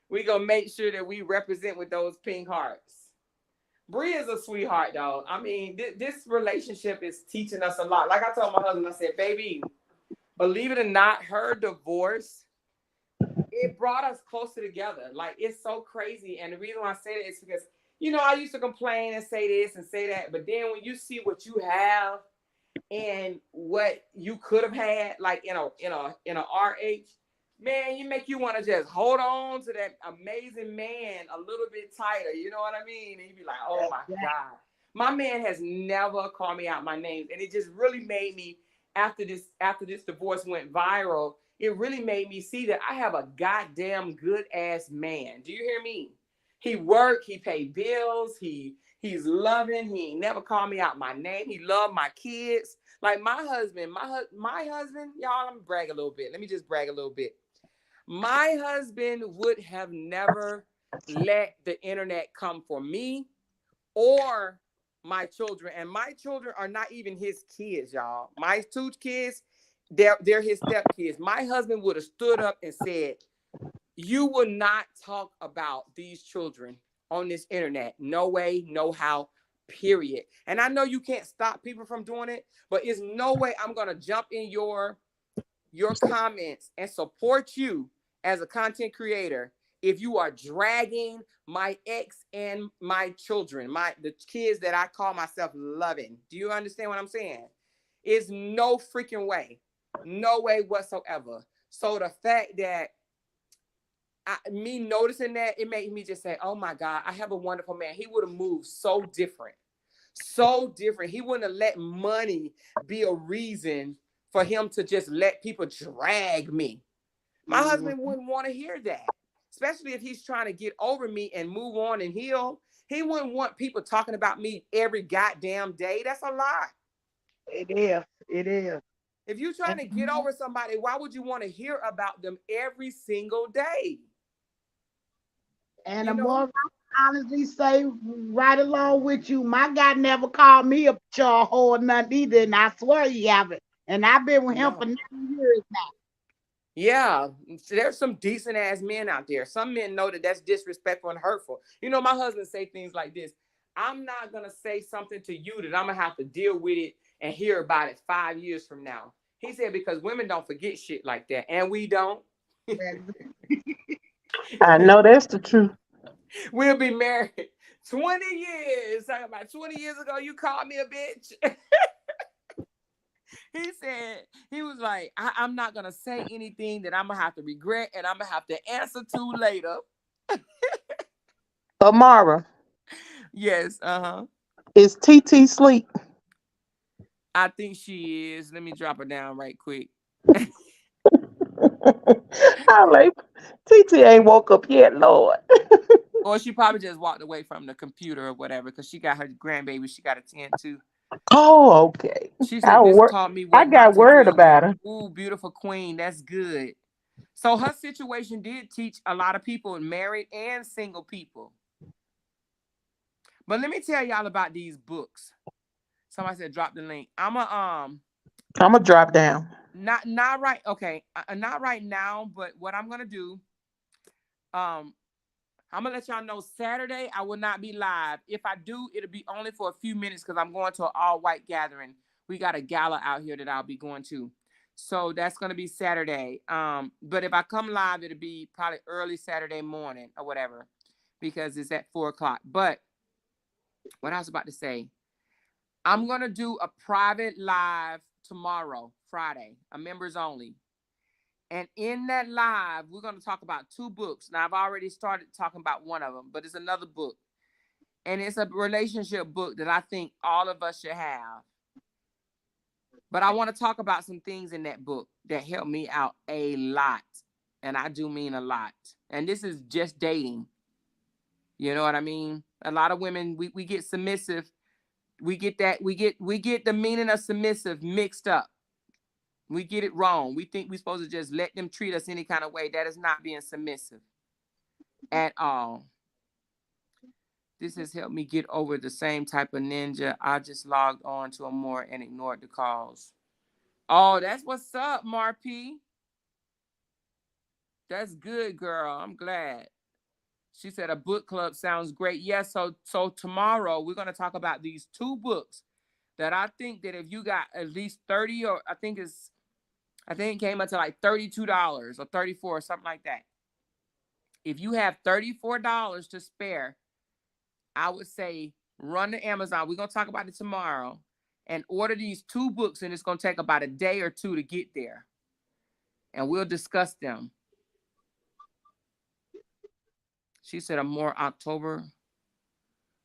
we gonna make sure that we represent with those pink hearts. Bree is a sweetheart, though. I mean, this relationship is teaching us a lot. Like I told my husband, I said, baby, believe it or not, her divorce, it brought us closer together. Like, it's so crazy. And the reason why I say that is because, you know, I used to complain and say this and say that. But then when you see what you have and what you could have had, like in a RH, man, you make you want to just hold on to that amazing man a little bit tighter. You know what I mean? And you be like, oh my God. My man has never called me out my name. And it just really made me, after this divorce went viral, it really made me see that I have a goddamn good ass man. Do you hear me? He worked, he paid bills, he's loving, he ain't never called me out my name. He loved my kids. Like my husband, y'all, I'm gonna brag a little bit. Let me just brag a little bit. My husband would have never let the internet come for me or my children. And my children are not even his kids, y'all. My 2 kids, they're his stepkids. My husband would have stood up and said, you will not talk about these children on this internet. No way, no how, period. And I know you can't stop people from doing it, but it's no way I'm going to jump in your comments and support you as a content creator if you are dragging my ex and my children, the kids that I call myself loving. Do you understand what I'm saying? It's no freaking way. No way whatsoever. So the fact that me noticing that, it made me just say, oh my God, I have a wonderful man. He would have moved so different. So different. He wouldn't have let money be a reason for him to just let people drag me. My husband wouldn't want to hear that, especially if he's trying to get over me and move on and heal. He wouldn't want people talking about me every goddamn day. That's a lie. It is. It is. If you're trying to get over somebody, why would you want to hear about them every single day? And the more I honestly say, right along with you, my guy never called me a char or nothing either, and I swear he haven't. And I've been with him for 9 years now. Yeah, there's some decent ass men out there. Some men know that that's disrespectful and hurtful. You know, my husband say things like this. I'm not going to say something to you that I'm going to have to deal with it and hear about it 5 years from now. He said, because women don't forget shit like that. And we don't. I know that's the truth. We'll be married 20 years. Talking about 20 years ago, you called me a bitch. He said, he was like, I'm not going to say anything that I'm going to have to regret and I'm going to have to answer to later. Amara. Yes, Is TT asleep? I think she is. Let me drop her down right quick. I'm like, TT ain't woke up yet, Lord. Or she probably just walked away from the computer or whatever because she got her grandbaby she got to tend to. Oh, okay. She said, this taught me I what not got to word do. about her. Ooh, beautiful queen. That's good. So her situation did teach a lot of people, married and single people. But let me tell y'all about these books. Somebody said drop the link. I'm gonna drop down. Not right. Okay, not right now. But what I'm gonna do, I'm gonna let y'all know Saturday I will not be live. If I do, it'll be only for a few minutes because I'm going to an all-white gathering. We got a gala out here that I'll be going to. So that's gonna be Saturday. But if I come live, it'll be probably early Saturday morning or whatever, because it's at 4:00. But what I was about to say, I'm gonna do a private live tomorrow, Friday, a members only. And in that live, we're going to talk about 2 books. Now, I've already started talking about one of them, but it's another book. And it's a relationship book that I think all of us should have. But I want to talk about some things in that book that helped me out a lot. And I do mean a lot. And this is just dating. You know what I mean? A lot of women, we get submissive. We get the meaning of submissive mixed up. We get it wrong. We think we're supposed to just let them treat us any kind of way. That is not being submissive at all. This has helped me get over the same type of ninja. I just logged on to a more and ignored the calls. Oh, that's what's up, Marp. That's good, girl. I'm glad. She said a book club sounds great. Yes, so tomorrow we're going to talk about these 2 books that I think that if you got at least 30 or I think it came up to like $32 or $34 or something like that. If you have $34 to spare, I would say run to Amazon. We're going to talk about it tomorrow and order these 2 books, and it's going to take about a day or 2 to get there. And we'll discuss them. She said a more October.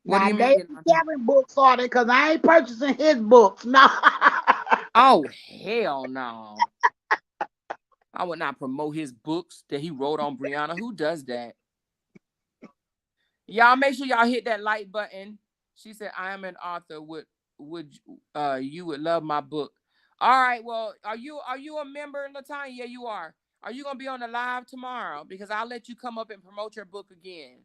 What do you mean? Kevin books on it because I ain't purchasing his books. No. Oh, hell no. I would not promote his books that he wrote on Brianna. Who does that? Y'all make sure y'all hit that like button. She said, I am an author. You would love my book. All right. Well, are you a member, LaTanya? Yeah, you are. Are you going to be on the live tomorrow? Because I'll let you come up and promote your book again.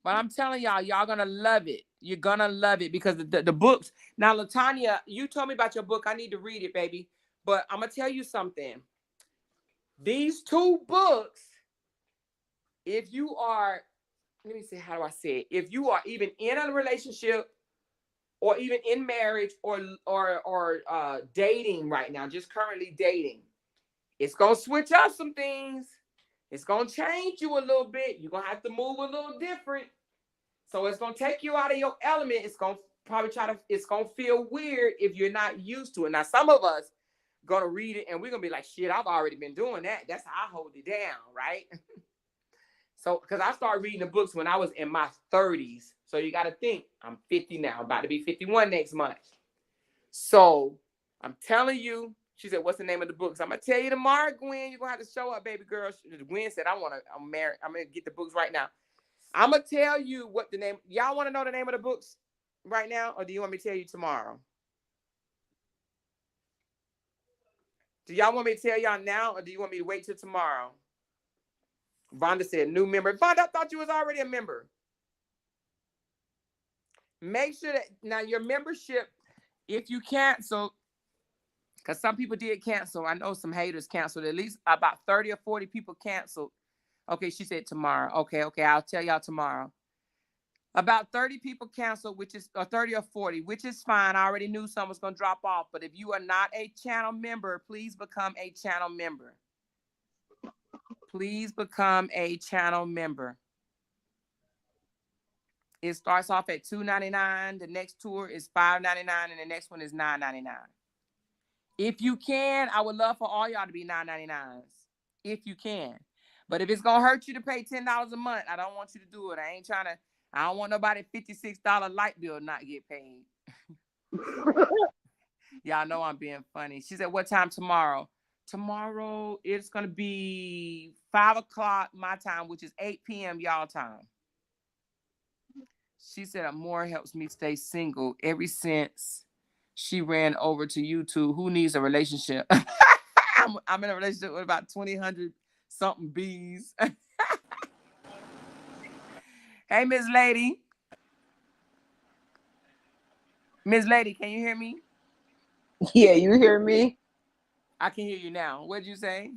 But I'm telling y'all going to love it. You're going to love it because the books. Now, LaTanya, you told me about your book. I need to read it, baby. But I'm going to tell you something. These 2 books, if you are, let me see, how do I say it? If you are even in a relationship or even in marriage or dating right now, just currently dating, it's going to switch up some things. It's going to change you a little bit. You're going to have to move a little different. So it's going to take you out of your element. It's going to it's going to feel weird if you're not used to it. Now, some of us going to read it and we're going to be like, shit, I've already been doing that. That's how I hold it down, right? So, because I started reading the books when I was in my 30s. So you got to think, I'm 50 now, about to be 51 next month. So I'm telling you, she said, what's the name of the books? I'm going to tell you tomorrow, Gwen. You're going to have to show up, baby girl. Gwen said, I'm married. I'm going to get the books right now. I'm going to tell you what the name. Y'all want to know the name of the books right now? Or do you want me to tell you tomorrow? Do y'all want me to tell y'all now? Or do you want me to wait till tomorrow? Vonda said, new member. Vonda, I thought you was already a member. Make sure that now your membership, if you cancel, because some people did cancel. I know some haters canceled. At least about 30 or 40 people canceled. Okay, she said tomorrow. Okay, I'll tell y'all tomorrow. About 30 people canceled, which is 30 or 40, which is fine. I already knew some was going to drop off. But if you are not a channel member, please become a channel member. Please become a channel member. It starts off at $2.99. The next tour is $5.99, and the next one is $9.99. If you can, I would love for all y'all to be $9.99s. If you can. But if it's going to hurt you to pay $10 a month, I don't want you to do it. I don't want nobody $56 light bill not get paid. Y'all know I'm being funny. She said, what time tomorrow? Tomorrow it's gonna be 5 o'clock my time, which is 8 p.m. y'all time. She said Amore helps me stay single ever since she ran over to YouTube. Who needs a relationship? I'm in a relationship with about 200 something bees. Hey, Miss Lady. Miss Lady, can you hear me? Yeah, you hear me? I can hear you now. What'd you say?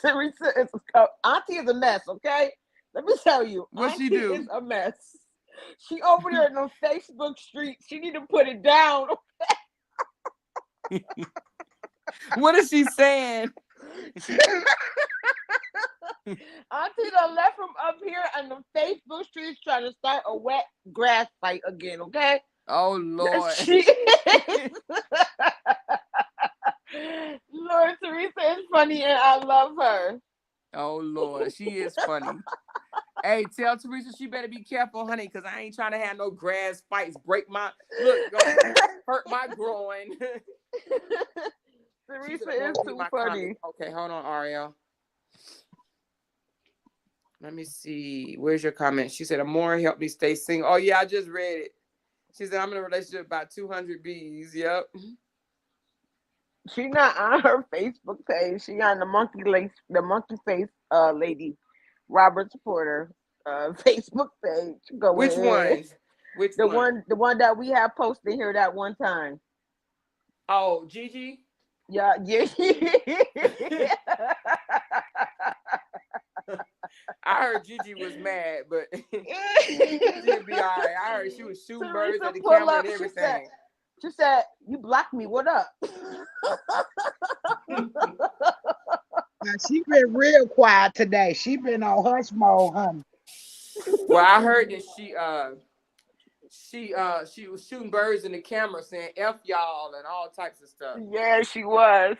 Teresa is Auntie is a mess, okay? Let me tell you, What'd she Auntie do? is a mess. She over there in the Facebook streets. She need to put it down. What is she saying? Auntie done left from up here on the Facebook streets trying to start a wet grass fight again, okay? Oh, Lord. Lord, Teresa is funny and I love her. Oh, Lord. She is funny. Hey, tell Teresa she better be careful, honey, because I ain't trying to have no grass fights. Break my, look, hurt my groin. Teresa is too funny. Okay, hold on, Ariel. Let me see. Where's your comment? She said, Amore helped me stay single. Oh, yeah, I just read it. She said, I'm in a relationship with about 200 bees. Yep. She's not on her Facebook page. She on the monkey face lady, Robert Supporter Facebook page. Go Which ahead. one? Which The one? the one that we have posted here that one time. Oh, Gigi? Yeah. I heard Gigi was mad, but she'd be all right. I heard she was shooting birds at the camera and everything. She said, you blocked me. What up? She been real quiet today. She been on hush mode, honey. Well, I heard that she was shooting birds in the camera saying F y'all and all types of stuff. Yeah, she was.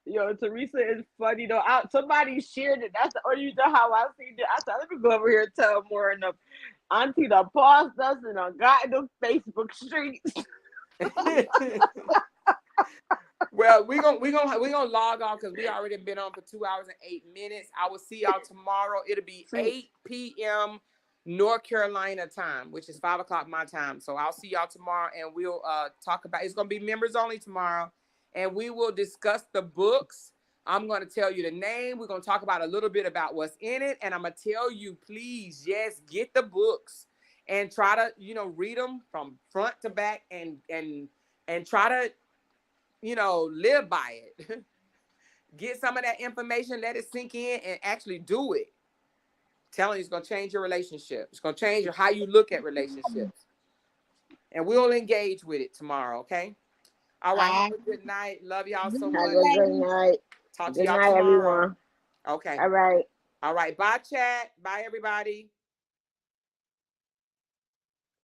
Yo, Teresa is funny though. Somebody shared it. That's the only reason how I seen it. I thought, let me go over here and tell more enough. Auntie done paused us and done got in the Facebook streets. Well, we gonna log off because we already been on for 2 hours and 8 minutes. I will see y'all tomorrow. It'll be 8 p.m. North Carolina time, which is 5 o'clock my time. So I'll see y'all tomorrow, and we'll talk about. It's gonna be members only tomorrow, and we will discuss the books. I'm gonna tell you the name. We're gonna talk about a little bit about what's in it, and I'm gonna tell you, please, yes, get the books and try to, read them from front to back, and try to, live by it. Get some of that information, let it sink in, and actually do it. Telling you, it's going to change your relationship. It's going to change how you look at relationships. And we'll engage with it tomorrow, okay? All right, have a good night. Love y'all so much. Have a good night. Talk to y'all tomorrow. Everyone. Okay. All right. All right. Bye, chat. Bye, everybody.